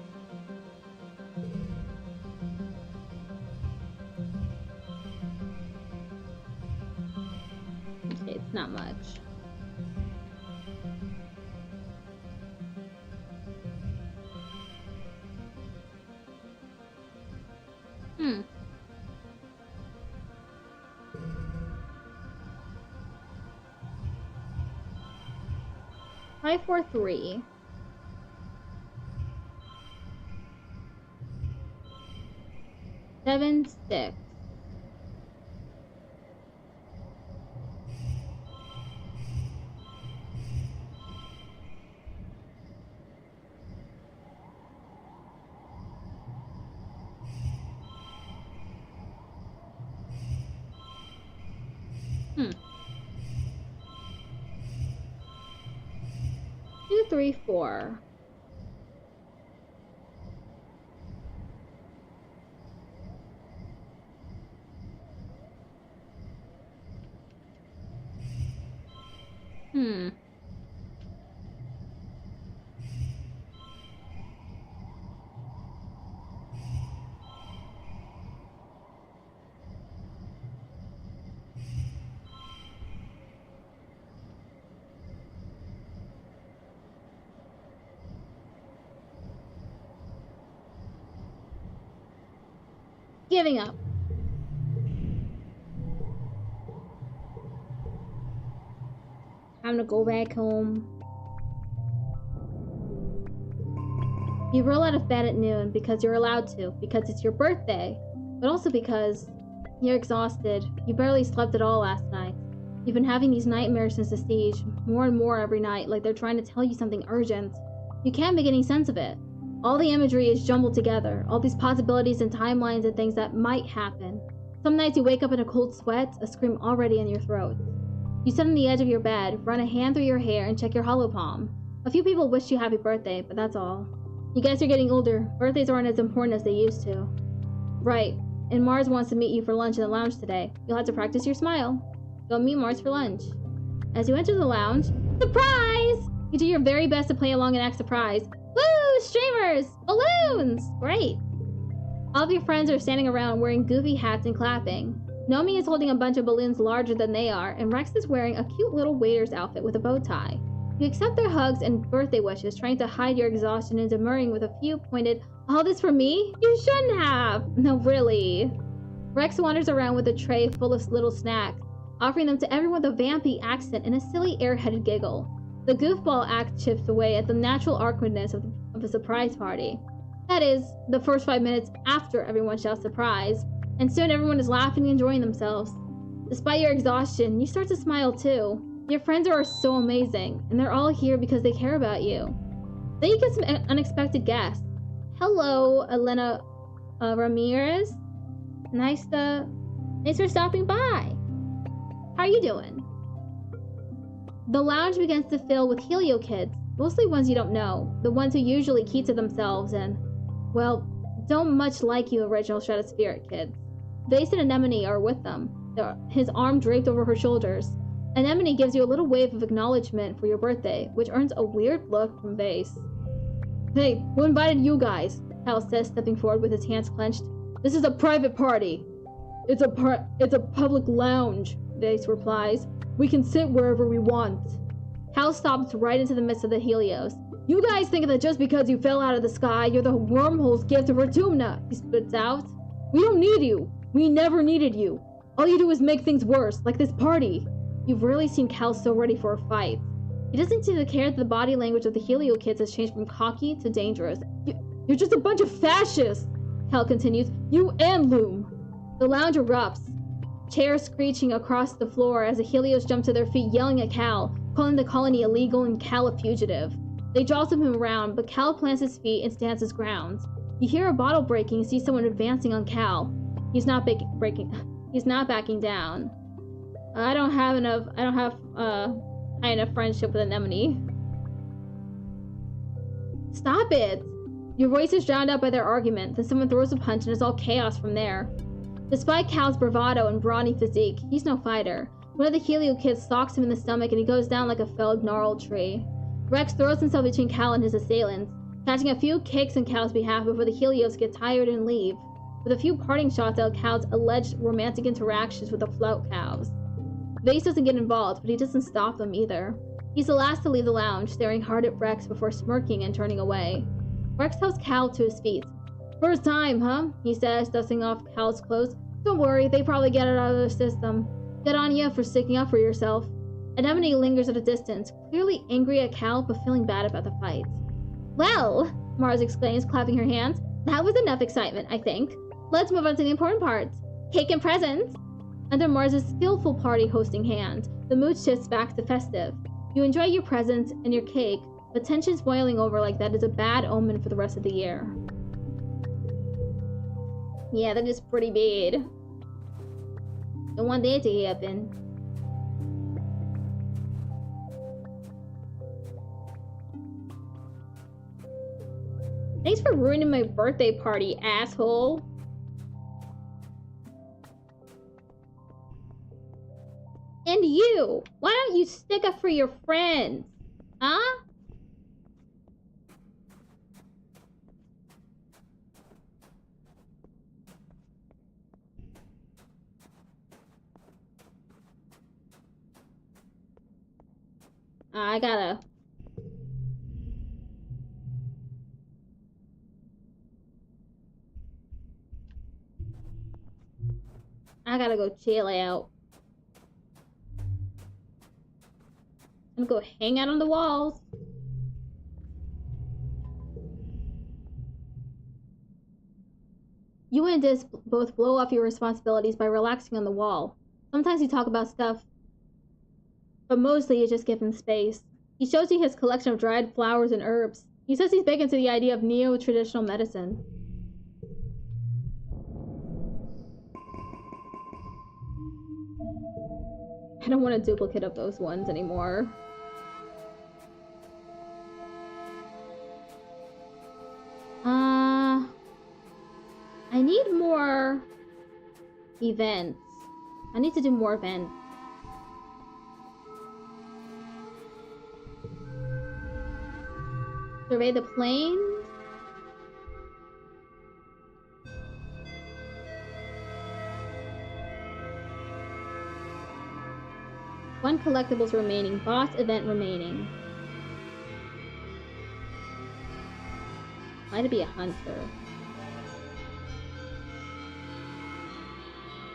Okay, it's not much. Hmm. Five, 4, 3. Seven, 6. Hmm. 2, 3, 4. Hmm. Giving up. Time to go back home. You roll out of bed at noon because you're allowed to, because it's your birthday, but also because you're exhausted. You barely slept at all last night. You've been having these nightmares since the siege, more and more every night, like they're trying to tell you something urgent. You can't make any sense of it. All the imagery is jumbled together, all these possibilities and timelines and things that might happen. Some nights you wake up in a cold sweat, a scream already in your throat. You sit on the edge of your bed, run a hand through your hair, and check your hollow palm. A few people wished you happy birthday, but that's all. You guys are getting older. Birthdays aren't as important as they used to. Right, and Mars wants to meet you for lunch in the lounge today. You'll have to practice your smile. Go meet Mars for lunch. As you enter the lounge, surprise! You do your very best to play along and act surprised. Woo! Streamers! Balloons! Great! All of your friends are standing around wearing goofy hats and clapping. Nomi is holding a bunch of balloons larger than they are, and Rex is wearing a cute little waiter's outfit with a bow tie. You accept their hugs and birthday wishes, trying to hide your exhaustion and demurring with a few pointed, "All this for me? You shouldn't have!" No, really. Rex wanders around with a tray full of little snacks, offering them to everyone with a vampy accent and a silly airheaded giggle. The goofball act chips away at the natural awkwardness of a surprise party. That is, the first 5 minutes after everyone shouts surprise, and soon everyone is laughing and enjoying themselves. Despite your exhaustion, you start to smile too. Your friends are so amazing, and they're all here because they care about you. Then you get some unexpected guests. Hello, Elena Ramirez. Nice for stopping by. How are you doing? The lounge begins to fill with Helio kids, mostly ones you don't know, the ones who usually keep to themselves and, well, don't much like you original Shredded Spirit kids. Vase and Anemone are with them, his arm draped over her shoulders. Anemone gives you a little wave of acknowledgement for your birthday, which earns a weird look from Vase. "Hey, who invited you guys?" Hal says, stepping forward with his hands clenched. "This is a private party." It's a public lounge," Vase replies. "We can sit wherever we want." Hal stops right into the midst of the Helios. "You guys think that just because you fell out of the sky, you're the wormhole's gift to Vertumna," he spits out. "We don't need you. We never needed you. All you do is make things worse, like this party. You've rarely seen Cal so ready for a fight. He doesn't seem to care that the body language of the Helio kids has changed from cocky to dangerous. You're just a bunch of fascists, Cal continues. You and Loom. The lounge erupts, chairs screeching across the floor as the Helios jump to their feet, yelling at Cal, calling the colony illegal and Cal a fugitive. They jostle him around, but Cal plants his feet and stands his ground. You hear a bottle breaking and see someone advancing on Cal. He's not backing down. I don't have high enough friendship with Anemone. Stop it! Your voice is drowned out by their argument, then someone throws a punch and it's all chaos from there. Despite Cal's bravado and brawny physique, he's no fighter. One of the Helio kids socks him in the stomach and he goes down like a felled gnarled tree. Rex throws himself between Cal and his assailants, catching a few kicks on Cal's behalf before the Helios get tired and leave, with a few parting shots at Cal's alleged romantic interactions with the flout cows. Vase doesn't get involved, but he doesn't stop them either. He's the last to leave the lounge, staring hard at Rex before smirking and turning away. Rex helps Cal to his feet. First time, huh? He says, dusting off Cal's clothes. Don't worry, they probably get it out of their system. Good on you for sticking up for yourself. Anemone lingers at a distance, clearly angry at Cal, but feeling bad about the fight. Well, Mars exclaims, clapping her hands. That was enough excitement, I think. Let's move on to the important parts. Cake and presents. Under Mars' skillful party hosting hand, the mood shifts back to festive. You enjoy your presents and your cake, but tensions boiling over like that is a bad omen for the rest of the year. Yeah, that is pretty bad. Don't want that to happen. Thanks for ruining my birthday party, asshole. And you! Why don't you stick up for your friends? Huh? I gotta go chill out. I'm gonna go hang out on the walls. You and Dis both blow off your responsibilities by relaxing on the wall. Sometimes you talk about stuff, but mostly you just give him space. He shows you his collection of dried flowers and herbs. He says he's big into the idea of neo-traditional medicine. I don't want a duplicate of those ones anymore. I need more events. I need to do more events. Survey the plains. One collectibles remaining. Boss event remaining. Try to be a hunter.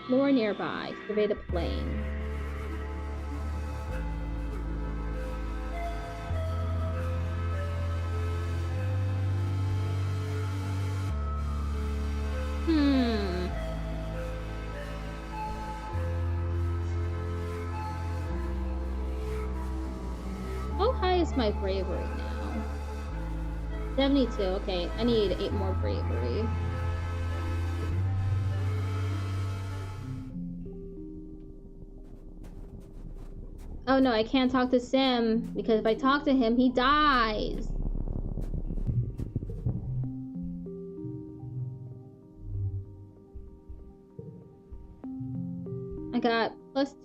Floor nearby. Survey the plain. How high is my bravery now? 72. Okay, I need 8 more bravery. Oh no, I can't talk to Sim, because if I talk to him, he dies. I got plus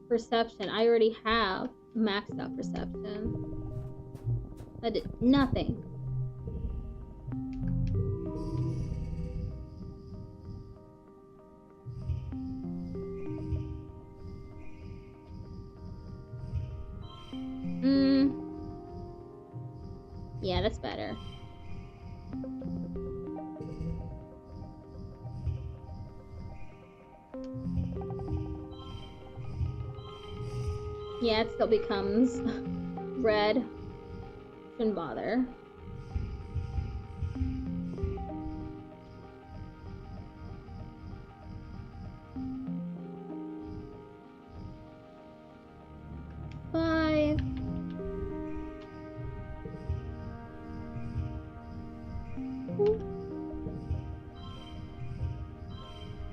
perception. I already have maxed out perception. I did nothing. Yeah, that's better. Yeah, it still becomes red. Shouldn't bother. Five.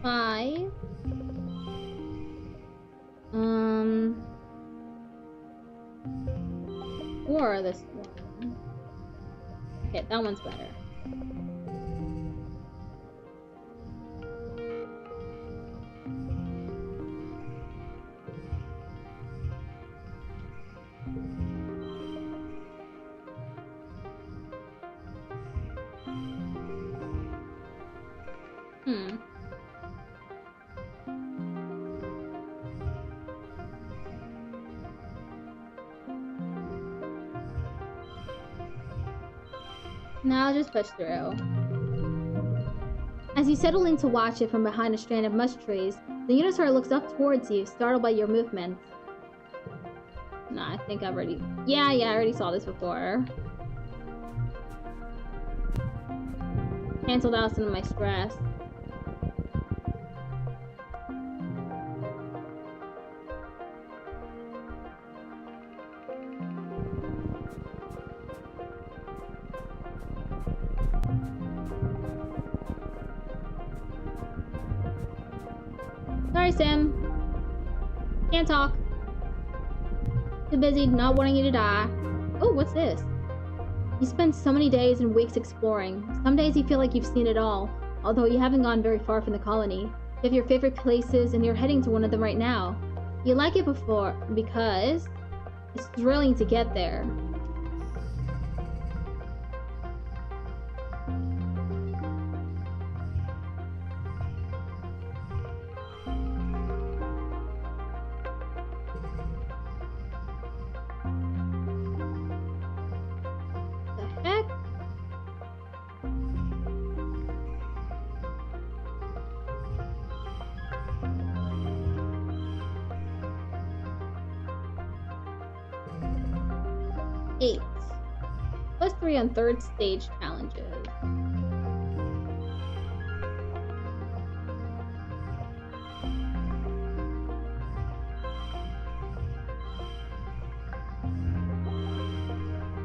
Five. Or this one. Okay, that one's better. Now just push through. As you settle in to watch it from behind a strand of mush trees, the Unisaur looks up towards you, startled by your movements. Nah, I think I've already... Yeah, I already saw this before. Canceled out some of my stress. Sorry, Sim. Can't talk. Too busy not wanting you to die. Oh, what's this? You spend so many days and weeks exploring. Some days you feel like you've seen it all, although you haven't gone very far from the colony. You have your favorite places and you're heading to one of them right now. You like it before because it's thrilling to get there. +3 on third stage challenges.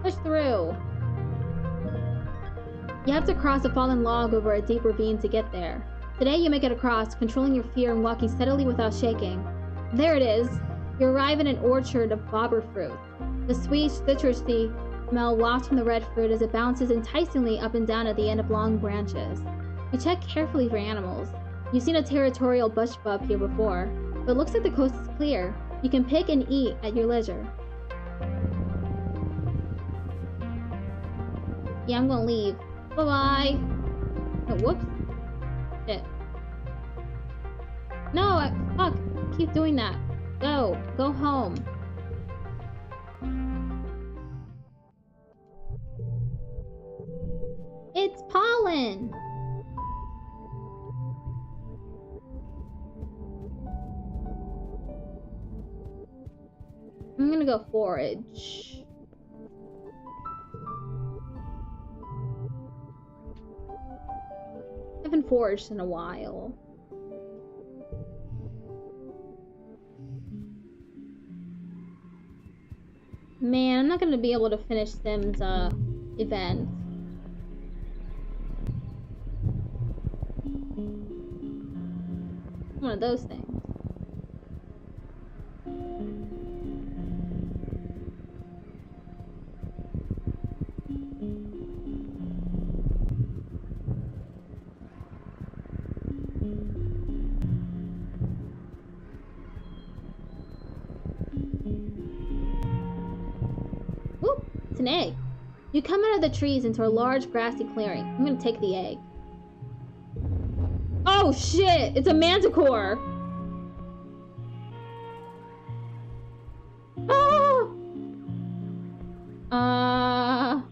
Push through. You have to cross a fallen log over a deep ravine to get there. Today you make it across, controlling your fear and walking steadily without shaking. There it is. You arrive in an orchard of bobber fruit. The sweet, citrusy smell wafts from the red fruit as it bounces enticingly up and down at the end of long branches. You check carefully for animals. You've seen a territorial bush bub here before, but it looks like the coast is clear. You can pick and eat at your leisure. Yeah, I'm gonna leave. Bye-bye. Oh, whoops. Shit. No, fuck. Keep doing that. Go home. It's pollen! I'm gonna go forage. I haven't foraged in a while. Man, I'm not gonna be able to finish Sim's event. One of those things. Ooh, it's an egg. You come out of the trees into a large grassy clearing. I'm gonna take the egg. Oh shit! It's a manticore! Ah!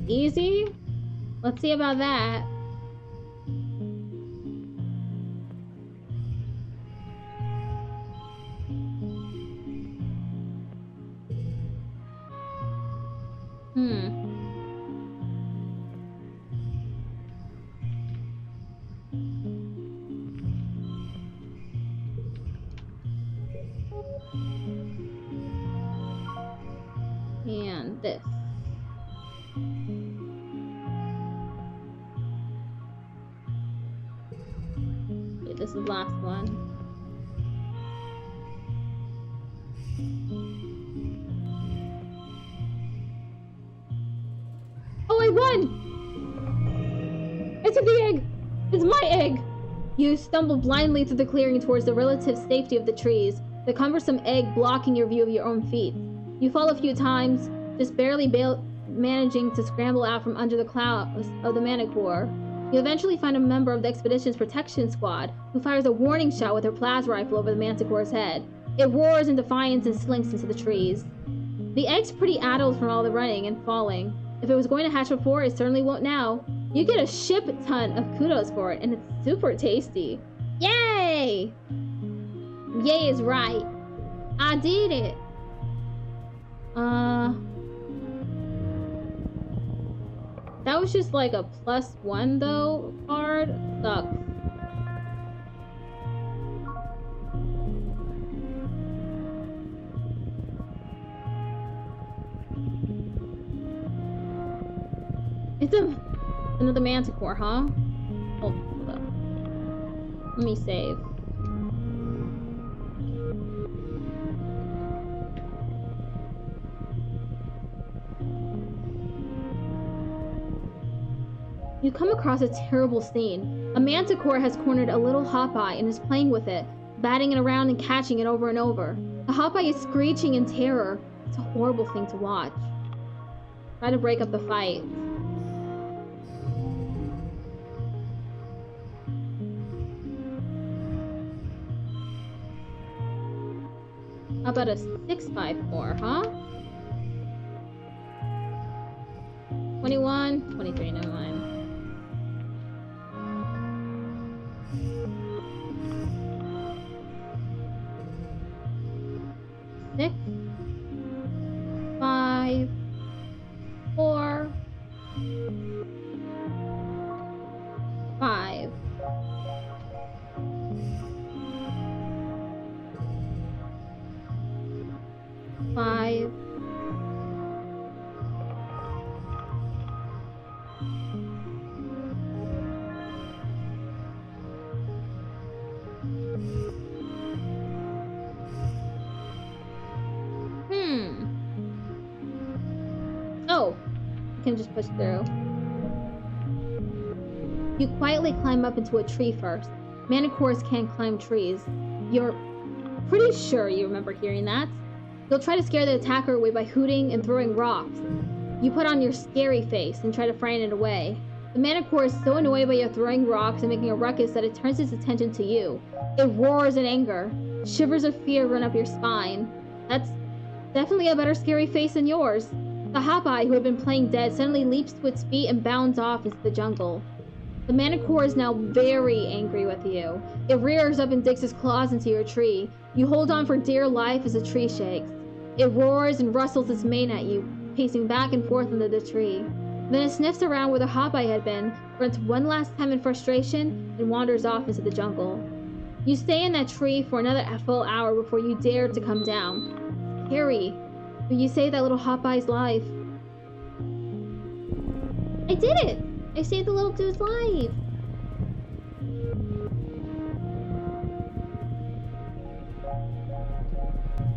Easy? Let's see about that. And this. Okay, this is the last one. Oh, I won! I took the egg! It's my egg! You stumble blindly through the clearing towards the relative safety of the trees, the cumbersome egg blocking your view of your own feet. You fall a few times, just barely managing to scramble out from under the clouds of the Manicore. You eventually find a member of the expedition's protection squad, who fires a warning shot with her plasma rifle over the Manticore's head. It roars in defiance and slinks into the trees. The egg's pretty addled from all the running and falling. If it was going to hatch before, it certainly won't now. You get a ship ton of kudos for it, and it's super tasty. Yay! Yay is right. I did it. That was just like a +1 though card. Sucks. It's another Manticore, huh? Oh, hold up. Let me save. You come across a terrible scene. A Manticore has cornered a little Hopeye and is playing with it, batting it around and catching it over and over. The Hopeye is screeching in terror. It's a horrible thing to watch. Try to break up the fight. How about a 654, huh? 21, 23, never mind. Six, 5, 4, 5. Oh, you can just push through. You quietly climb up into a tree first. Manticores can't climb trees. You're pretty sure you remember hearing that. You'll try to scare the attacker away by hooting and throwing rocks. You put on your scary face and try to frighten it away. The Manicore is so annoyed by you throwing rocks and making a ruckus that it turns its attention to you. It roars in anger. Shivers of fear run up your spine. That's definitely a better scary face than yours. The Hopeye, who had been playing dead, suddenly leaps to its feet and bounds off into the jungle. The Manicore is now very angry with you. It rears up and digs its claws into your tree. You hold on for dear life as the tree shakes. It roars and rustles its mane at you, pacing back and forth under the tree. Then it sniffs around where the Hopeye had been, grunts one last time in frustration, and wanders off into the jungle. You stay in that tree for another full hour before you dare to come down. Scary, but you saved that little Hopeye's life. I did it! I saved the little dude's life!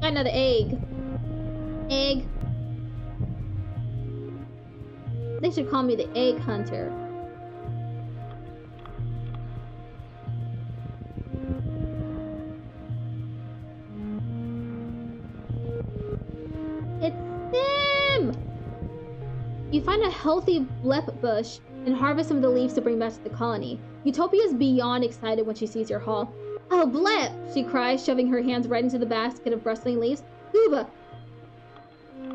Got another egg. Egg. They should call me the Egg Hunter. It's them! You find a healthy blep bush and harvest some of the leaves to bring back to the colony. Utopia is beyond excited when she sees your haul. Oh, blep! She cries, shoving her hands right into the basket of rustling leaves. Gooba!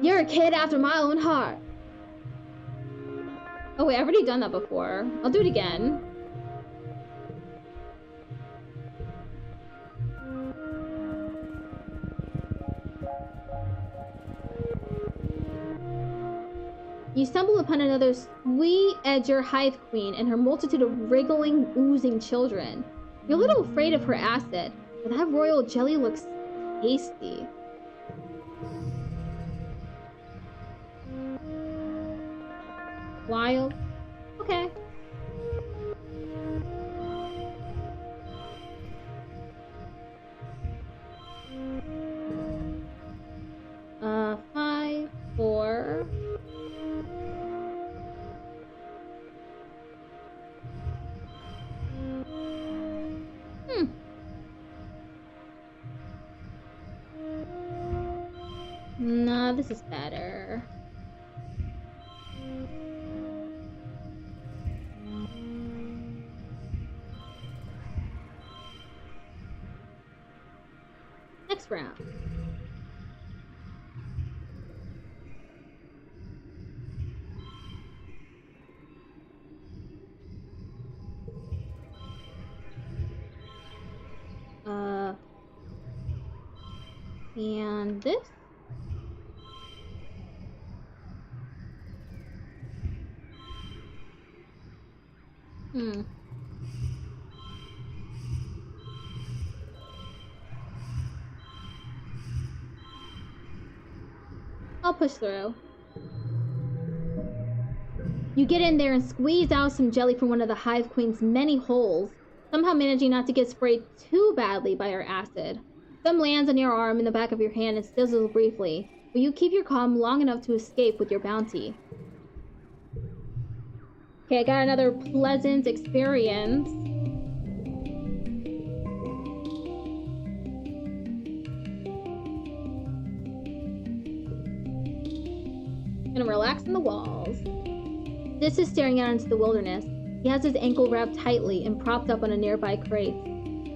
You're a kid after my own heart. Oh wait, I've already done that before. I'll do it again. You stumble upon another sweet edger hive queen and her multitude of wriggling, oozing children. You're a little afraid of her acid, but that royal jelly looks tasty. Wild. Okay. Five, 4. Nah, this is better. Next round. And this. I'll push through. You get in there and squeeze out some jelly from one of the Hive Queen's many holes, somehow managing not to get sprayed too badly by her acid. Some lands on your arm, in the back of your hand, and sizzles briefly, but you keep your calm long enough to escape with your bounty. Okay, I got another pleasant experience. Gonna relax on the walls. This is staring out into the wilderness. He has his ankle wrapped tightly and propped up on a nearby crate.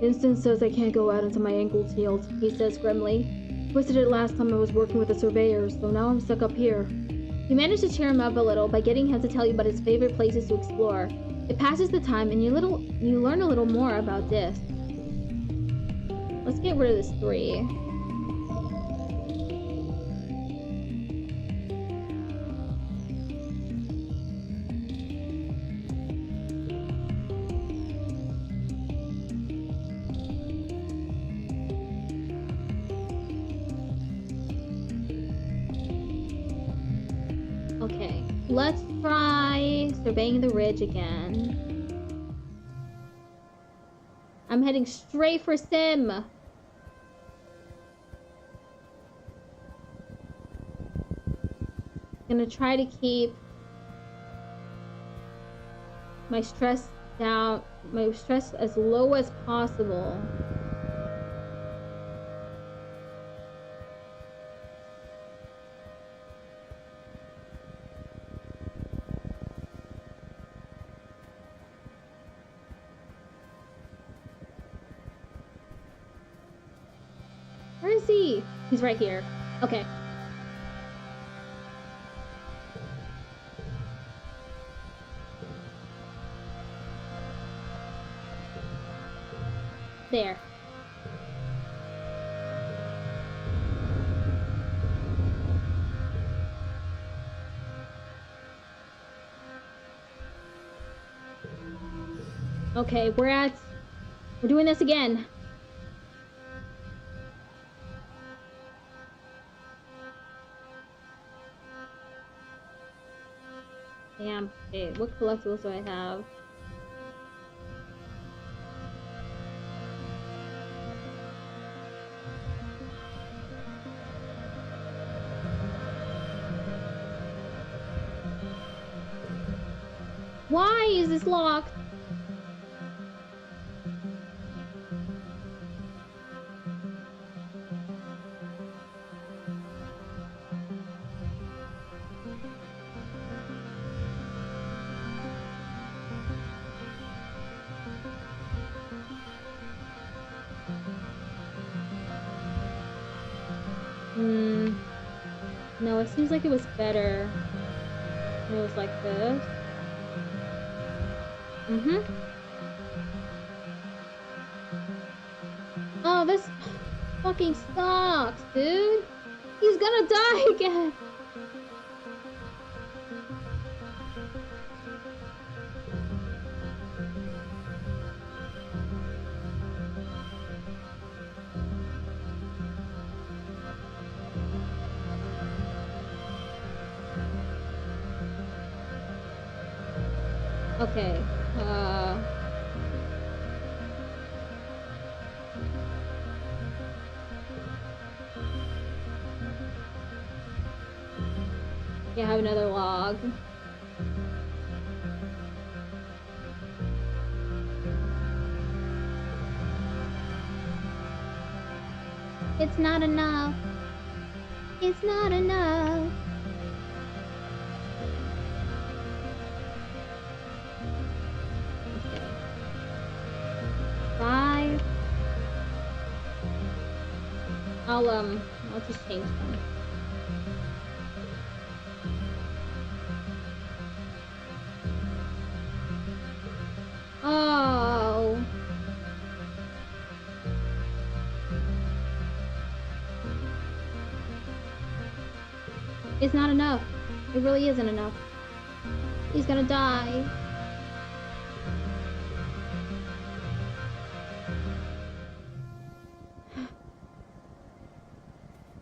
Instinct says I can't go out until my ankle's healed, he says grimly. Twisted it last time I was working with the surveyors, so now I'm stuck up here. You manage to cheer him up a little by getting him to tell you about his favorite places to explore. It passes the time and you learn a little more about this. Let's get rid of this 3. Okay, let's try surveying the ridge again. I'm heading straight for Sim. Gonna try to keep my stress down, my stress as low as possible. Where is he? He's right here. Okay. There. Okay, we're doing this again. Damn. Okay, what collectibles do I have? Why is this locked? No, it seems like it was better when it was like this. Oh, this fucking sucks, dude. He's gonna die again. Okay. Okay, I have another log. It's not enough. It's not enough. Okay. 5. I'll just change them. Oh. It's not enough. It really isn't enough. He's gonna die.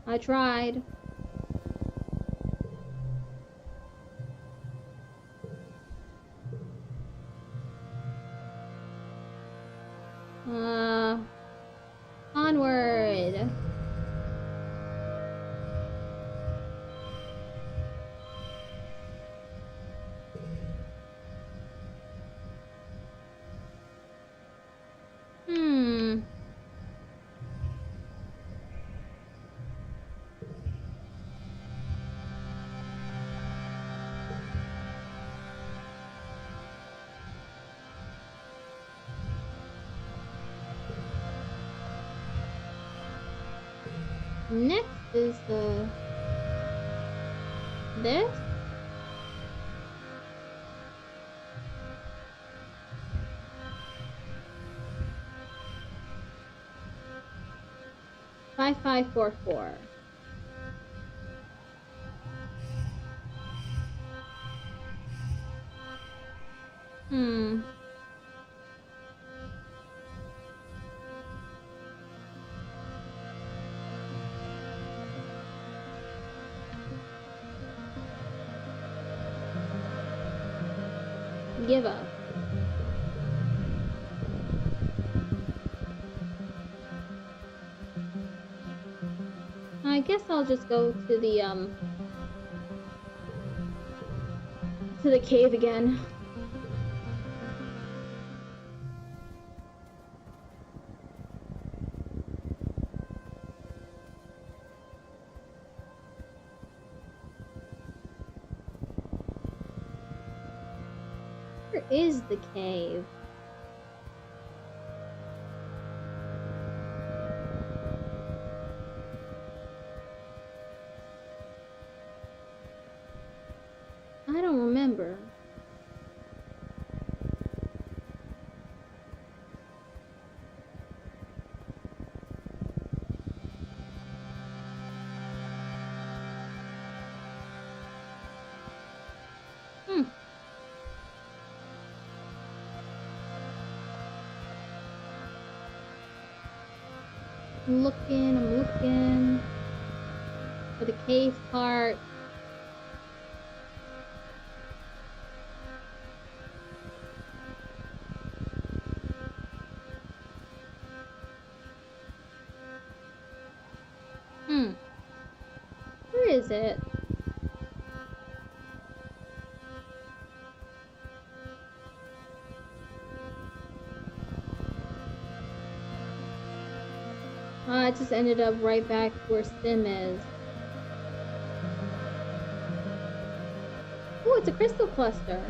I tried. Onward. Next is this. Five 544. Give up. I guess I'll just go to the cave again. Where is the cave? I don't remember. I'm looking for the cave part. Where is it? I just ended up right back where Sim is. Oh, it's a crystal cluster.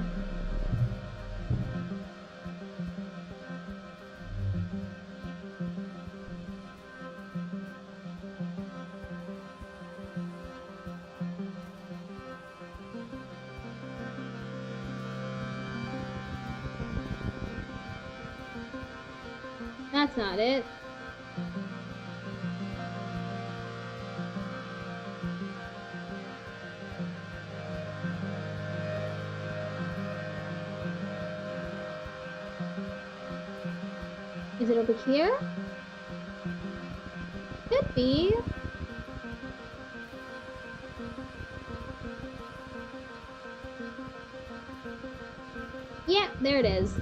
That's not it. Is it over here? Could be. Yeah, there it is.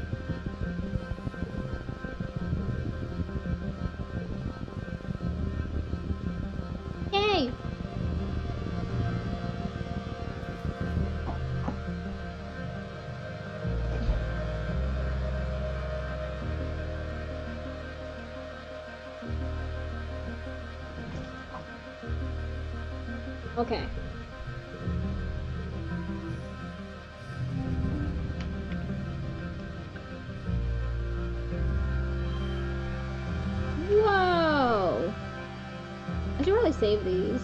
Yay! Okay. Whoa! I should really save these.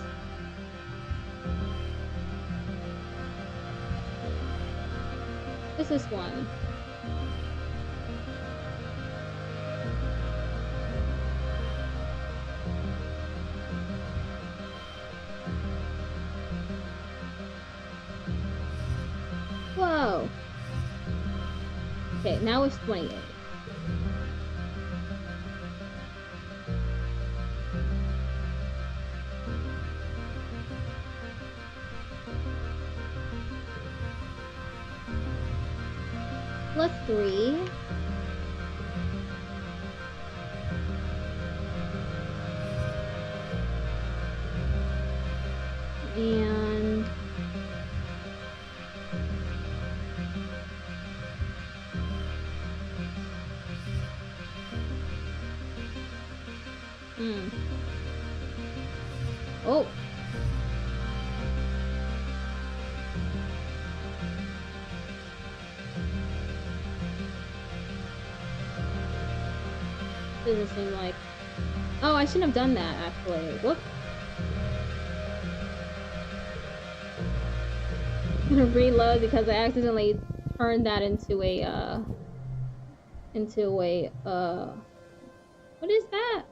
What's this one? Whoa! Okay, now it's 28. Plus 3. And oh. Doesn't seem like... Oh, I shouldn't have done that, actually. Whoop. I'm gonna reload because I accidentally turned that into a, what is that?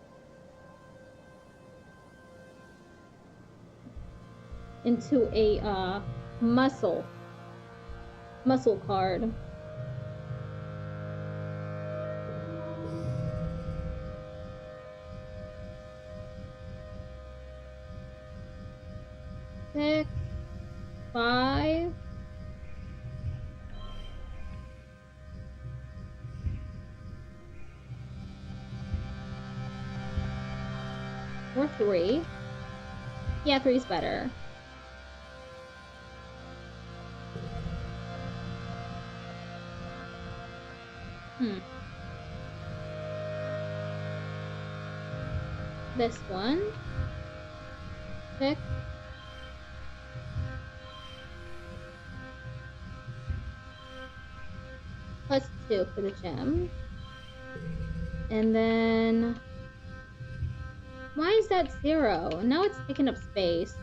Into a, muscle card. Six, 5. Or 3. Yeah, 3's better. This one. 6. Plus 2 for the gem. And then... Why is that 0? Now it's taking up space.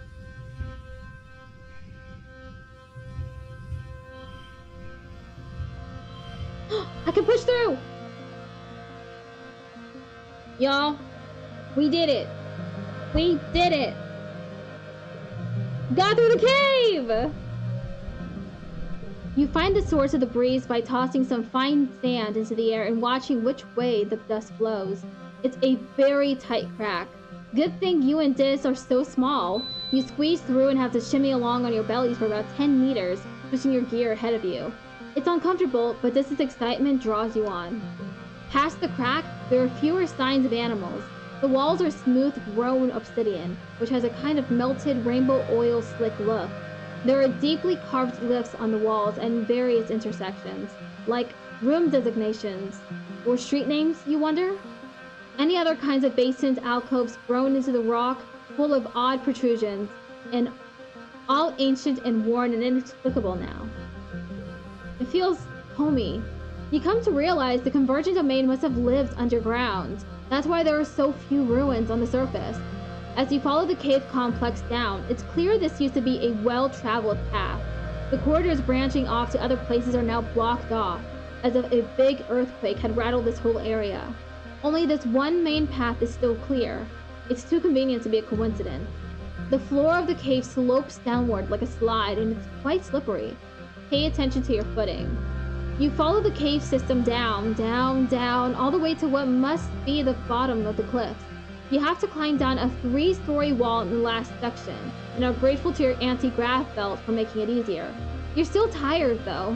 I can push through! Y'all, we did it. We did it. Got through the cave! You find the source of the breeze by tossing some fine sand into the air and watching which way the dust blows. It's a very tight crack. Good thing you and Diz are so small. You squeeze through and have to shimmy along on your bellies for about 10 meters, pushing your gear ahead of you. It's uncomfortable, but Diz's excitement draws you on. Past the crack, there are fewer signs of animals. The walls are smooth, grown obsidian, which has a kind of melted rainbow oil slick look. There are deeply carved glyphs on the walls and various intersections, like room designations, or street names, you wonder? Any other kinds of basins, alcoves grown into the rock, full of odd protrusions, and all ancient and worn and inexplicable now. It feels homey. You come to realize the convergent domain must have lived underground. That's why there are so few ruins on the surface. As you follow the cave complex down, it's clear this used to be a well-traveled path. The corridors branching off to other places are now blocked off, as if a big earthquake had rattled this whole area. Only this one main path is still clear. It's too convenient to be a coincidence. The floor of the cave slopes downward like a slide, and it's quite slippery. Pay attention to your footing. You follow the cave system down, down, down, all the way to what must be the bottom of the cliff. You have to climb down a 3-story wall in the last section, and are grateful to your anti-grav belt for making it easier. You're still tired, though.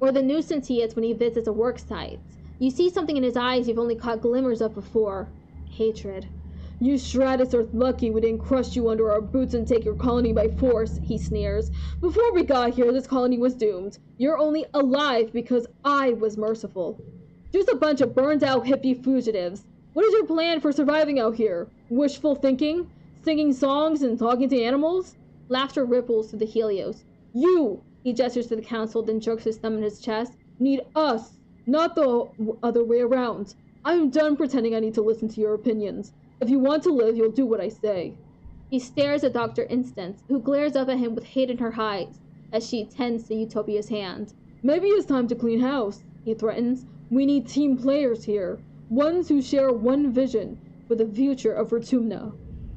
or the nuisance he is when he visits a work site. You see something in his eyes you've only caught glimmers of before. Hatred. You Stratus are lucky we didn't crush you under our boots and take your colony by force, he sneers. Before we got here, this colony was doomed. You're only alive because I was merciful. Just a bunch of burned out hippie fugitives. What is your plan for surviving out here? Wishful thinking? Singing songs and talking to animals? Laughter ripples through the Helios. You, he gestures to the council, then jerks his thumb in his chest, need us, not the other way around. I'm done pretending I need to listen to your opinions. If you want to live, you'll do what I say. He stares at Dr. Instance, who glares up at him with hate in her eyes as she tends to Utopia's hand. Maybe it's time to clean house, he threatens. We need team players here, ones who share one vision for the future of Vertumna.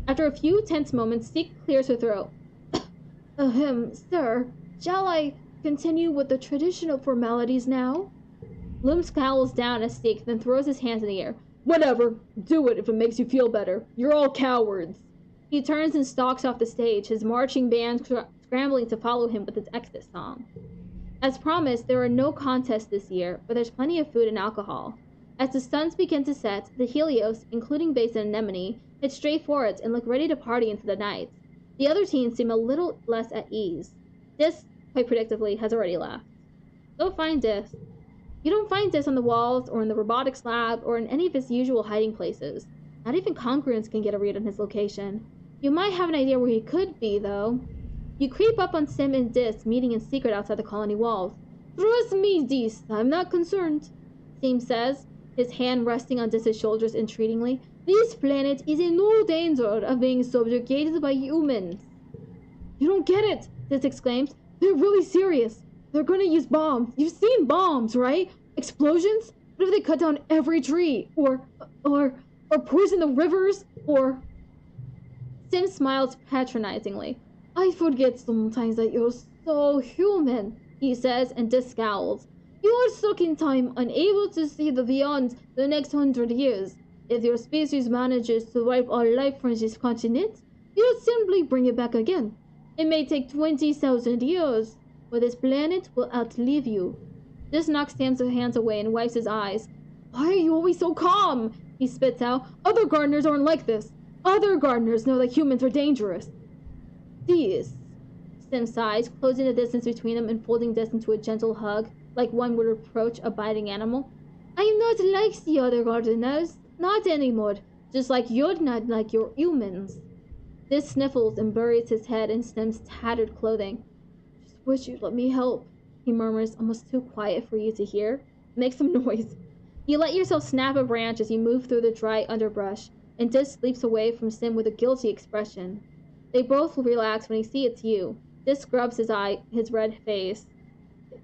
After a few tense moments, Seek clears her throat. Sir, shall I continue with the traditional formalities now? Loom scowls down at Seek, then throws his hands in the air. Whatever. Do it if it makes you feel better. You're all cowards. He turns and stalks off the stage, his marching band scrambling to follow him with its exit song. As promised, there are no contests this year, but there's plenty of food and alcohol. As the suns begin to set, the Helios, including Base and Anemone, head straight for it and look ready to party into the night. The other teens seem a little less at ease. Dis, quite predictably, has already left. Go find Dis. You don't find Dis on the walls, or in the robotics lab, or in any of his usual hiding places. Not even Congruence can get a read on his location. You might have an idea where he could be, though. You creep up on Sim and Dis, meeting in secret outside the colony walls. Trust me, Dis, I'm not concerned, Sim says, his hand resting on Dis's shoulders entreatingly. This planet is in no danger of being subjugated by humans. You don't get it, Dis exclaims. They're really serious. They're gonna use bombs. You've seen bombs, right? Explosions? What if they cut down every tree? Or poison the rivers? Or... Sim smiles patronizingly. I forget sometimes that you're so human, he says, and Dis scowls. You are stuck in time, unable to see the beyond the next 100 years. If your species manages to wipe all life from this continent, you'll simply bring it back again. It may take 20,000 years, but this planet will outlive you. Dis knocks Sam's hands away and wipes his eyes. Why are you always so calm? He spits out. Other gardeners aren't like this. Other gardeners know that humans are dangerous. Dis, Sim sighs, closing the distance between them and folding Dis into a gentle hug, like one would approach a biting animal. I'm not like the other gardeners. Not anymore. Just like you're not like your humans. Dis sniffles and buries his head in Sim's tattered clothing. Just wish you'd let me help, he murmurs, almost too quiet for you to hear. Make some noise. You let yourself snap a branch as you move through the dry underbrush, and Dis leaps away from Sim with a guilty expression. They both relax when they see it's you. Dis scrubs his red face.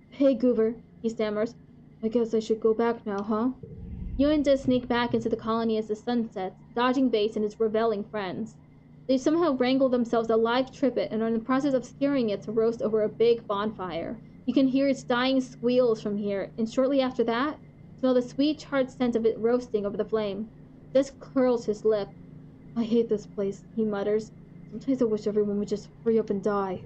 Hey, Goober, he stammers. I guess I should go back now, huh? You and Dis sneak back into the colony as the sun sets, dodging Base and his reveling friends. They somehow wrangle themselves a live trippet and are in the process of skewering it to roast over a big bonfire. You can hear its dying squeals from here, and shortly after that, smell the sweet charred scent of it roasting over the flame. Dis curls his lip. I hate this place, he mutters. Sometimes I wish everyone would just hurry up and die.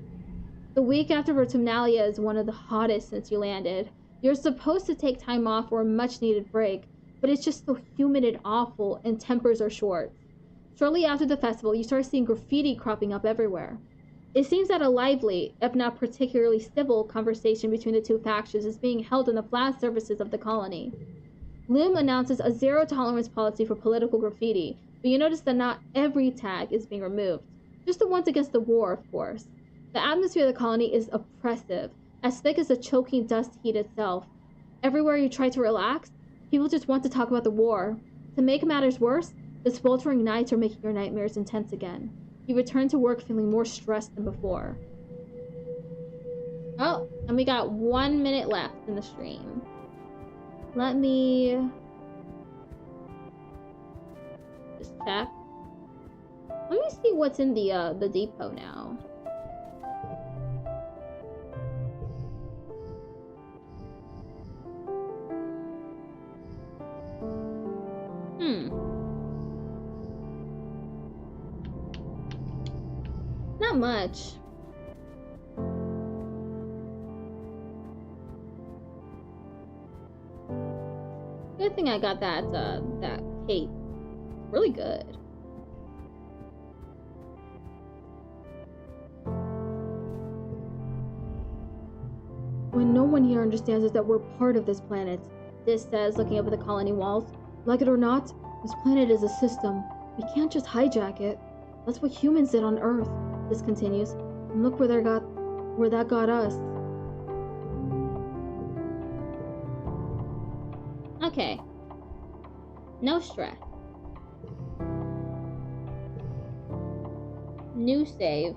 The week after Vertumnalia is one of the hottest since you landed. You're supposed to take time off for a much-needed break, but it's just so humid and awful, and tempers are short. Shortly after the festival, you start seeing graffiti cropping up everywhere. It seems that a lively, if not particularly civil, conversation between the two factions is being held on the flat surfaces of the colony. Loom announces a zero-tolerance policy for political graffiti, but you notice that not every tag is being removed. Just the ones against the war, of course. The atmosphere of the colony is oppressive, as thick as the choking dust heat itself. Everywhere you try to relax, people just want to talk about the war. To make matters worse, the sweltering nights are making your nightmares intense again. You return to work feeling more stressed than before. Oh, and we got 1 minute left in the stream. Let me just check. Let me see what's in the depot now. Not much. Good thing I got that that cape. Really good. When no one here understands is that we're part of this planet, This says, looking up at the colony walls. like it or not, this planet is a system. We can't just hijack it. That's what humans did on Earth. This continues. And look where that got us. Okay. No stress. New save.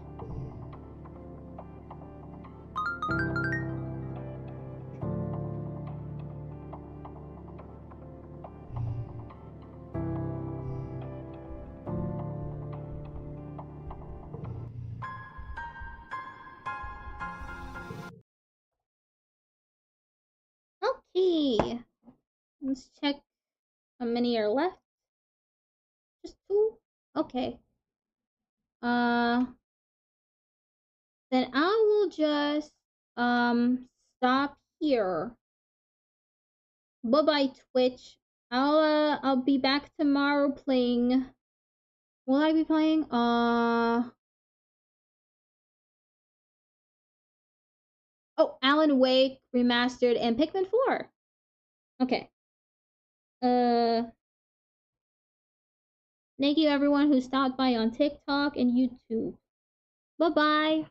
Okay. Let's check how many are left. Just 2? Okay. Then I will just stop here. Bye-bye, Twitch. I'll be back tomorrow playing. Will I be playing? Oh, Alan Wake Remastered and Pikmin 4. Okay. Thank you everyone who stopped by on TikTok and YouTube. Bye-bye.